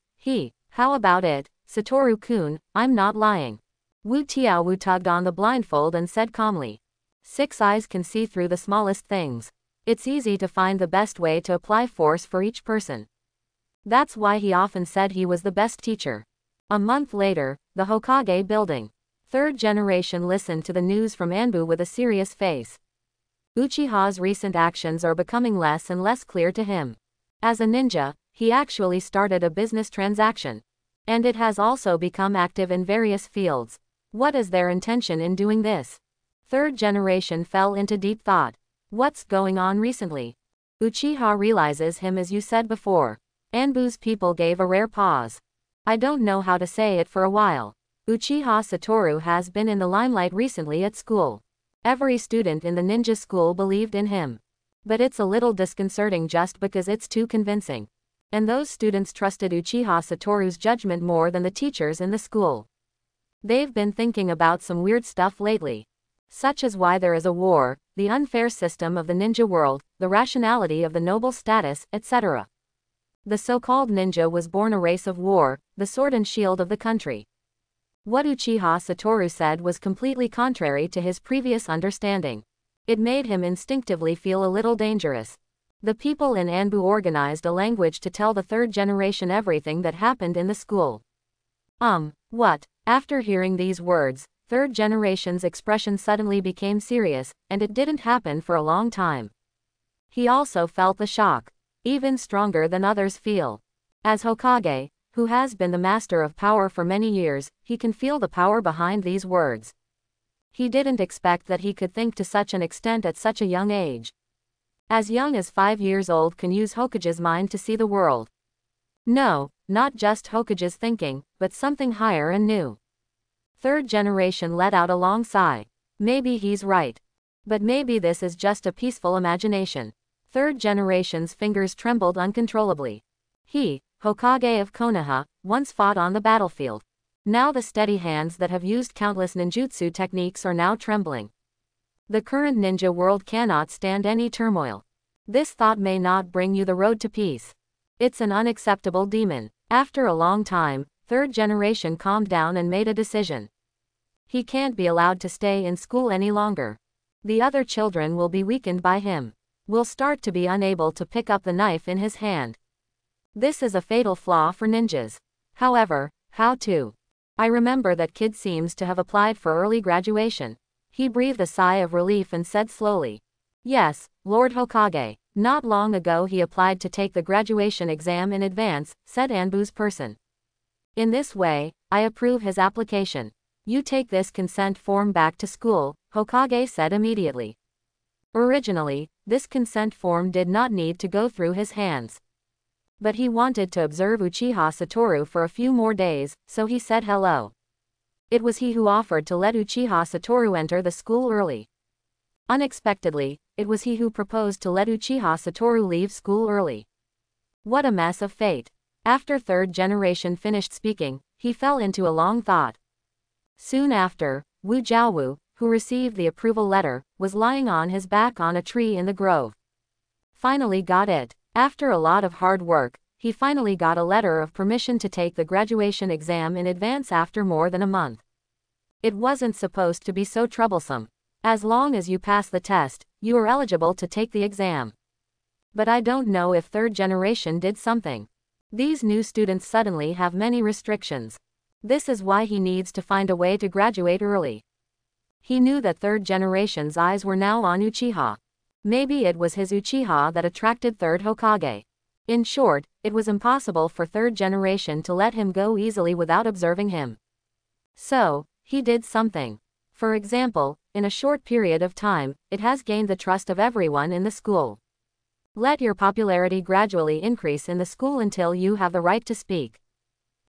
how about it, Satoru-kun, I'm not lying." Wu Tiaowu tugged on the blindfold and said calmly. "Six eyes can see through the smallest things. It's easy to find the best way to apply force for each person." That's why he often said he was the best teacher. A month later, the Hokage building. Third generation listened to the news from Anbu with a serious face. Uchiha's recent actions are becoming less and less clear to him. As a ninja, he actually started a business transaction. And it has also become active in various fields. What is their intention in doing this? Third generation fell into deep thought. What's going on recently? Uchiha realizes him as you said before. Anbu's people gave a rare pause. I don't know how to say it for a while. Uchiha Satoru has been in the limelight recently at school. Every student in the ninja school believed in him. But it's a little disconcerting just because it's too convincing. And those students trusted Uchiha Satoru's judgment more than the teachers in the school. They've been thinking about some weird stuff lately. Such as why there is a war, the unfair system of the ninja world, the rationality of the noble status, etc. The so-called ninja was born a race of war, the sword and shield of the country. What Uchiha Satoru said was completely contrary to his previous understanding. It made him instinctively feel a little dangerous. The people in Anbu organized a language to tell the third generation everything that happened in the school. What? After hearing these words, third generation's expression suddenly became serious, and it didn't happen for a long time. He also felt the shock. Even stronger than others feel. As Hokage, who has been the master of power for many years, he can feel the power behind these words. He didn't expect that he could think to such an extent at such a young age. As young as 5 years old can use Hokage's mind to see the world. No, not just Hokage's thinking, but something higher and new. Third generation let out a long sigh. Maybe he's right. But maybe this is just a peaceful imagination. Third generation's fingers trembled uncontrollably. He, Hokage of Konoha, once fought on the battlefield. Now the steady hands that have used countless ninjutsu techniques are now trembling. The current ninja world cannot stand any turmoil. This thought may not bring you the road to peace. It's an unacceptable demon. After a long time, third generation calmed down and made a decision. He can't be allowed to stay in school any longer. The other children will be weakened by him. Will start to be unable to pick up the knife in his hand. This is a fatal flaw for ninjas. However, how to? I remember that kid seems to have applied for early graduation. He breathed a sigh of relief and said slowly. Yes, Lord Hokage. Not long ago he applied to take the graduation exam in advance, said Anbu's person. In this way, I approve his application. You take this consent form back to school, Hokage said immediately. Originally, this consent form did not need to go through his hands. But he wanted to observe Uchiha Satoru for a few more days, so he said hello. It was he who offered to let Uchiha Satoru enter the school early. Unexpectedly, it was he who proposed to let Uchiha Satoru leave school early. What a mess of fate. After third generation finished speaking, he fell into a long thought. Soon after, Wu Jiaowu, who received the approval letter, was lying on his back on a tree in the grove. Finally got it. After a lot of hard work, he finally got a letter of permission to take the graduation exam in advance after more than a month. It wasn't supposed to be so troublesome. As long as you pass the test, you are eligible to take the exam. But I don't know if third generation did something. These new students suddenly have many restrictions. This is why he needs to find a way to graduate early. He knew that third generation's eyes were now on Uchiha. Maybe it was his Uchiha that attracted third Hokage. In short, it was impossible for third generation to let him go easily without observing him. So, he did something. For example, in a short period of time, it has gained the trust of everyone in the school. Let your popularity gradually increase in the school until you have the right to speak.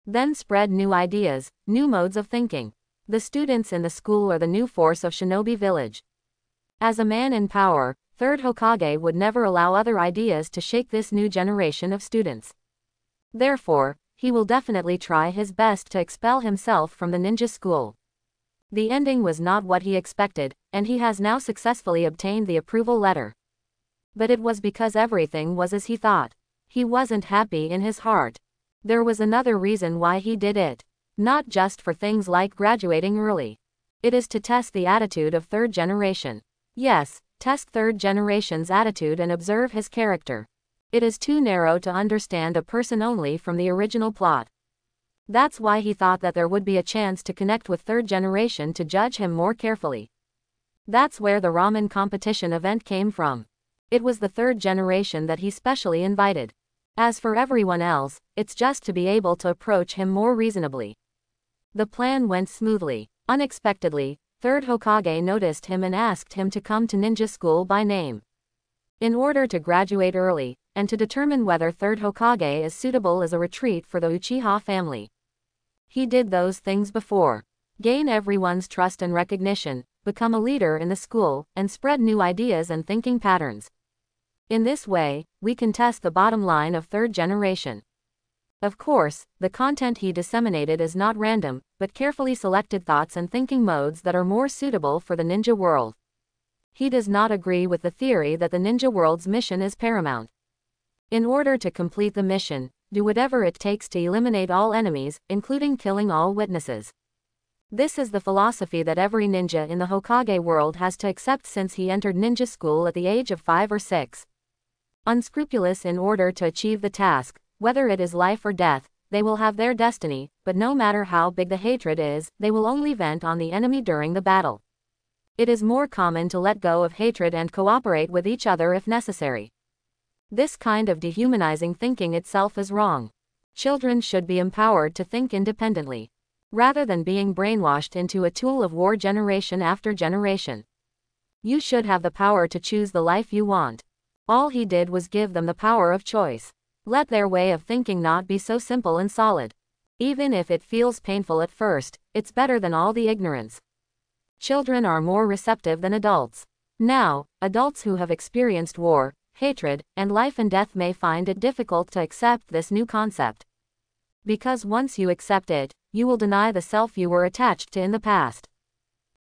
Then spread new ideas, new modes of thinking. The students in the school are the new force of Shinobi Village. As a man in power, third Hokage would never allow other ideas to shake this new generation of students. Therefore, he will definitely try his best to expel himself from the ninja school. The ending was not what he expected, and he has now successfully obtained the approval letter. But it was because everything was as he thought. He wasn't happy in his heart. There was another reason why he did it. Not just for things like graduating early. It is to test the attitude of third generation. Yes, test third generation's attitude and observe his character. It is too narrow to understand a person only from the original plot. That's why he thought that there would be a chance to connect with third generation to judge him more carefully. That's where the ramen competition event came from. It was the third generation that he specially invited. As for everyone else, it's just to be able to approach him more reasonably. The plan went smoothly. Unexpectedly, third Hokage noticed him and asked him to come to ninja school by name. In order to graduate early, and to determine whether third Hokage is suitable as a retreat for the Uchiha family. He did those things before. Gain everyone's trust and recognition, become a leader in the school, and spread new ideas and thinking patterns. In this way, we can test the bottom line of third generation. Of course, the content he disseminated is not random, but carefully selected thoughts and thinking modes that are more suitable for the ninja world. He does not agree with the theory that the ninja world's mission is paramount. In order to complete the mission, do whatever it takes to eliminate all enemies, including killing all witnesses. This is the philosophy that every ninja in the Hokage world has to accept since he entered ninja school at the age of 5 or 6. Unscrupulous in order to achieve the task, whether it is life or death, they will have their destiny, but no matter how big the hatred is, they will only vent on the enemy during the battle. It is more common to let go of hatred and cooperate with each other if necessary. This kind of dehumanizing thinking itself is wrong. Children should be empowered to think independently, rather than being brainwashed into a tool of war generation after generation. You should have the power to choose the life you want. All he did was give them the power of choice. Let their way of thinking not be so simple and solid. Even if it feels painful at first, it's better than all the ignorance. Children are more receptive than adults. Now, adults who have experienced war, hatred, and life and death may find it difficult to accept this new concept. Because once you accept it, you will deny the self you were attached to in the past.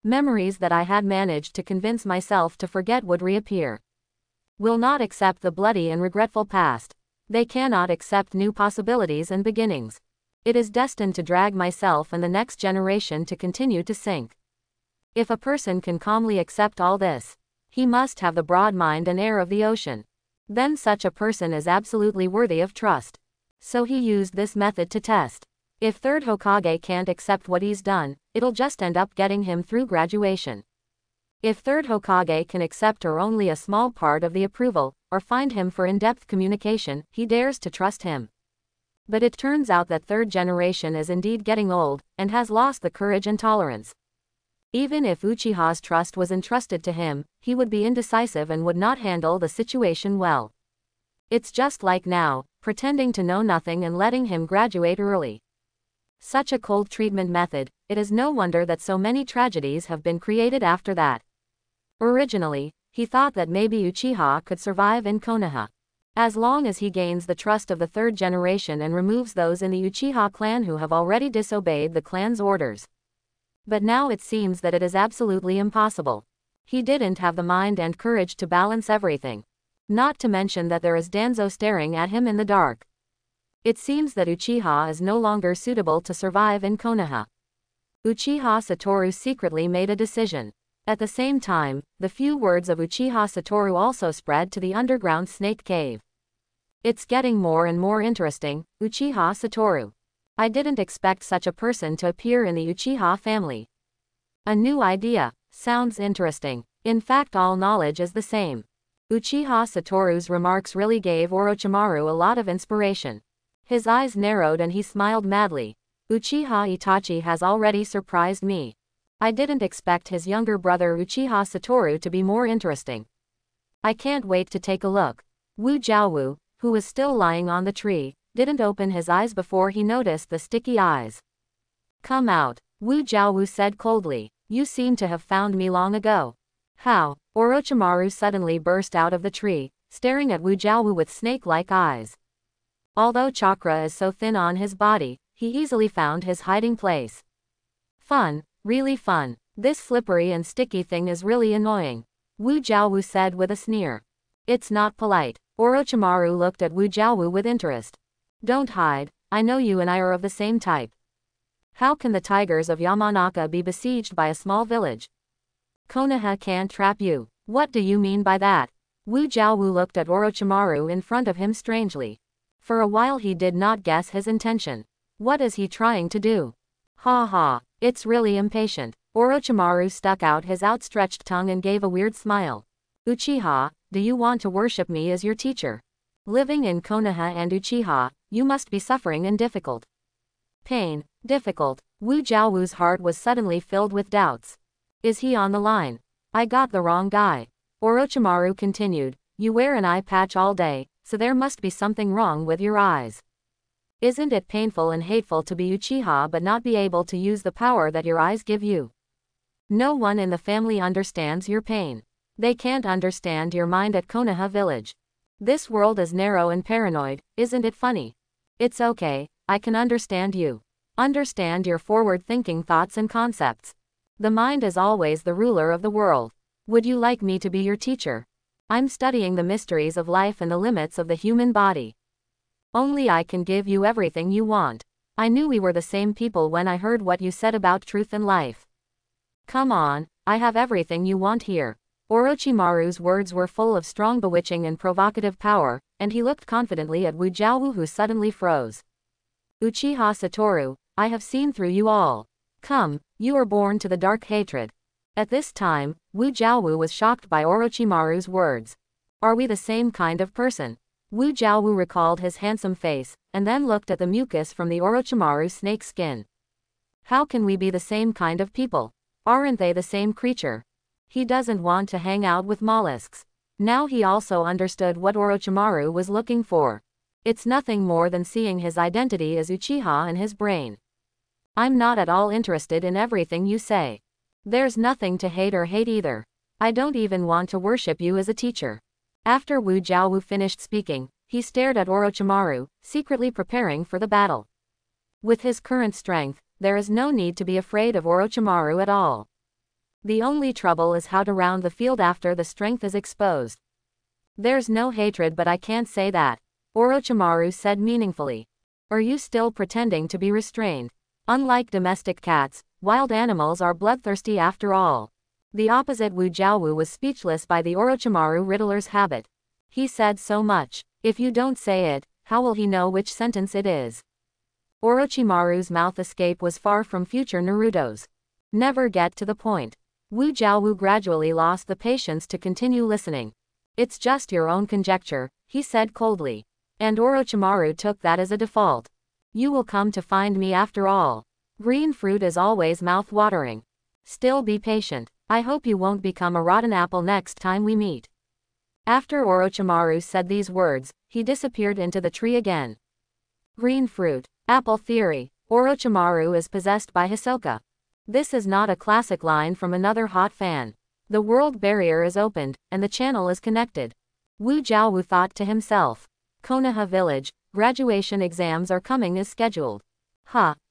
Memories that I had managed to convince myself to forget would reappear. Will not accept the bloody and regretful past. They cannot accept new possibilities and beginnings. It is destined to drag myself and the next generation to continue to sink. If a person can calmly accept all this, he must have the broad mind and air of the ocean. Then such a person is absolutely worthy of trust. So he used this method to test. If third Hokage can't accept what he's done, it'll just end up getting him through graduation. If third Hokage can accept or only a small part of the approval, or find him for in-depth communication, he dares to trust him. But it turns out that third generation is indeed getting old, and has lost the courage and tolerance. Even if Uchiha's trust was entrusted to him, he would be indecisive and would not handle the situation well. It's just like now, pretending to know nothing and letting him graduate early. Such a cold treatment method, it is no wonder that so many tragedies have been created after that. Originally, he thought that maybe Uchiha could survive in Konoha. As long as he gains the trust of the third generation and removes those in the Uchiha clan who have already disobeyed the clan's orders. But now it seems that it is absolutely impossible. He didn't have the mind and courage to balance everything. Not to mention that there is Danzo staring at him in the dark. It seems that Uchiha is no longer suitable to survive in Konoha. Uchiha Satoru secretly made a decision. At the same time, the few words of Uchiha Satoru also spread to the underground snake cave. It's getting more and more interesting, Uchiha Satoru. I didn't expect such a person to appear in the Uchiha family. A new idea. Sounds interesting. In fact, all knowledge is the same. Uchiha Satoru's remarks really gave Orochimaru a lot of inspiration. His eyes narrowed and he smiled madly. Uchiha Itachi has already surprised me. I didn't expect his younger brother Uchiha Satoru to be more interesting. I can't wait to take a look. Wu Jiaowu, who was still lying on the tree, didn't open his eyes before he noticed the sticky eyes. Come out, Wu Jiaowu said coldly. You seem to have found me long ago. How? Orochimaru suddenly burst out of the tree, staring at Wu Jiaowu with snake-like eyes. Although chakra is so thin on his body, he easily found his hiding place. Fun, really fun. This slippery and sticky thing is really annoying, Wu Jiaowu said with a sneer. It's not polite. Orochimaru looked at Wu Jiaowu with interest. Don't hide, I know you and I are of the same type. How can the tigers of Yamanaka be besieged by a small village? Konoha can't trap you. What do you mean by that? Wu Jiaowu looked at Orochimaru in front of him strangely. For a while he did not guess his intention. What is he trying to do? Ha ha, it's really impatient. Orochimaru stuck out his outstretched tongue and gave a weird smile. Uchiha, do you want to worship me as your teacher? Living in Konoha and Uchiha, you must be suffering and difficult. Pain, difficult. Wu Jiaowu's heart was suddenly filled with doubts. Is he on the line? I got the wrong guy. Orochimaru continued, you wear an eye patch all day, so there must be something wrong with your eyes. Isn't it painful and hateful to be Uchiha but not be able to use the power that your eyes give you? No one in the family understands your pain. They can't understand your mind at Konoha village. This world is narrow and paranoid, isn't it funny? It's okay, I can understand you. Understand your forward-thinking thoughts and concepts. The mind is always the ruler of the world. Would you like me to be your teacher? I'm studying the mysteries of life and the limits of the human body. Only I can give you everything you want. I knew we were the same people when I heard what you said about truth and life. Come on, I have everything you want here. Orochimaru's words were full of strong bewitching and provocative power, and he looked confidently at Wu Jiaowu who suddenly froze. Uchiha Satoru, I have seen through you all. Come, you are born to the dark hatred. At this time, Wu Jiaowu was shocked by Orochimaru's words. Are we the same kind of person? Wu Jiaowu recalled his handsome face, and then looked at the mucus from the Orochimaru snake skin. How can we be the same kind of people? Aren't they the same creature? He doesn't want to hang out with mollusks. Now he also understood what Orochimaru was looking for. It's nothing more than seeing his identity as Uchiha in his brain. I'm not at all interested in everything you say. There's nothing to hate or hate either. I don't even want to worship you as a teacher. After Wu Jiaowu finished speaking, he stared at Orochimaru, secretly preparing for the battle. With his current strength, there is no need to be afraid of Orochimaru at all. The only trouble is how to round the field after the strength is exposed. There's no hatred, but I can't say that, Orochimaru said meaningfully. Are you still pretending to be restrained? Unlike domestic cats, wild animals are bloodthirsty after all. The opposite Wu Jiaowu was speechless by the Orochimaru riddler's habit. He said so much. If you don't say it, how will he know which sentence it is? Orochimaru's mouth escape was far from future Naruto's. Never get to the point. Wu Jiaowu gradually lost the patience to continue listening. It's just your own conjecture, he said coldly. And Orochimaru took that as a default. You will come to find me after all. Green fruit is always mouth-watering. Still be patient. I hope you won't become a rotten apple next time we meet. After Orochimaru said these words, he disappeared into the tree again. Green fruit, apple theory. Orochimaru is possessed by Hisoka. This is not a classic line from another hot fan. The world barrier is opened, and the channel is connected. Wu Jiaowu thought to himself. Konoha village, graduation exams are coming as scheduled.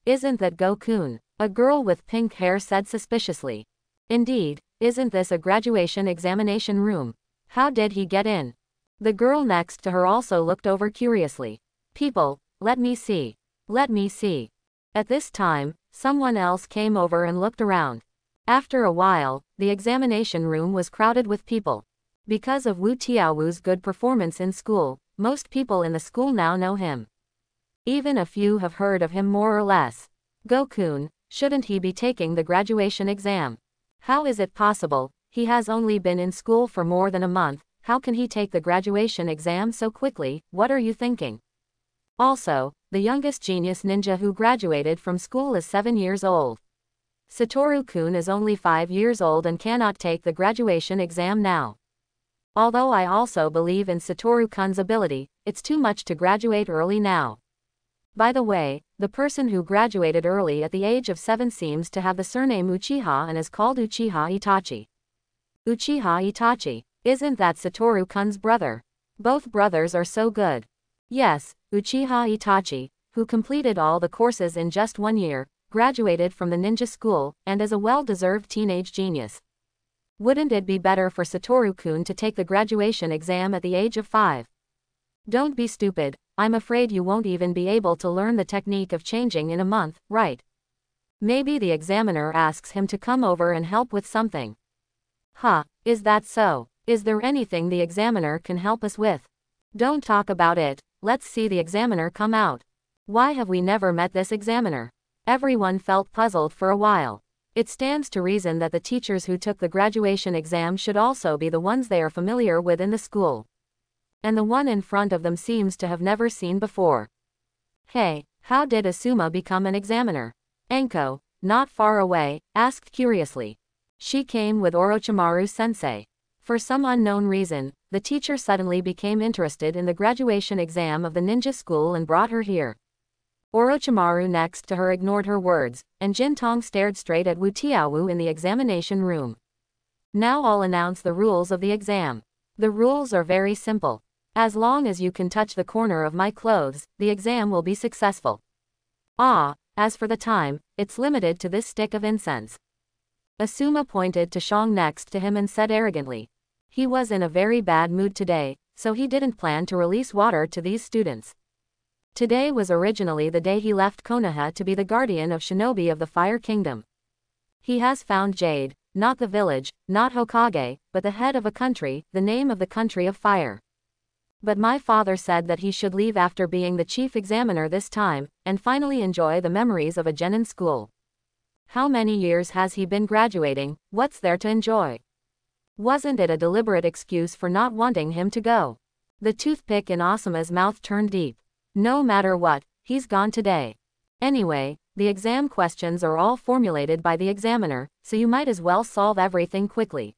Isn't that Go-kun? A girl with pink hair said suspiciously. Indeed, isn't this a graduation examination room? How did he get in? The girl next to her also looked over curiously. People, let me see. Let me see. At this time, someone else came over and looked around. After a while, the examination room was crowded with people. Because of Wu Tiao's good performance in school, most people in the school now know him. Even a few have heard of him more or less. Gokun, shouldn't he be taking the graduation exam? How is it possible? He has only been in school for more than a month. How can he take the graduation exam so quickly? What are you thinking? Also, the youngest genius ninja who graduated from school is 7 years old. Satoru-kun is only 5 years old and cannot take the graduation exam now. Although I also believe in Satoru-kun's ability, it's too much to graduate early now. By the way, the person who graduated early at the age of 7 seems to have the surname Uchiha and is called Uchiha Itachi. Uchiha Itachi, isn't that Satoru-kun's brother? Both brothers are so good. Yes, Uchiha Itachi, who completed all the courses in just 1 year, graduated from the ninja school, and is a well-deserved teenage genius. Wouldn't it be better for Satoru-kun to take the graduation exam at the age of 5? Don't be stupid, I'm afraid you won't even be able to learn the technique of changing in a month, right? Maybe the examiner asks him to come over and help with something. Huh, is that so? Is there anything the examiner can help us with? Don't talk about it, let's see the examiner come out. Why have we never met this examiner? Everyone felt puzzled for a while. It stands to reason that the teachers who took the graduation exam should also be the ones they are familiar with in the school. And the one in front of them seems to have never seen before. Hey, how did Asuma become an examiner? Enko, not far away, asked curiously. She came with Orochimaru-sensei. For some unknown reason, the teacher suddenly became interested in the graduation exam of the ninja school and brought her here. Orochimaru next to her ignored her words, and Jintong stared straight at Wu Tiaowu in the examination room. Now I'll announce the rules of the exam. The rules are very simple. As long as you can touch the corner of my clothes, the exam will be successful. As for the time, it's limited to this stick of incense. Asuma pointed to Shang next to him and said arrogantly. He was in a very bad mood today, so he didn't plan to release water to these students. Today was originally the day he left Konoha to be the guardian of shinobi of the Fire Kingdom. He has found Jade, not the village, not Hokage, but the head of a country, the name of the country of fire. But my father said that he should leave after being the chief examiner this time, and finally enjoy the memories of a genin school. How many years has he been graduating? What's there to enjoy? Wasn't it a deliberate excuse for not wanting him to go? The toothpick in Asuma's mouth turned deep. No matter what, he's gone today. Anyway, the exam questions are all formulated by the examiner, so you might as well solve everything quickly.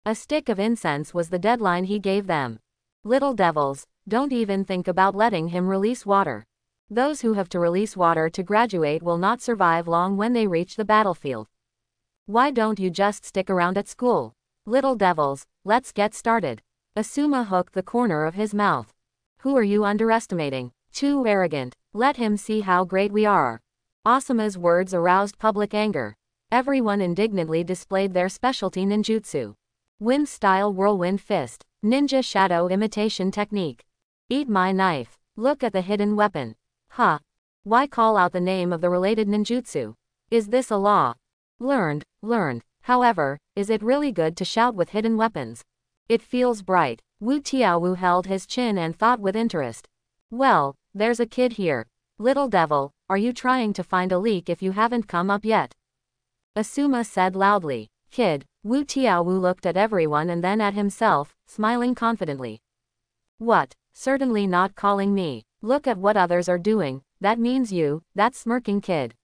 A stick of incense was the deadline he gave them. Little devils, don't even think about letting him release water. Those who have to release water to graduate will not survive long when they reach the battlefield. Why don't you just stick around at school? Little devils, let's get started. Asuma hooked the corner of his mouth. Who are you underestimating? Too arrogant. Let him see how great we are. Asuma's words aroused public anger. Everyone indignantly displayed their specialty ninjutsu. Wind-style whirlwind fist. Ninja shadow imitation technique. Eat my knife. Look at the hidden weapon. Why call out the name of the related ninjutsu? Is this a law? Learned. However, is it really good to shout with hidden weapons? It feels bright. Wu Tiaowu held his chin and thought with interest. Well, there's a kid here. Little devil, are you trying to find a leak if you haven't come up yet? Asuma said loudly. Kid. Wu Tiaowu looked at everyone and then at himself, smiling confidently. What? Certainly not calling me. Look at what others are doing, that means you, that smirking kid.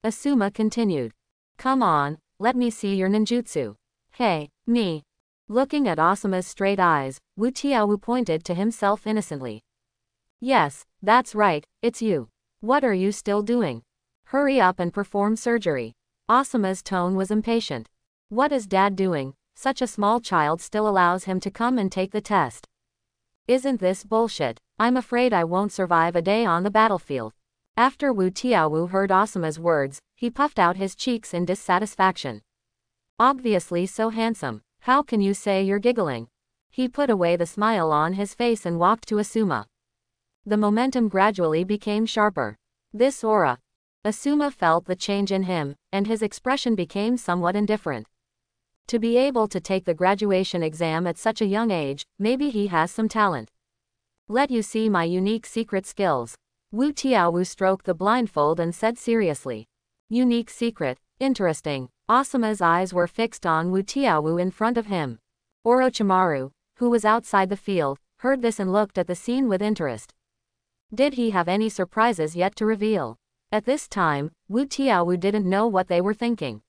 Asuma continued. Come on, let me see your ninjutsu. Hey, me. Looking at Asuma's straight eyes, Wu Tiaowu pointed to himself innocently. Yes, that's right, it's you. What are you still doing? Hurry up and perform surgery. Asuma's tone was impatient. What is Dad doing? Such a small child still allows him to come and take the test. Isn't this bullshit? I'm afraid I won't survive a day on the battlefield. After Wu Tiaowu heard Asuma's words, he puffed out his cheeks in dissatisfaction. Obviously so handsome. How can you say you're giggling? He put away the smile on his face and walked to Asuma. The momentum gradually became sharper. This aura. Asuma felt the change in him, and his expression became somewhat indifferent. To be able to take the graduation exam at such a young age, maybe he has some talent. Let you see my unique secret skills. Wu Tiaowu stroked the blindfold and said seriously. Unique secret. Interesting. Asuma's eyes were fixed on Wu Tiaowu in front of him. Orochimaru, who was outside the field, heard this and looked at the scene with interest. Did he have any surprises yet to reveal? At this time, Wu Tiaowu didn't know what they were thinking.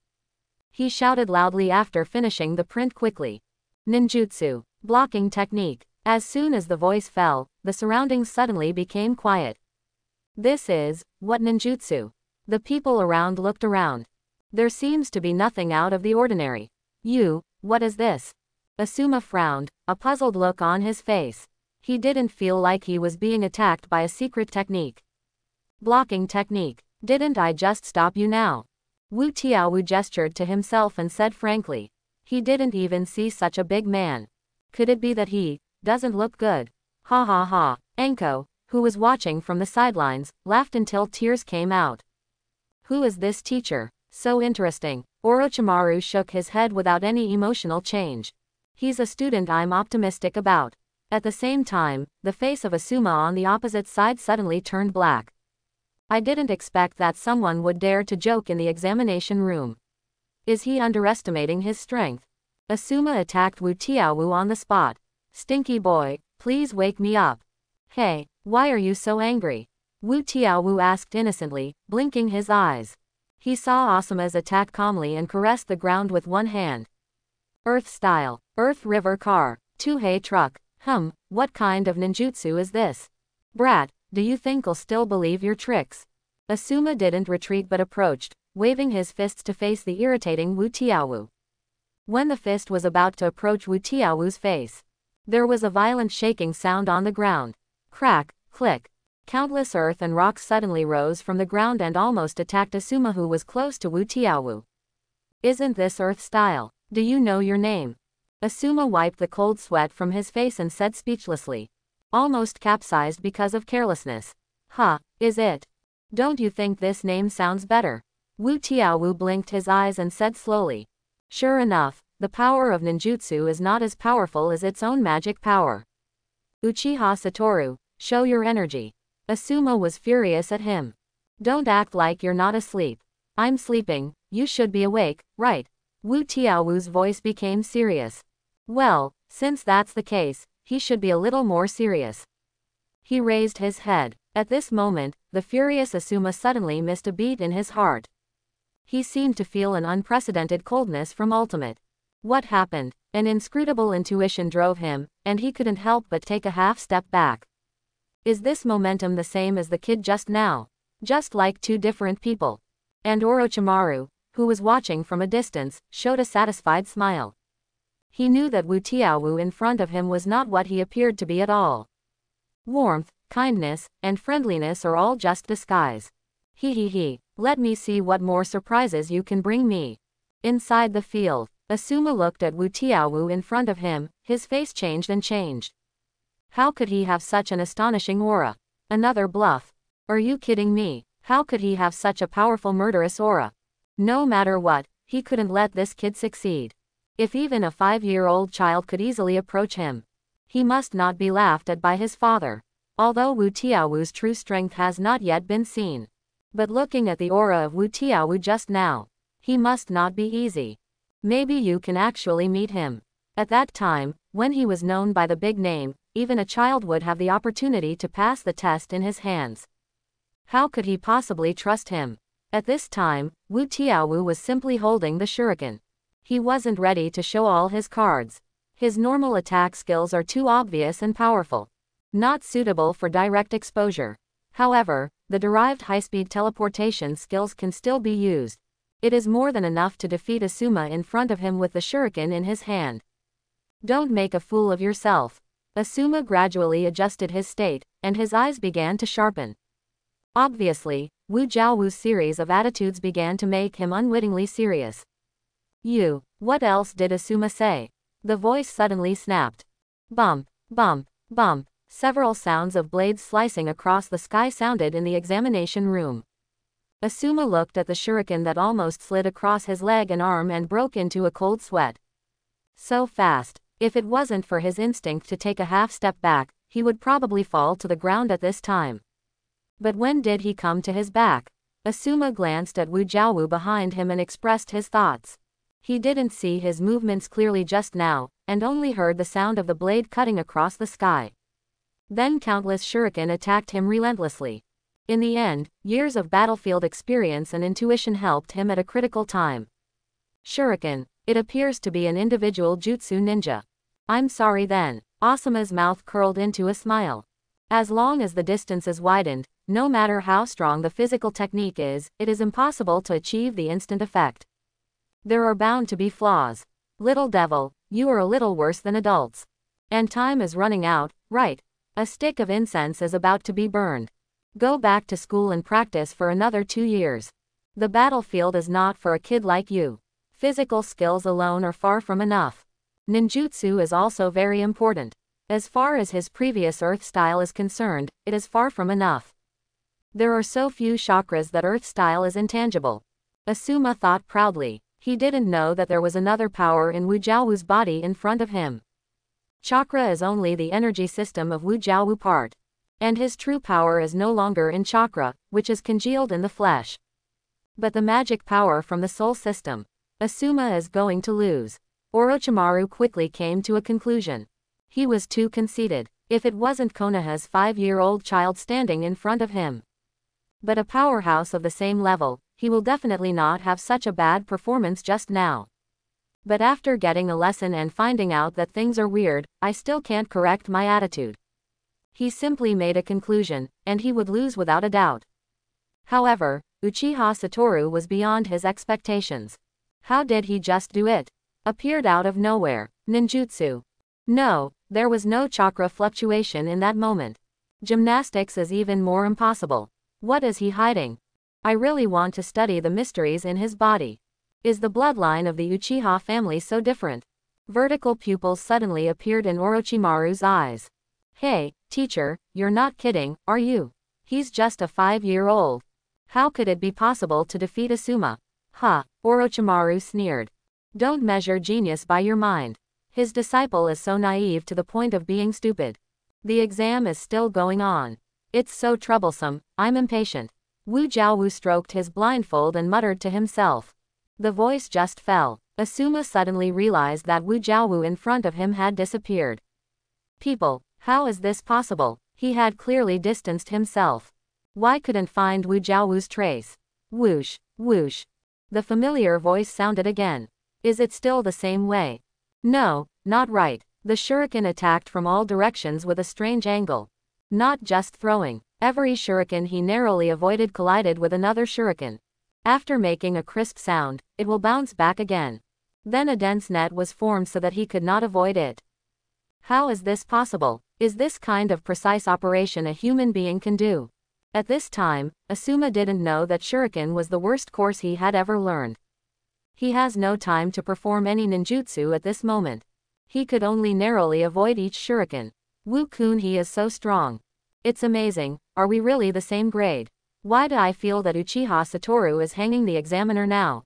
He shouted loudly after finishing the print quickly. Ninjutsu. Blocking technique. As soon as the voice fell, the surroundings suddenly became quiet. This is, what ninjutsu? The people around looked around. There seems to be nothing out of the ordinary. What is this? Asuma frowned, a puzzled look on his face. He didn't feel like he was being attacked by a secret technique. Blocking technique. Didn't I just stop you now? Wu Tiaowu gestured to himself and said frankly. He didn't even see such a big man. Could it be that he doesn't look good? Ha ha ha. Enko, who was watching from the sidelines, laughed until tears came out. Who is this teacher? So interesting. Orochimaru shook his head without any emotional change. He's a student I'm optimistic about. At the same time, the face of Asuma on the opposite side suddenly turned black. I didn't expect that someone would dare to joke in the examination room. Is he underestimating his strength? Asuma attacked Wu Tiaowu on the spot. Stinky boy, please wake me up. Hey, why are you so angry? Wu Tiaowu asked innocently, blinking his eyes. He saw Asuma's attack calmly and caressed the ground with one hand. Earth style, Earth river car, Tuhei truck. What kind of ninjutsu is this? Brat, do you think I'll still believe your tricks? Asuma didn't retreat but approached, waving his fists to face the irritating Wu Tiaowu. When the fist was about to approach Wu Tiaowu's face, there was a violent shaking sound on the ground. Crack, click. Countless earth and rocks suddenly rose from the ground and almost attacked Asuma, who was close to Wu Tiaowu. Isn't this earth style? Do you know your name? Asuma wiped the cold sweat from his face and said speechlessly. Almost capsized because of carelessness. Is it? Don't you think this name sounds better? Wu Tiaowu blinked his eyes and said slowly. Sure enough, the power of ninjutsu is not as powerful as its own magic power. Uchiha Satoru, show your energy. Asuma was furious at him. Don't act like you're not asleep. I'm sleeping, you should be awake, right? Wu Tiaowu's voice became serious. Well, since that's the case, he should be a little more serious. He raised his head. At this moment, the furious Asuma suddenly missed a beat in his heart. He seemed to feel an unprecedented coldness from ultimate. What happened? An inscrutable intuition drove him, and he couldn't help but take a half step back. Is this momentum the same as the kid just now? Just like two different people. And Orochimaru, who was watching from a distance, showed a satisfied smile. He knew that Wu Tiaowu in front of him was not what he appeared to be at all. Warmth, kindness, and friendliness are all just disguise. He. Let me see what more surprises you can bring me. Inside the field, Asuma looked at Wu Tiaowu in front of him, his face changed and changed. How could he have such an astonishing aura? Another bluff. Are you kidding me? How could he have such a powerful murderous aura? No matter what, he couldn't let this kid succeed. If even a 5-year-old child could easily approach him, he must not be laughed at by his father. Although Wu Tiaowu's true strength has not yet been seen. But looking at the aura of Wu Tiaowu just now, he must not be easy. Maybe you can actually meet him. At that time, when he was known by the big name, even a child would have the opportunity to pass the test in his hands. How could he possibly trust him? At this time, Wu Tiaowu was simply holding the shuriken. He wasn't ready to show all his cards. His normal attack skills are too obvious and powerful. Not suitable for direct exposure. However, the derived high-speed teleportation skills can still be used. It is more than enough to defeat Asuma in front of him with the shuriken in his hand. Don't make a fool of yourself. Asuma gradually adjusted his state, and his eyes began to sharpen. Obviously, Wu Jiaowu's series of attitudes began to make him unwittingly serious. You, what else did Asuma say? The voice suddenly snapped. Bump, bump, bump. Several sounds of blades slicing across the sky sounded in the examination room. Asuma looked at the shuriken that almost slid across his leg and arm and broke into a cold sweat. So fast. If it wasn't for his instinct to take a half step back, he would probably fall to the ground at this time. But when did he come to his back? Asuma glanced at Wu Jiaowu behind him and expressed his thoughts. He didn't see his movements clearly just now, and only heard the sound of the blade cutting across the sky. Then countless shuriken attacked him relentlessly. In the end, years of battlefield experience and intuition helped him at a critical time. Shuriken. It appears to be an individual jutsu ninja. I'm sorry then. Asuma's mouth curled into a smile. As long as the distance is widened, no matter how strong the physical technique is, it is impossible to achieve the instant effect. There are bound to be flaws. Little devil, you are a little worse than adults. And time is running out, right? A stick of incense is about to be burned. Go back to school and practice for another 2 years. The battlefield is not for a kid like you. Physical skills alone are far from enough. Ninjutsu is also very important. As far as his previous earth style is concerned, it is far from enough. There are so few chakras that earth style is intangible. Asuma thought proudly. He didn't know that there was another power in Wu Jiaowu's body in front of him. Chakra is only the energy system of Wu Jiaowu part. And his true power is no longer in chakra, which is congealed in the flesh. But the magic power from the soul system. Asuma is going to lose. Orochimaru quickly came to a conclusion. He was too conceited. If it wasn't Konoha's 5-year-old child standing in front of him. But a powerhouse of the same level, he will definitely not have such a bad performance just now. But after getting a lesson and finding out that things are weird, I still can't correct my attitude. He simply made a conclusion, and he would lose without a doubt. However, Uchiha Satoru was beyond his expectations. How did he just do it? Appeared out of nowhere. Ninjutsu. No, there was no chakra fluctuation in that moment. Gymnastics is even more impossible. What is he hiding? I really want to study the mysteries in his body. Is the bloodline of the Uchiha family so different? Vertical pupils suddenly appeared in Orochimaru's eyes. Hey, teacher, you're not kidding, are you? He's just a 5-year-old. How could it be possible to defeat Asuma? Ha, Orochimaru sneered. Don't measure genius by your mind. His disciple is so naive to the point of being stupid. The exam is still going on. It's so troublesome, I'm impatient. Wu Jiaowu stroked his blindfold and muttered to himself. The voice just fell. Asuma suddenly realized that Wu Jiaowu in front of him had disappeared. People, how is this possible? He had clearly distanced himself. Why couldn't find Wu Jiaowu's trace? Whoosh, whoosh. The familiar voice sounded again. Is it still the same way? No, not right. The shuriken attacked from all directions with a strange angle. Not just throwing. Every shuriken he narrowly avoided collided with another shuriken. After making a crisp sound, it will bounce back again. Then a dense net was formed so that he could not avoid it. How is this possible? Is this kind of precise operation a human being can do? At this time, Asuma didn't know that shuriken was the worst course he had ever learned. He has no time to perform any ninjutsu at this moment. He could only narrowly avoid each shuriken. Wu-kun, he is so strong. It's amazing. Are we really the same grade? Why do I feel that Uchiha Satoru is hanging the examiner now?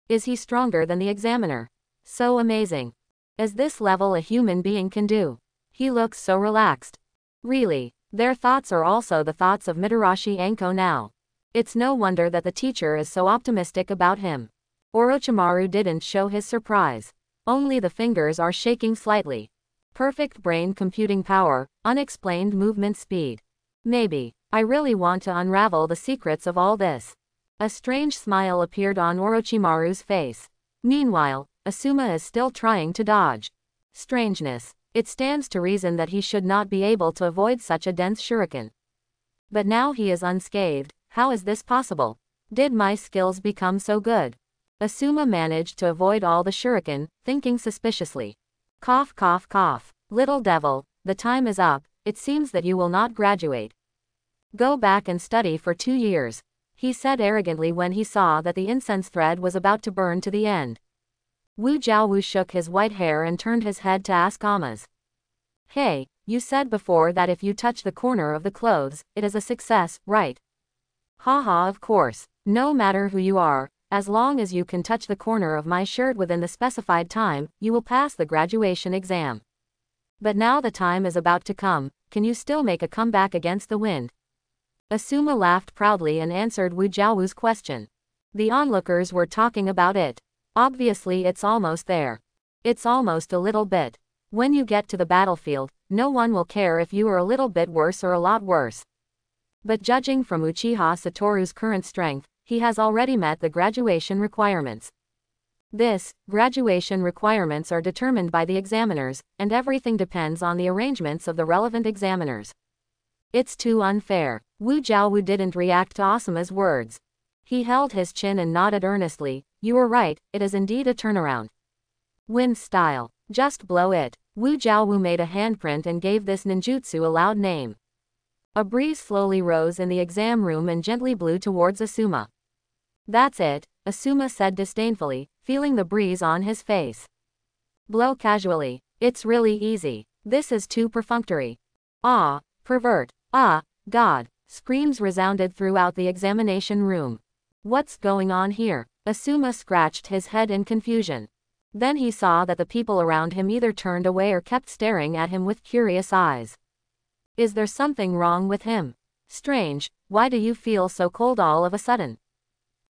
Is he stronger than the examiner? So amazing. Is this level a human being can do? He looks so relaxed. Really, their thoughts are also the thoughts of Mitarashi Anko now. It's no wonder that the teacher is so optimistic about him. Orochimaru didn't show his surprise. Only the fingers are shaking slightly. Perfect brain computing power, unexplained movement speed. Maybe, I really want to unravel the secrets of all this. A strange smile appeared on Orochimaru's face. Meanwhile, Asuma is still trying to dodge. Strangeness. It stands to reason that he should not be able to avoid such a dense shuriken. But now he is unscathed. How is this possible? Did my skills become so good? Asuma managed to avoid all the shuriken, thinking suspiciously. Cough, cough, cough. Little devil, the time is up. It seems that you will not graduate. Go back and study for 2 years, he said arrogantly when he saw that the incense thread was about to burn to the end. Wu Jiaowu shook his white hair and turned his head to ask Amaz. Hey, you said before that if you touch the corner of the clothes, it is a success, right? Haha, of course. No matter who you are, as long as you can touch the corner of my shirt within the specified time, you will pass the graduation exam. But now the time is about to come, can you still make a comeback against the wind? Asuma laughed proudly and answered Wu Jiaowu's question. The onlookers were talking about it. Obviously it's almost there. It's almost a little bit. When you get to the battlefield, no one will care if you are a little bit worse or a lot worse. But judging from Uchiha Satoru's current strength, he has already met the graduation requirements. Graduation requirements are determined by the examiners, and everything depends on the arrangements of the relevant examiners. It's too unfair. Wu Jiaowu didn't react to Asuma's words. He held his chin and nodded earnestly. You are right, it is indeed a turnaround. Wind style. Just blow it. Wu Jiaowu made a handprint and gave this ninjutsu a loud name. A breeze slowly rose in the exam room and gently blew towards Asuma. That's it, Asuma said disdainfully, feeling the breeze on his face. Blow casually. It's really easy. This is too perfunctory. Ah, pervert. Ah, God. Screams resounded throughout the examination room. What's going on here? Asuma scratched his head in confusion. Then he saw that the people around him either turned away or kept staring at him with curious eyes. Is there something wrong with him? Strange, why do you feel so cold all of a sudden?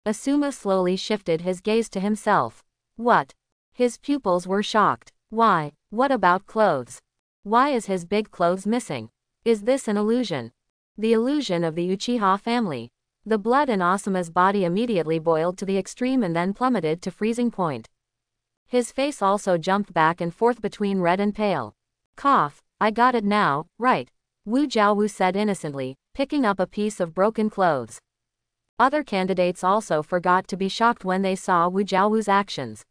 Asuma slowly shifted his gaze to himself. What? His pupils were shocked. Why? What about clothes? Why is his big clothes missing? Is this an illusion? The illusion of the Uchiha family. The blood in Asuma's body immediately boiled to the extreme and then plummeted to freezing point. His face also jumped back and forth between red and pale. Cough, I got it now, right? Wu Jiaowu said innocently, picking up a piece of broken clothes. Other candidates also forgot to be shocked when they saw Wu Jiaowu's actions.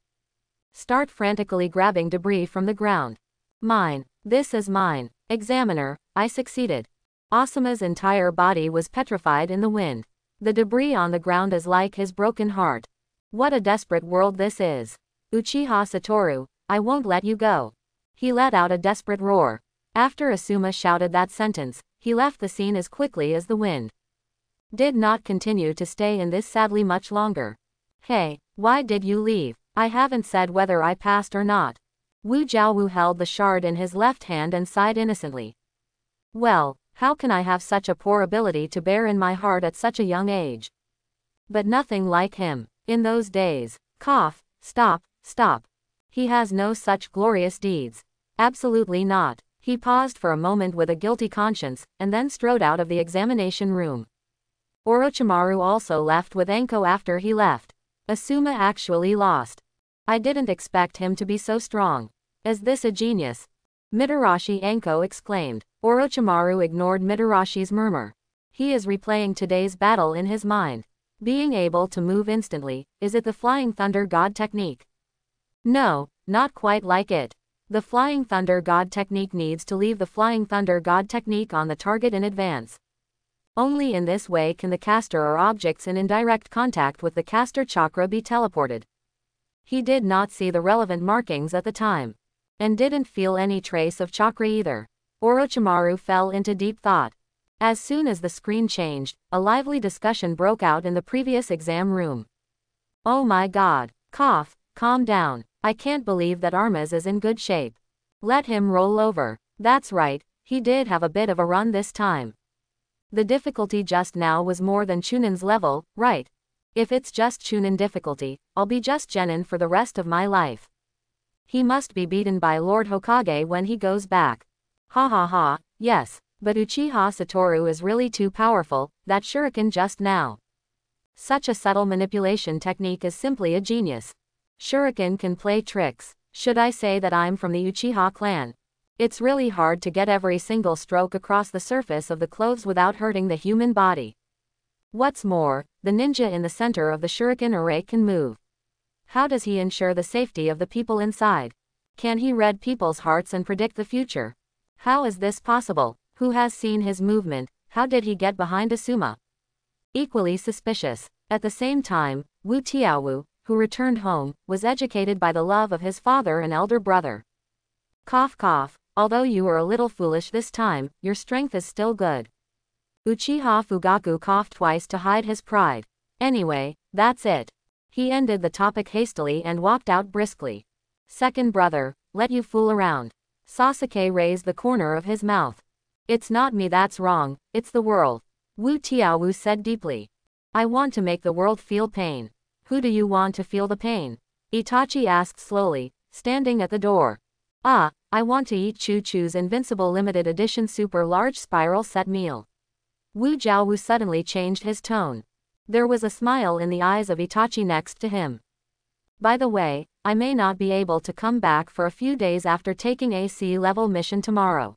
Start frantically grabbing debris from the ground. Mine. This is mine. Examiner, I succeeded. Asuma's entire body was petrified in the wind. The debris on the ground is like his broken heart. What a desperate world this is. Uchiha Satoru, I won't let you go. He let out a desperate roar. After Asuma shouted that sentence, he left the scene as quickly as the wind. Did not continue to stay in this sadly much longer. Hey, why did you leave? I haven't said whether I passed or not. Wu Jiaowu held the shard in his left hand and sighed innocently. Well, how can I have such a poor ability to bear in my heart at such a young age? But nothing like him. In those days. Cough, stop. He has no such glorious deeds. Absolutely not. He paused for a moment with a guilty conscience, and then strode out of the examination room. Orochimaru also left with Anko after he left. Asuma actually lost. I didn't expect him to be so strong. Is this a genius? Mitarashi, Anko exclaimed. Orochimaru ignored Mitarashi's murmur. He is replaying today's battle in his mind. Being able to move instantly, is it the Flying Thunder God technique? No, not quite like it. The Flying Thunder God technique needs to leave the Flying Thunder God technique on the target in advance. Only in this way can the caster or objects in indirect contact with the caster chakra be teleported. He did not see the relevant markings at the time. And didn't feel any trace of chakra either. Orochimaru fell into deep thought. As soon as the screen changed, a lively discussion broke out in the previous exam room. Oh my god. Cough, calm down. I can't believe that Armaz is in good shape. Let him roll over. That's right, he did have a bit of a run this time. The difficulty just now was more than Chunin's level, right? If it's just Chunin difficulty, I'll be just Genin for the rest of my life. He must be beaten by Lord Hokage when he goes back. Ha ha ha, yes, but Uchiha Satoru is really too powerful, that shuriken just now. Such a subtle manipulation technique is simply a genius. Shuriken can play tricks. Should I say that I'm from the Uchiha clan? It's really hard to get every single stroke across the surface of the clothes without hurting the human body. What's more, the ninja in the center of the shuriken array can move. How does he ensure the safety of the people inside? Can he read people's hearts and predict the future? How is this possible? Who has seen his movement? How did he get behind Asuma? Equally suspicious. At the same time, Wu Tiaowu, who returned home, was educated by the love of his father and elder brother. Cough cough, although you were a little foolish this time, your strength is still good. Uchiha Fugaku coughed twice to hide his pride. Anyway, that's it. He ended the topic hastily and walked out briskly. Second brother, let you fool around. Sasuke raised the corner of his mouth. It's not me that's wrong, it's the world. Wu Tiaowu said deeply. I want to make the world feel pain. Who do you want to feel the pain? Itachi asked slowly, standing at the door. I want to eat Choo Choo's Invincible Limited Edition Super Large Spiral Set Meal. Wu Jiaowu suddenly changed his tone. There was a smile in the eyes of Itachi next to him. By the way, I may not be able to come back for a few days after taking a C-level mission tomorrow.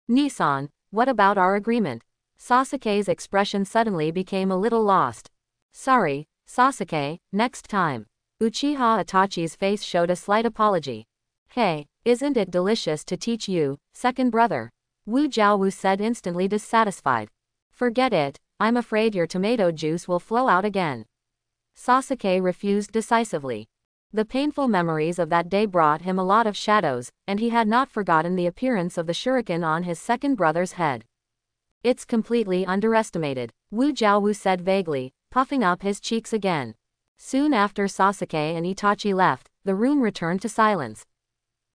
Nissan, what about our agreement? Sasuke's expression suddenly became a little lost. Sorry, Sasuke, next time. Uchiha Itachi's face showed a slight apology. Hey, isn't it delicious to teach you, second brother? Wu Jiaowu said, instantly dissatisfied. Forget it, I'm afraid your tomato juice will flow out again. Sasuke refused decisively. The painful memories of that day brought him a lot of shadows, and he had not forgotten the appearance of the shuriken on his second brother's head. It's completely underestimated, Wu Jiaowu said vaguely, puffing up his cheeks again. Soon after Sasuke and Itachi left, the room returned to silence.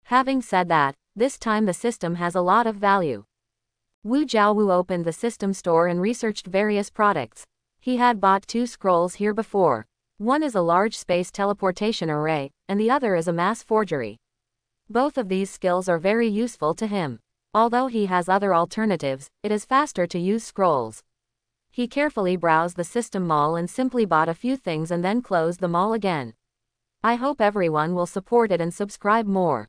Having said that, this time the system has a lot of value. Wu Jiaowu opened the system store and researched various products. He had bought 2 scrolls here before. One is a large space teleportation array, and the other is a mass forgery. Both of these skills are very useful to him. Although he has other alternatives, it is faster to use scrolls. He carefully browsed the system mall and simply bought a few things and then closed the mall again. I hope everyone will support it and subscribe more.